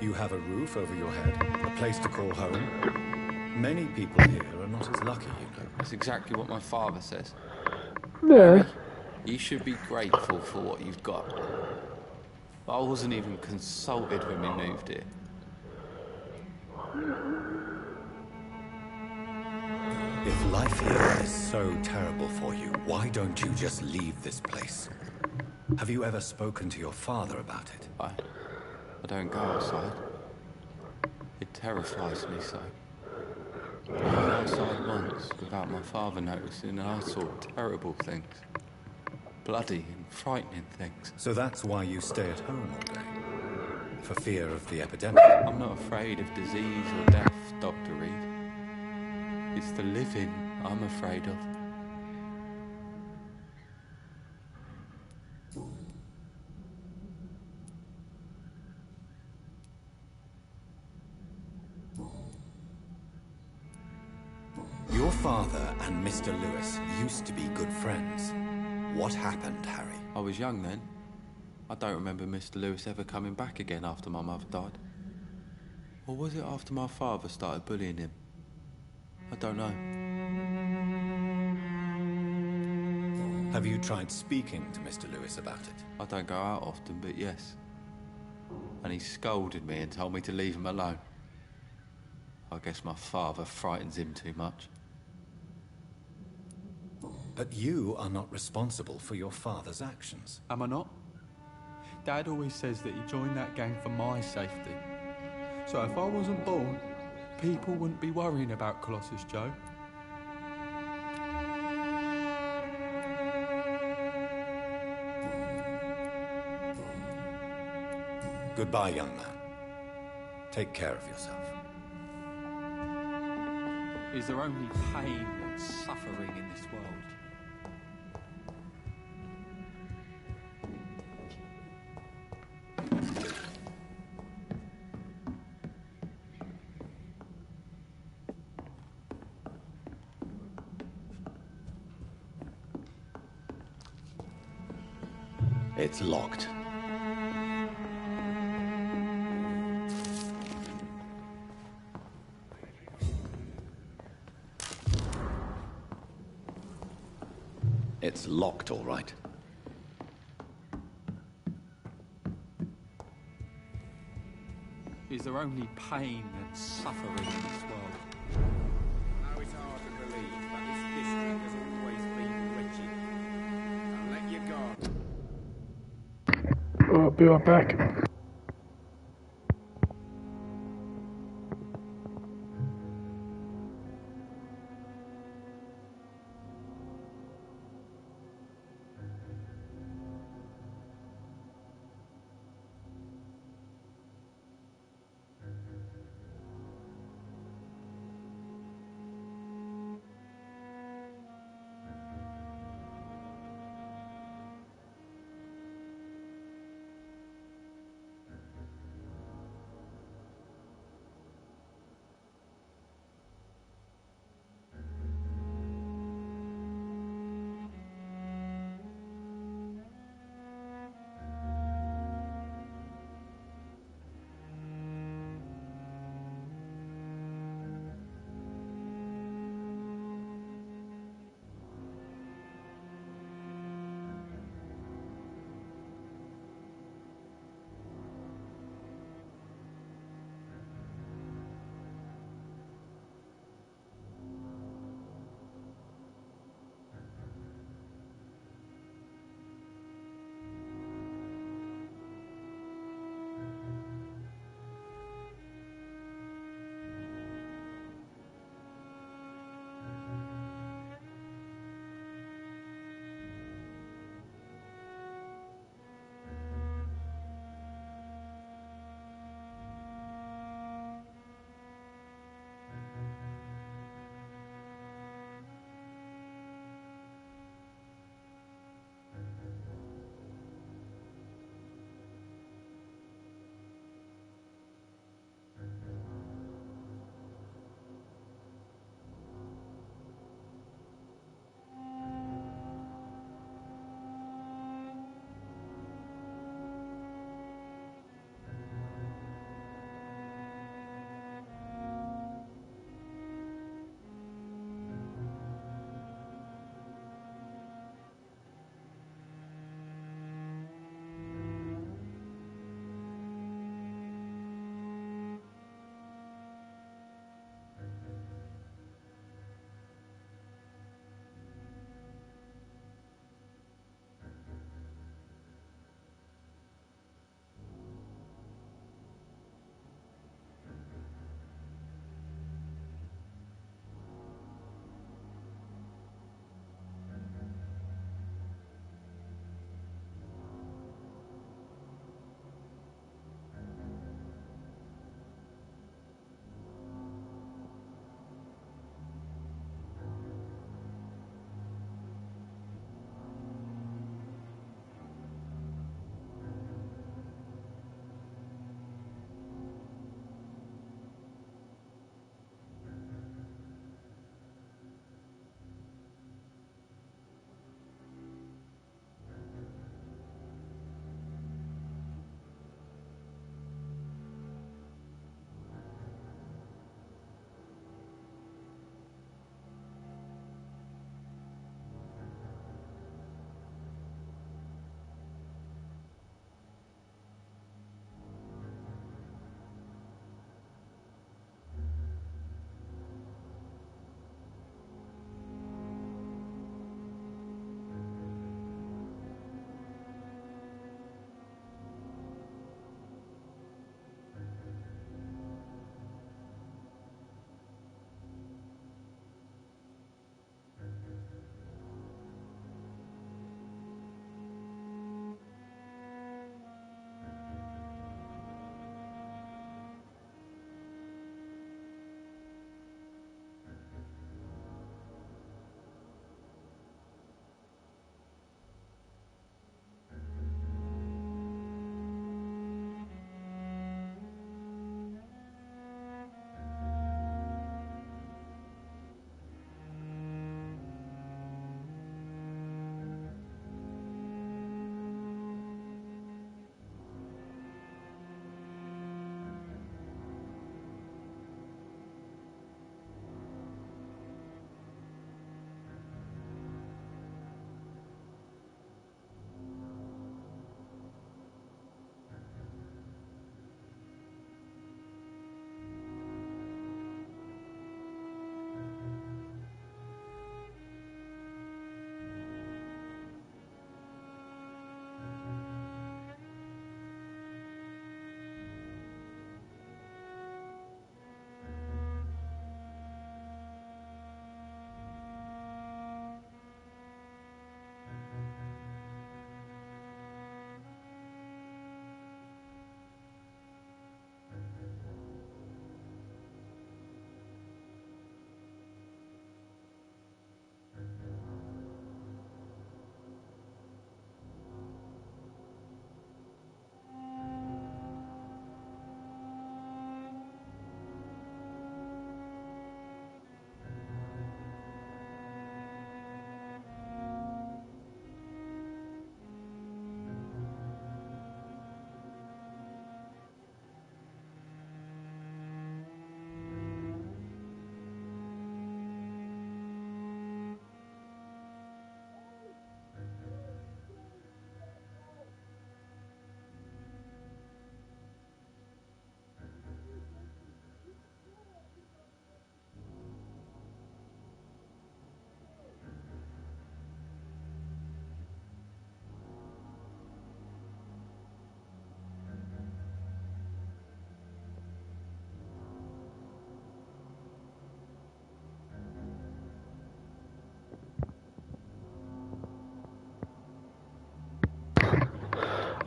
S1: You have a roof over your head, a place to call home. Many people here are not as lucky, you know.
S16: That's exactly what my father says.
S2: Yeah.
S16: You should be grateful for what you've got. I wasn't even consulted when we moved here.
S1: If life here is so terrible for you, why don't you just leave this place? Have you ever spoken to your father about it?
S16: I don't go outside. It terrifies me so. I went outside once without my father noticing, and I saw terrible things. Bloody and frightening things.
S1: So that's why you stay at home all day? For fear of the epidemic?
S16: I'm not afraid of disease or death, Dr. Reed. It's the living I'm afraid of.
S1: Your father and Mr. Lewis used to be good friends. What happened, Harry?
S16: I was young then. I don't remember Mr. Lewis ever coming back again after my mother died. Or was it after my father started bullying him? I don't know.
S1: Have you tried speaking to Mr. Lewis about it?
S16: I don't go out often, but yes. And he scolded me and told me to leave him alone. I guess my father frightens him too much.
S1: But you are not responsible for your father's actions.
S17: Am I not? Dad always says that he joined that gang for my safety. So if I wasn't born, people wouldn't be worrying about Colossus Joe.
S1: Goodbye, young man. Take care of yourself.
S17: Is there only pain and suffering in this world?
S1: It's locked. It's locked, all right.
S17: Is there only pain and suffering in this world?
S8: I know it's hard to believe, but this district has always been wretched. Don't let your guard.
S2: I'll be right back.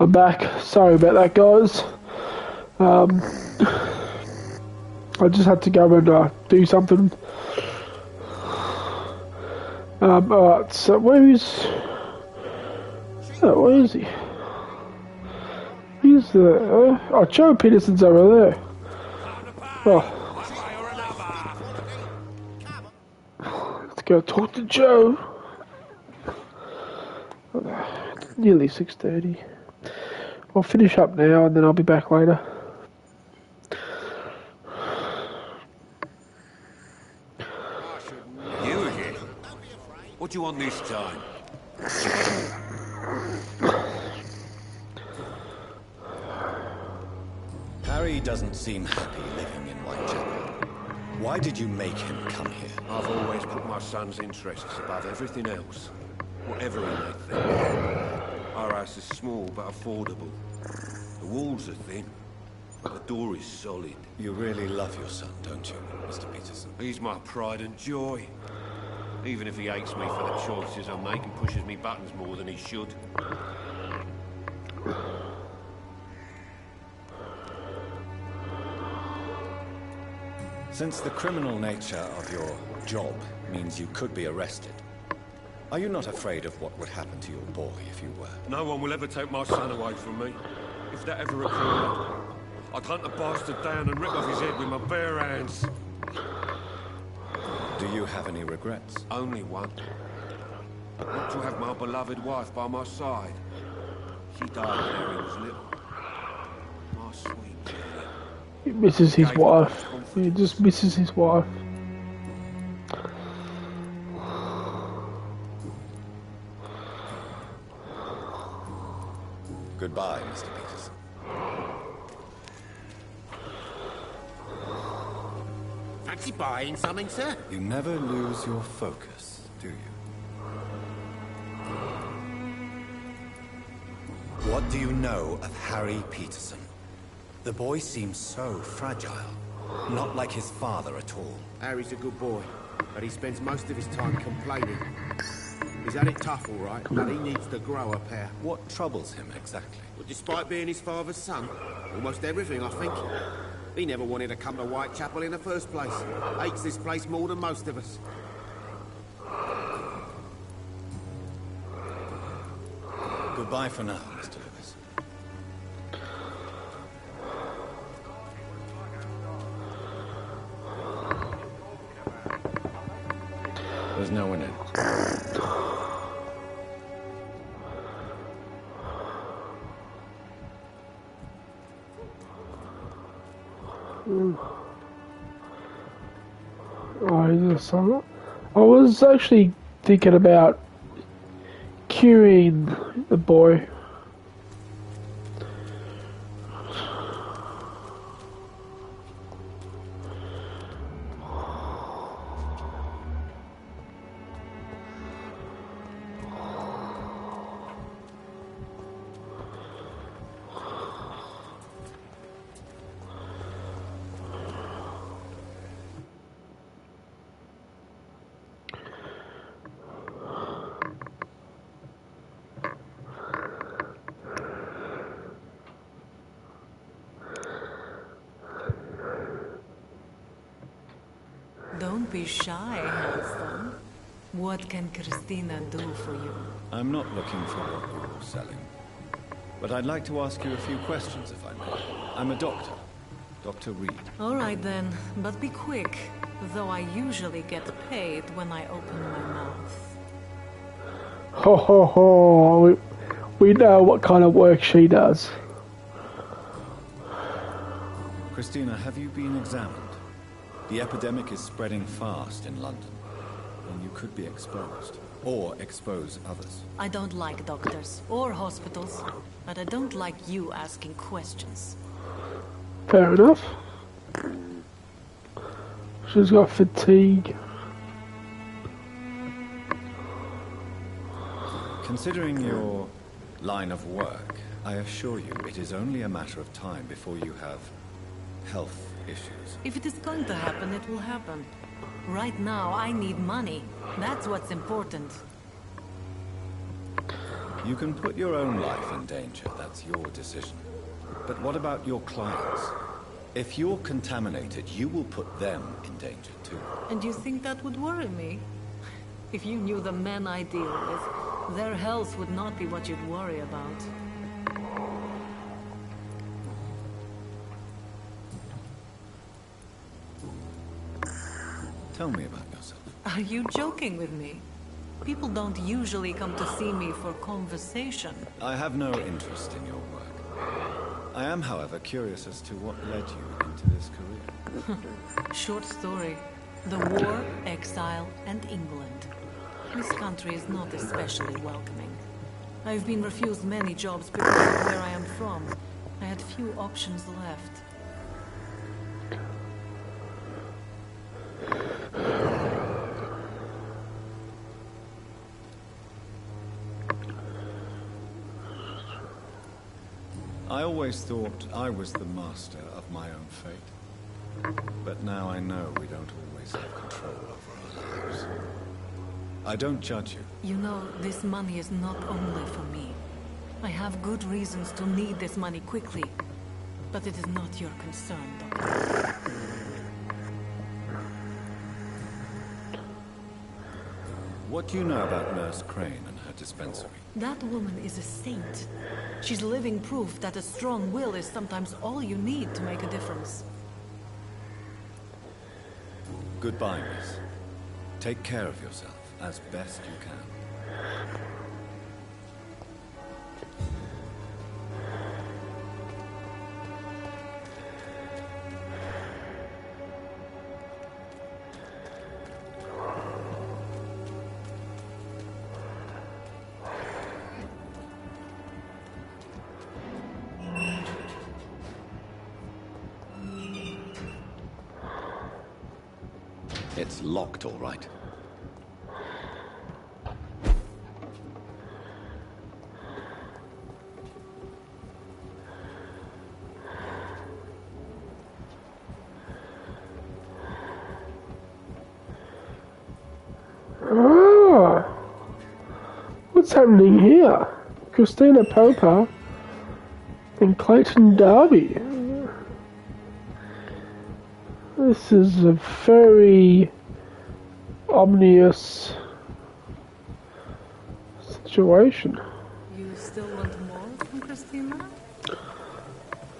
S2: I'm back. Sorry about that, guys. I just had to go and do something. Alright, so where is he? He's the... oh, Joe Peterson's over there. Oh. Let's go talk to Joe. Nearly 6:30. I'll finish up now and then I'll be back later.
S15: You again? What do you want this time?
S1: Harry doesn't seem happy living in Whitechapel. Why did you make him come here?
S15: I've always put my son's interests above everything else. Whatever he may think. Our house is small but affordable. The walls are thin. The door is solid.
S1: You really love your son, don't you, Mr. Peterson?
S15: He's my pride and joy. Even if he hates me for the choices I make and pushes me buttons more than he should.
S1: Since the criminal nature of your job means you could be arrested, are you not afraid of what would happen to your boy if you were?
S15: No one will ever take my son away from me. If that ever occurred, I'd hunt the bastard down and rip off his head with my bare hands.
S1: Do you have any regrets?
S15: Only one. Not to have my beloved wife by my side. She died when Harry was little. My sweet Julia.
S2: He misses his wife. He just misses his wife.
S1: Goodbye, Mr. Peterson.
S8: Fancy buying something, sir?
S1: You never lose your focus, do you? What do you know of Harry Peterson? The boy seems so fragile. Not like his father at all.
S8: Harry's a good boy, but he spends most of his time complaining. He's had it tough, all right, but he needs to grow a pair.
S1: What troubles him exactly?
S8: Well, despite being his father's son, almost everything, I think. He never wanted to come to Whitechapel in the first place. Hates this place more than most of us.
S1: Goodbye for now, Mr. Lewis. There's no one in.
S2: I was actually thinking about curing the boy.
S12: Don't be shy, handsome. What can Christina do for you?
S1: I'm not looking for what you're selling. But I'd like to ask you a few questions, if I may. I'm a doctor. Dr. Reed.
S12: All right then, but be quick. Though I usually get paid when I open my mouth.
S2: Ho ho ho! We know what kind of work she does.
S1: Christina, have you been examined? The epidemic is spreading fast in London, and you could be exposed, or expose others.
S12: I don't like doctors or hospitals, but I don't like you asking questions.
S2: Fair enough. She's got fatigue.
S1: Considering your line of work, I assure you it is only a matter of time before you have health issues.
S12: If it is going to happen, it will happen. Right now, I need money. That's what's important.
S1: You can put your own life in danger, that's your decision. But what about your clients? If you're contaminated, you will put them in danger too.
S18: And you think that would worry me? If you knew the men I deal with, their health would not be what you'd worry about.
S1: Tell me about yourself.
S18: Are you joking with me? People don't usually come to see me for conversation.
S1: I have no interest in your work. I am, however, curious as to what led you into this career.
S18: Short story. The war, exile, and England. This country is not especially welcoming. I've been refused many jobs because of where I am from. I had few options left.
S1: I always thought I was the master of my own fate. But now I know we don't always have control over our lives. I don't judge you.
S18: You know, this money is not only for me. I have good reasons to need this money quickly. But it is not your concern, Doctor.
S1: What do you know about Nurse Crane and her dispensary?
S18: That woman is a saint. She's living proof that a strong will is sometimes all you need to make a difference.
S1: Goodbye, miss. Take care of yourself as best you can. It's locked, all right.
S2: Ah, what's happening here? Christina Popa and Clayton Darby. This is a very ominous situation.
S18: You still want more from Christina?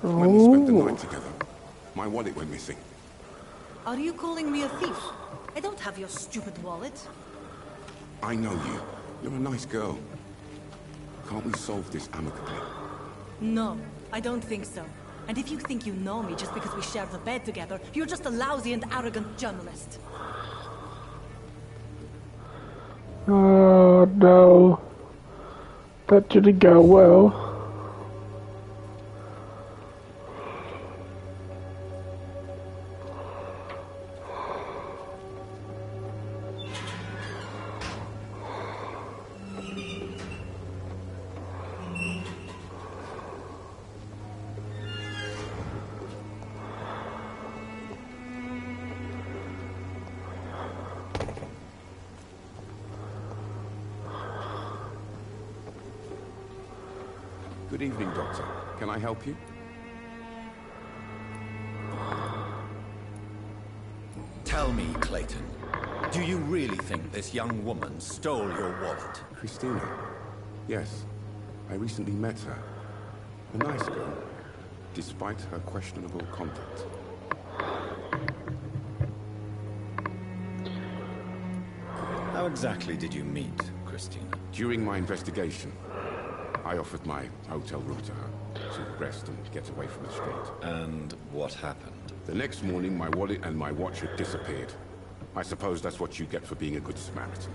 S9: When we spent the night together, my wallet went missing.
S18: Are you calling me a thief? I don't have your stupid wallet.
S9: I know you. You're a nice girl. Can't we solve this amicably?
S18: No, I don't think so. And if you think you know me just because we share the bed together, you're just a lousy and arrogant journalist.
S2: Oh no. That didn't go well.
S9: Good evening, Doctor. Can I help you?
S1: Tell me, Clayton, do you really think this young woman stole your wallet?
S9: Christina? Yes. I recently met her. A nice girl, despite her questionable conduct.
S1: How exactly did you meet Christina?
S9: During my investigation, I offered my hotel room to her to rest and get away from the street.
S1: And what happened?
S9: The next morning, my wallet and my watch had disappeared. I suppose that's what you get for being a good Samaritan.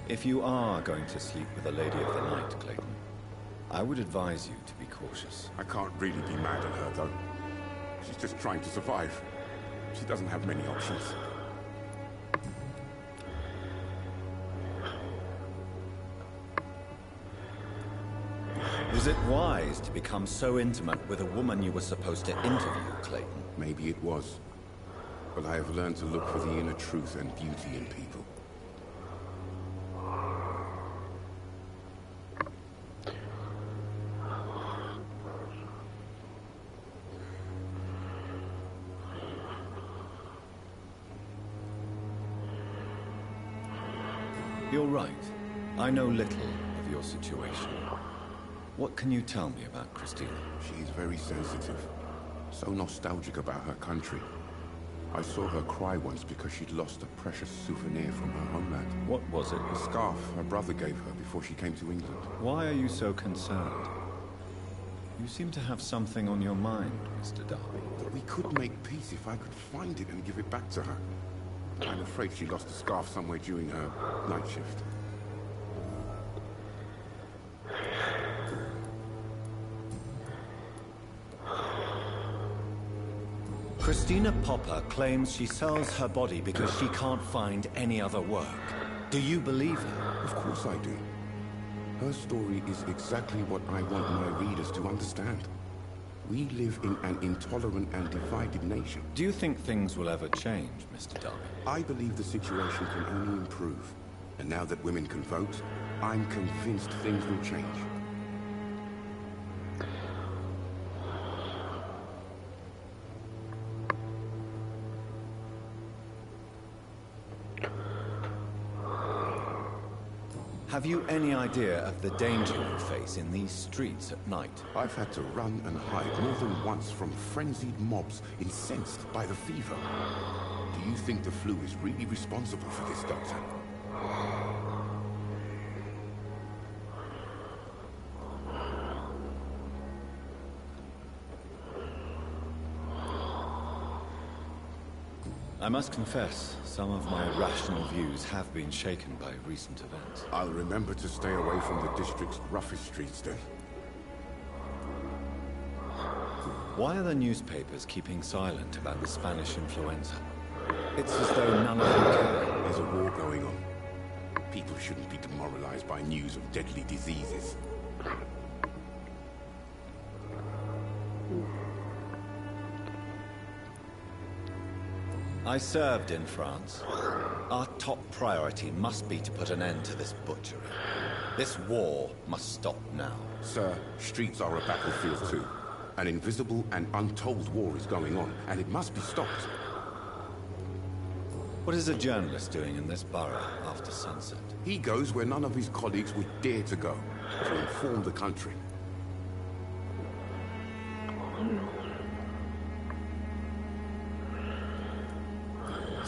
S1: If you are going to sleep with a lady of the night, Clayton, I would advise you to be cautious.
S9: I can't really be mad at her, though. She's just trying to survive. She doesn't have many options.
S1: Was it wise to become so intimate with a woman you were supposed to interview, Clayton?
S9: Maybe it was. But I have learned to look for the inner truth and beauty in people.
S1: You're right. I know little of your situation. What can you tell me about Christina?
S9: She's very sensitive. So nostalgic about her country. I saw her cry once because she'd lost a precious souvenir from her homeland.
S1: What was it?
S9: A scarf her brother gave her before she came to England.
S1: Why are you so concerned? You seem to have something on your mind, Mr. Darby.
S9: That we could make peace if I could find it and give it back to her. I'm afraid she lost the scarf somewhere during her night shift.
S1: Christina Popper claims she sells her body because she can't find any other work. Do you believe her?
S9: Of course I do. Her story is exactly what I want my readers to understand. We live in an intolerant and divided nation.
S1: Do you think things will ever change, Mr. Darby?
S9: I believe the situation can only improve. And now that women can vote, I'm convinced things will change.
S1: Have you any idea of the danger you face in these streets at night?
S9: I've had to run and hide more than once from frenzied mobs incensed by the fever. Do you think the flu is really responsible for this, Doctor?
S1: I must confess, some of my rational views have been shaken by recent events.
S9: I'll remember to stay away from the district's roughest streets then.
S1: Why are the newspapers keeping silent about the Spanish influenza? It's as though none of them care.
S9: There's a war going on. People shouldn't be demoralized by news of deadly diseases.
S1: I served in France. Our top priority must be to put an end to this butchery. This war must stop now.
S9: Sir, streets are a battlefield too. An invisible and untold war is going on, and it must be stopped.
S1: What is a journalist doing in this borough after sunset?
S9: He goes where none of his colleagues would dare to go, to inform the country.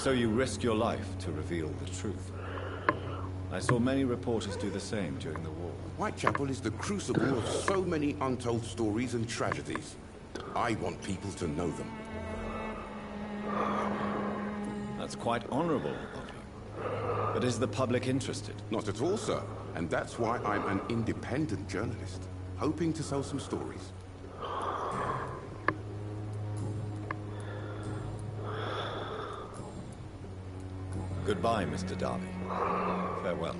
S1: So you risk your life to reveal the truth. I saw many reporters do the same during the war.
S9: Whitechapel is the crucible of so many untold stories and tragedies. I want people to know them.
S1: That's quite honorable of you. But is the public interested?
S9: Not at all, sir. And that's why I'm an independent journalist, hoping to sell some stories.
S1: Goodbye, Mr. Darby. Farewell.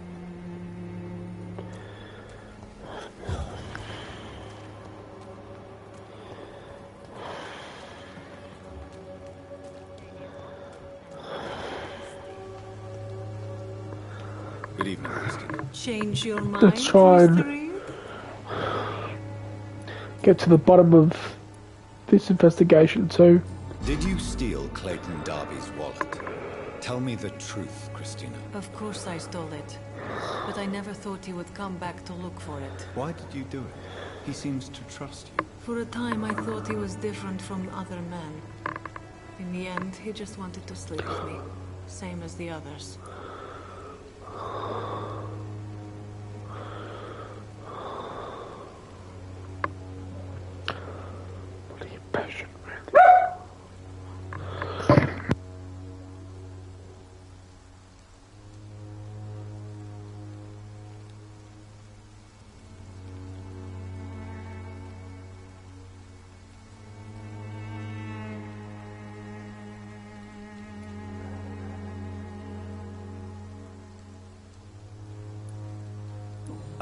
S1: Good evening, Christina.
S18: Change your mind,
S2: Let's try and
S18: Mr. Reed?
S2: get to the bottom of this investigation too.
S1: Did you steal Clayton Darby's wallet? Tell me the truth, Christina.
S18: Of course I stole it. But I never thought he would come back to look for it.
S1: Why did you do it? He seems to trust you.
S18: For a time I thought he was different from other men. In the end, he just wanted to sleep with me. Same as the others.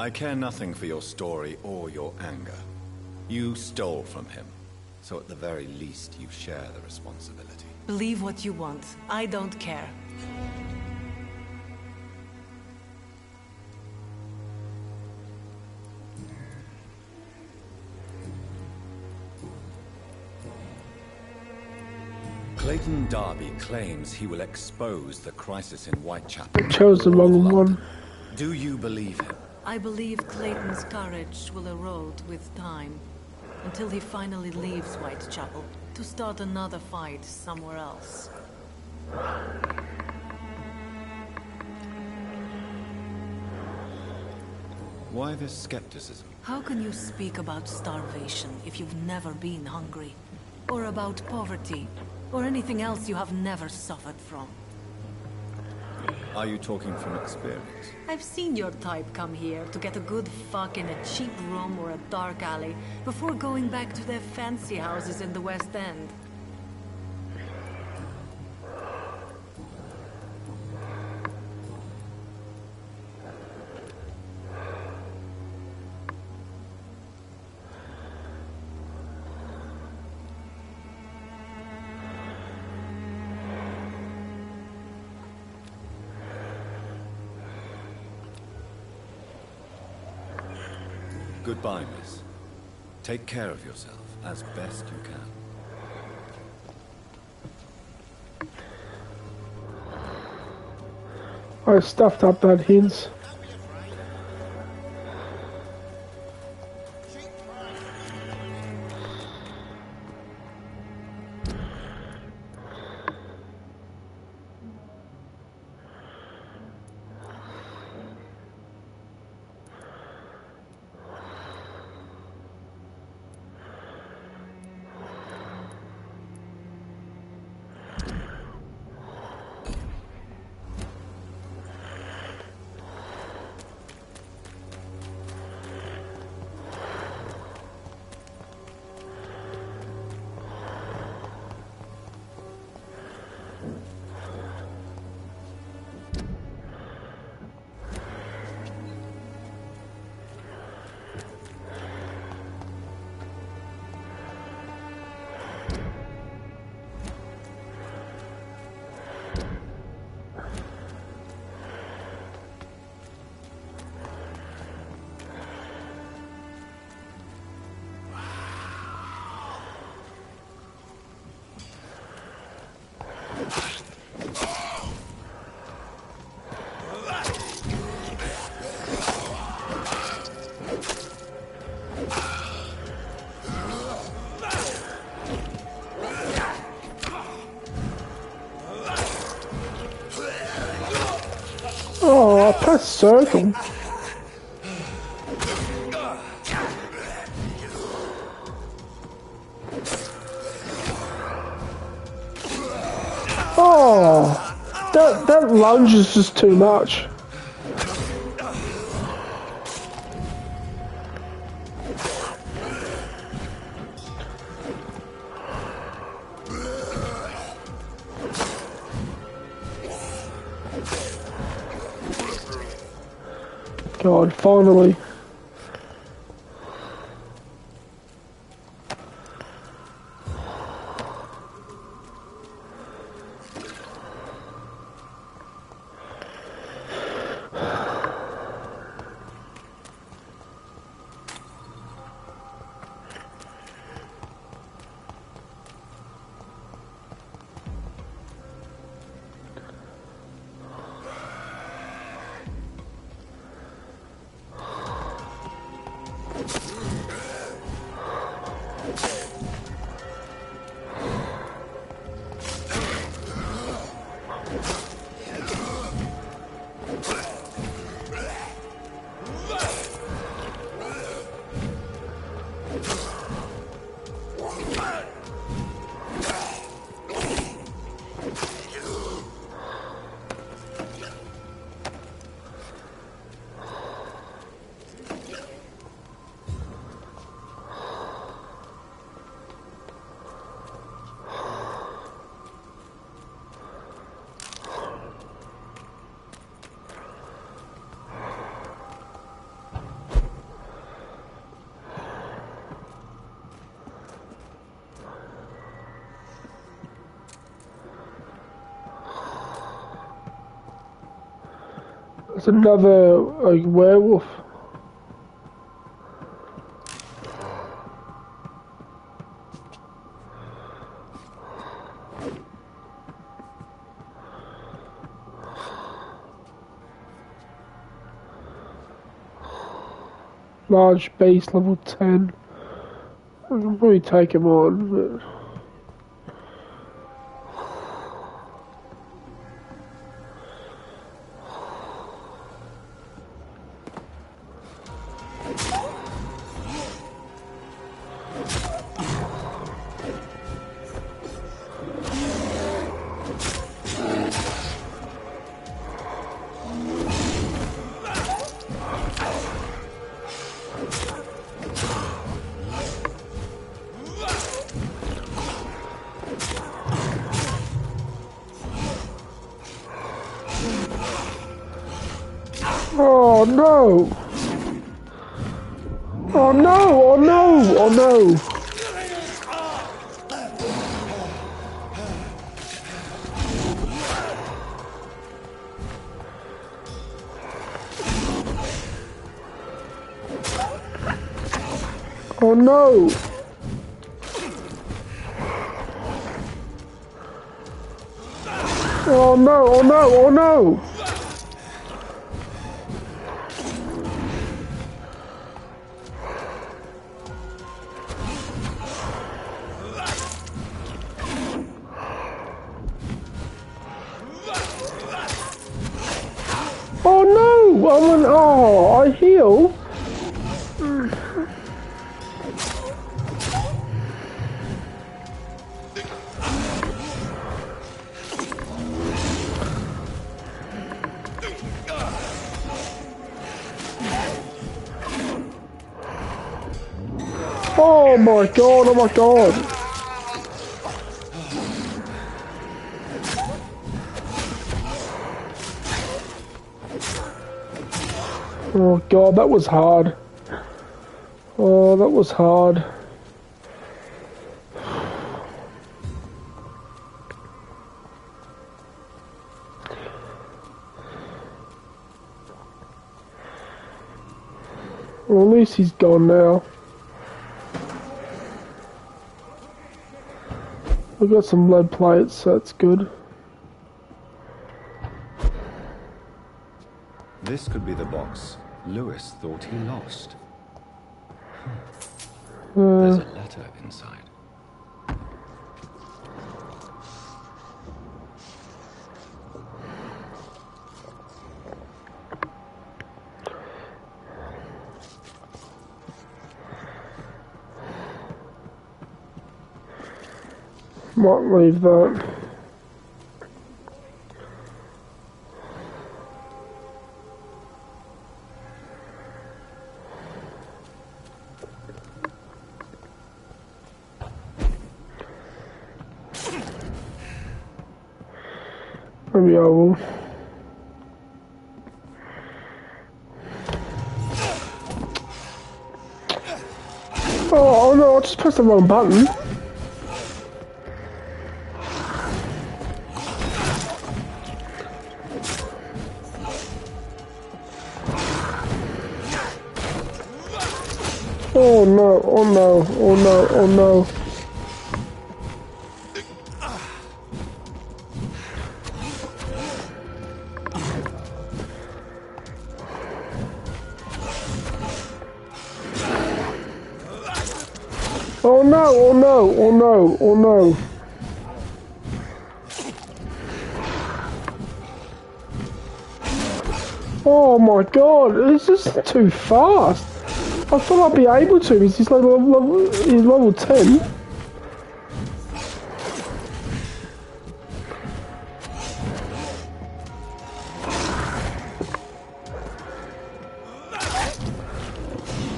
S1: I care nothing for your story or your anger. You stole from him, so at the very least you share the responsibility.
S18: Believe what you want. I don't care.
S1: Clayton Darby claims he will expose the crisis in Whitechapel.
S2: I chose the wrong one.
S1: Do you believe him?
S18: I believe Clayton's courage will erode with time, until he finally leaves Whitechapel to start another fight somewhere else.
S1: Why this skepticism?
S18: How can you speak about starvation if you've never been hungry? Or about poverty? Or anything else you have never suffered from?
S1: Are you talking from experience?
S18: I've seen your type come here to get a good fuck in a cheap room or a dark alley before going back to their fancy houses in the West End.
S1: Goodbye, miss. Take care of yourself as best you can.
S2: I stuffed up that hints. Oh, I pressed circle. Oh, that lunge is just too much. God, finally. There's another werewolf. Large beast, level 10. I can probably take him on, but... Oh no! Oh no! Oh no! Oh no! Oh no! Oh no! Oh no! Oh no! Oh no! Oh, I heal. Oh my god! Oh my god! Oh god, that was hard. Oh, that was hard. Well, at least he's gone now. I've got some lead plates, so that's good.
S19: This could be the box Lewis thought he lost. There's a letter inside.
S2: Might leave that. Maybe I will. Oh no, I just pressed the wrong button. Oh no, oh no, oh no, oh no. Oh no, oh no, oh no, oh no. Oh my god, it's just too fast. I thought I'd be able to because he's level 10.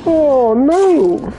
S2: Oh no!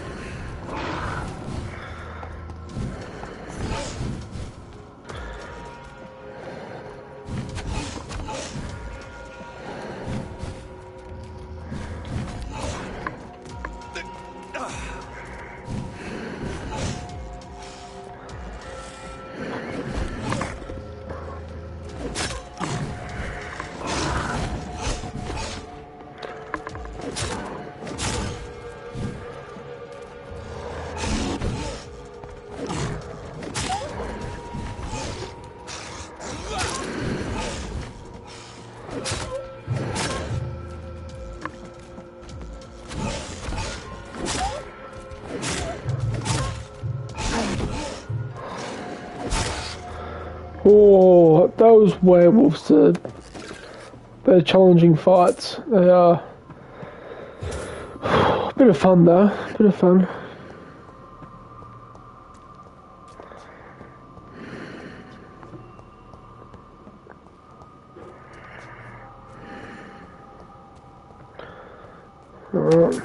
S2: Oh, those werewolves they're challenging fights. They are a bit of fun though, a bit of fun. Alright.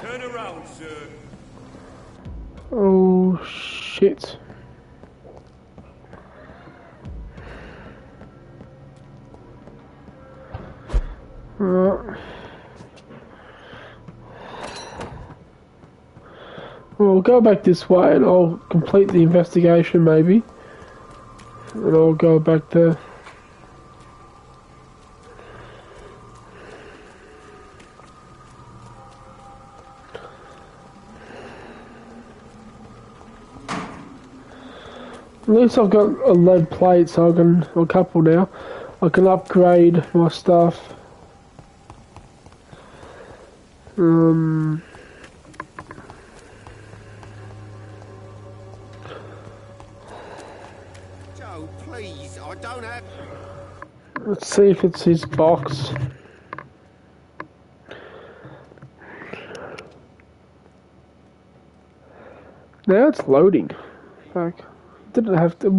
S15: Turn around, sir.
S2: Oh shit. Alright. We'll go back this way and I'll complete the investigation maybe. And I'll go back there. At least I've got a lead plate, so I can, a couple now. I can upgrade my stuff.
S8: Joe, please, I don't have...
S2: Let's see if it's his box. Now it's loading. Fuck. Didn't have to,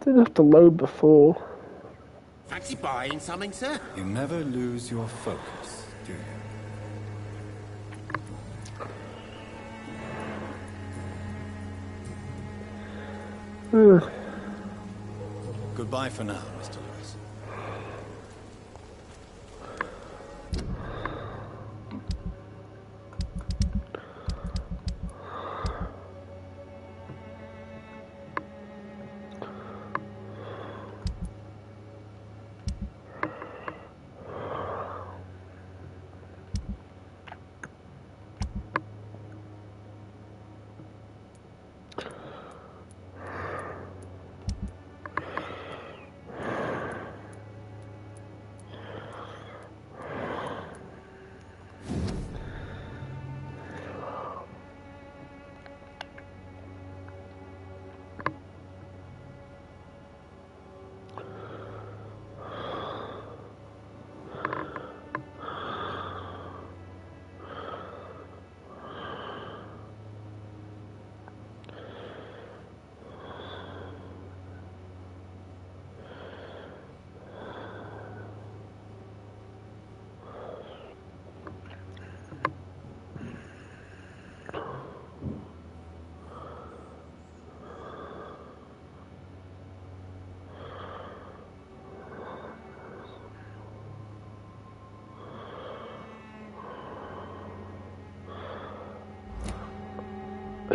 S2: didn't have to load before.
S8: Fancy buying something, sir?
S19: You never lose your focus, do you?
S1: Goodbye for now, Mr. Lewis.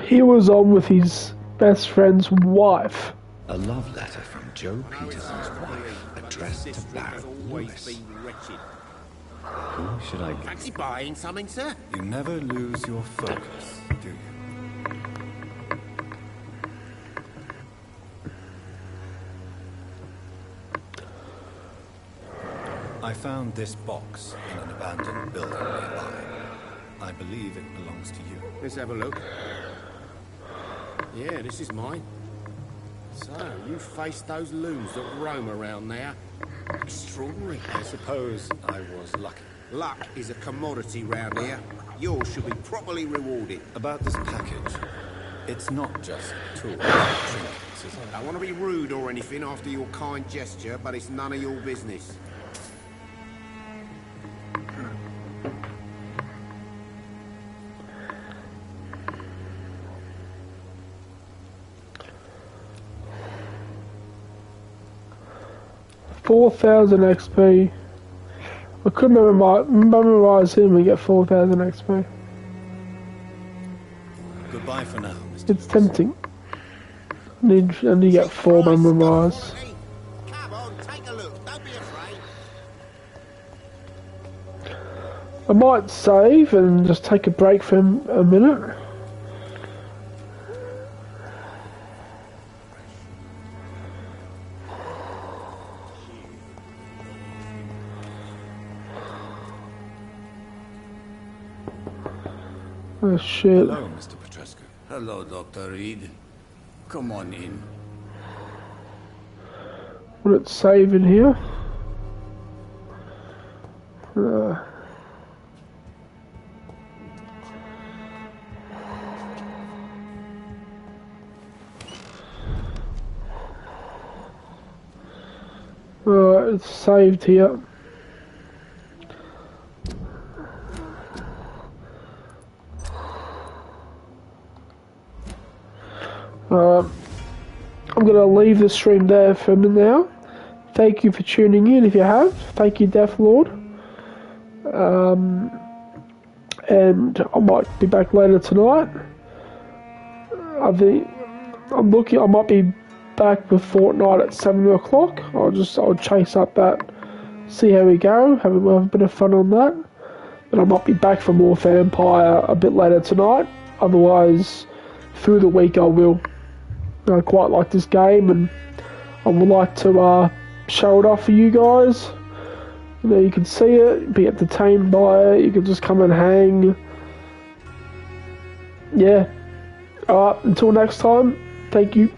S2: He was on with his best friend's wife.
S19: A love letter from Joe Peterson's wife, addressed to Baron Lewis. Who should I get?
S8: Fancy buying something, sir?
S19: You never lose your focus, do you? I found this box in an abandoned building nearby. I believe it belongs to you.
S8: Let's have a look. Yeah, this is mine. So, you faced those loons that roam around there. Extraordinary.
S19: I suppose I was lucky.
S8: Luck is a commodity round here. Yours should be properly rewarded.
S19: About this package, it's not just tools and trinkets, is it?
S8: I don't want to be rude or anything after your kind gesture, but it's none of your business.
S2: $4,000 XP. I could memorize him and get 4,000 XP.
S1: Goodbye for now, Mr.
S2: It's tempting. I need to get 4 memorize.
S8: Come on, take a look. Don't be afraid.
S2: I might save and just take a break for a minute. Oh shit.
S15: Hello, Mr. Petrescu.
S6: Hello, Dr. Reed. Come on in.
S2: Will it save in here? Alright, it's saved here. I'm going to leave the stream there for now. Thank you for tuning in if you have. Thank you, Death Lord. And I might be back later tonight. I might be back with Fortnite at 7 o'clock. I'll chase up that, see how we go, have a bit of fun on that. But I might be back for more Vampyr a bit later tonight. Otherwise, through the week I will. I quite like this game, and I would like to show it off for you guys. You know, you can see it, be entertained by it, you can just come and hang. Yeah. Alright, until next time, thank you.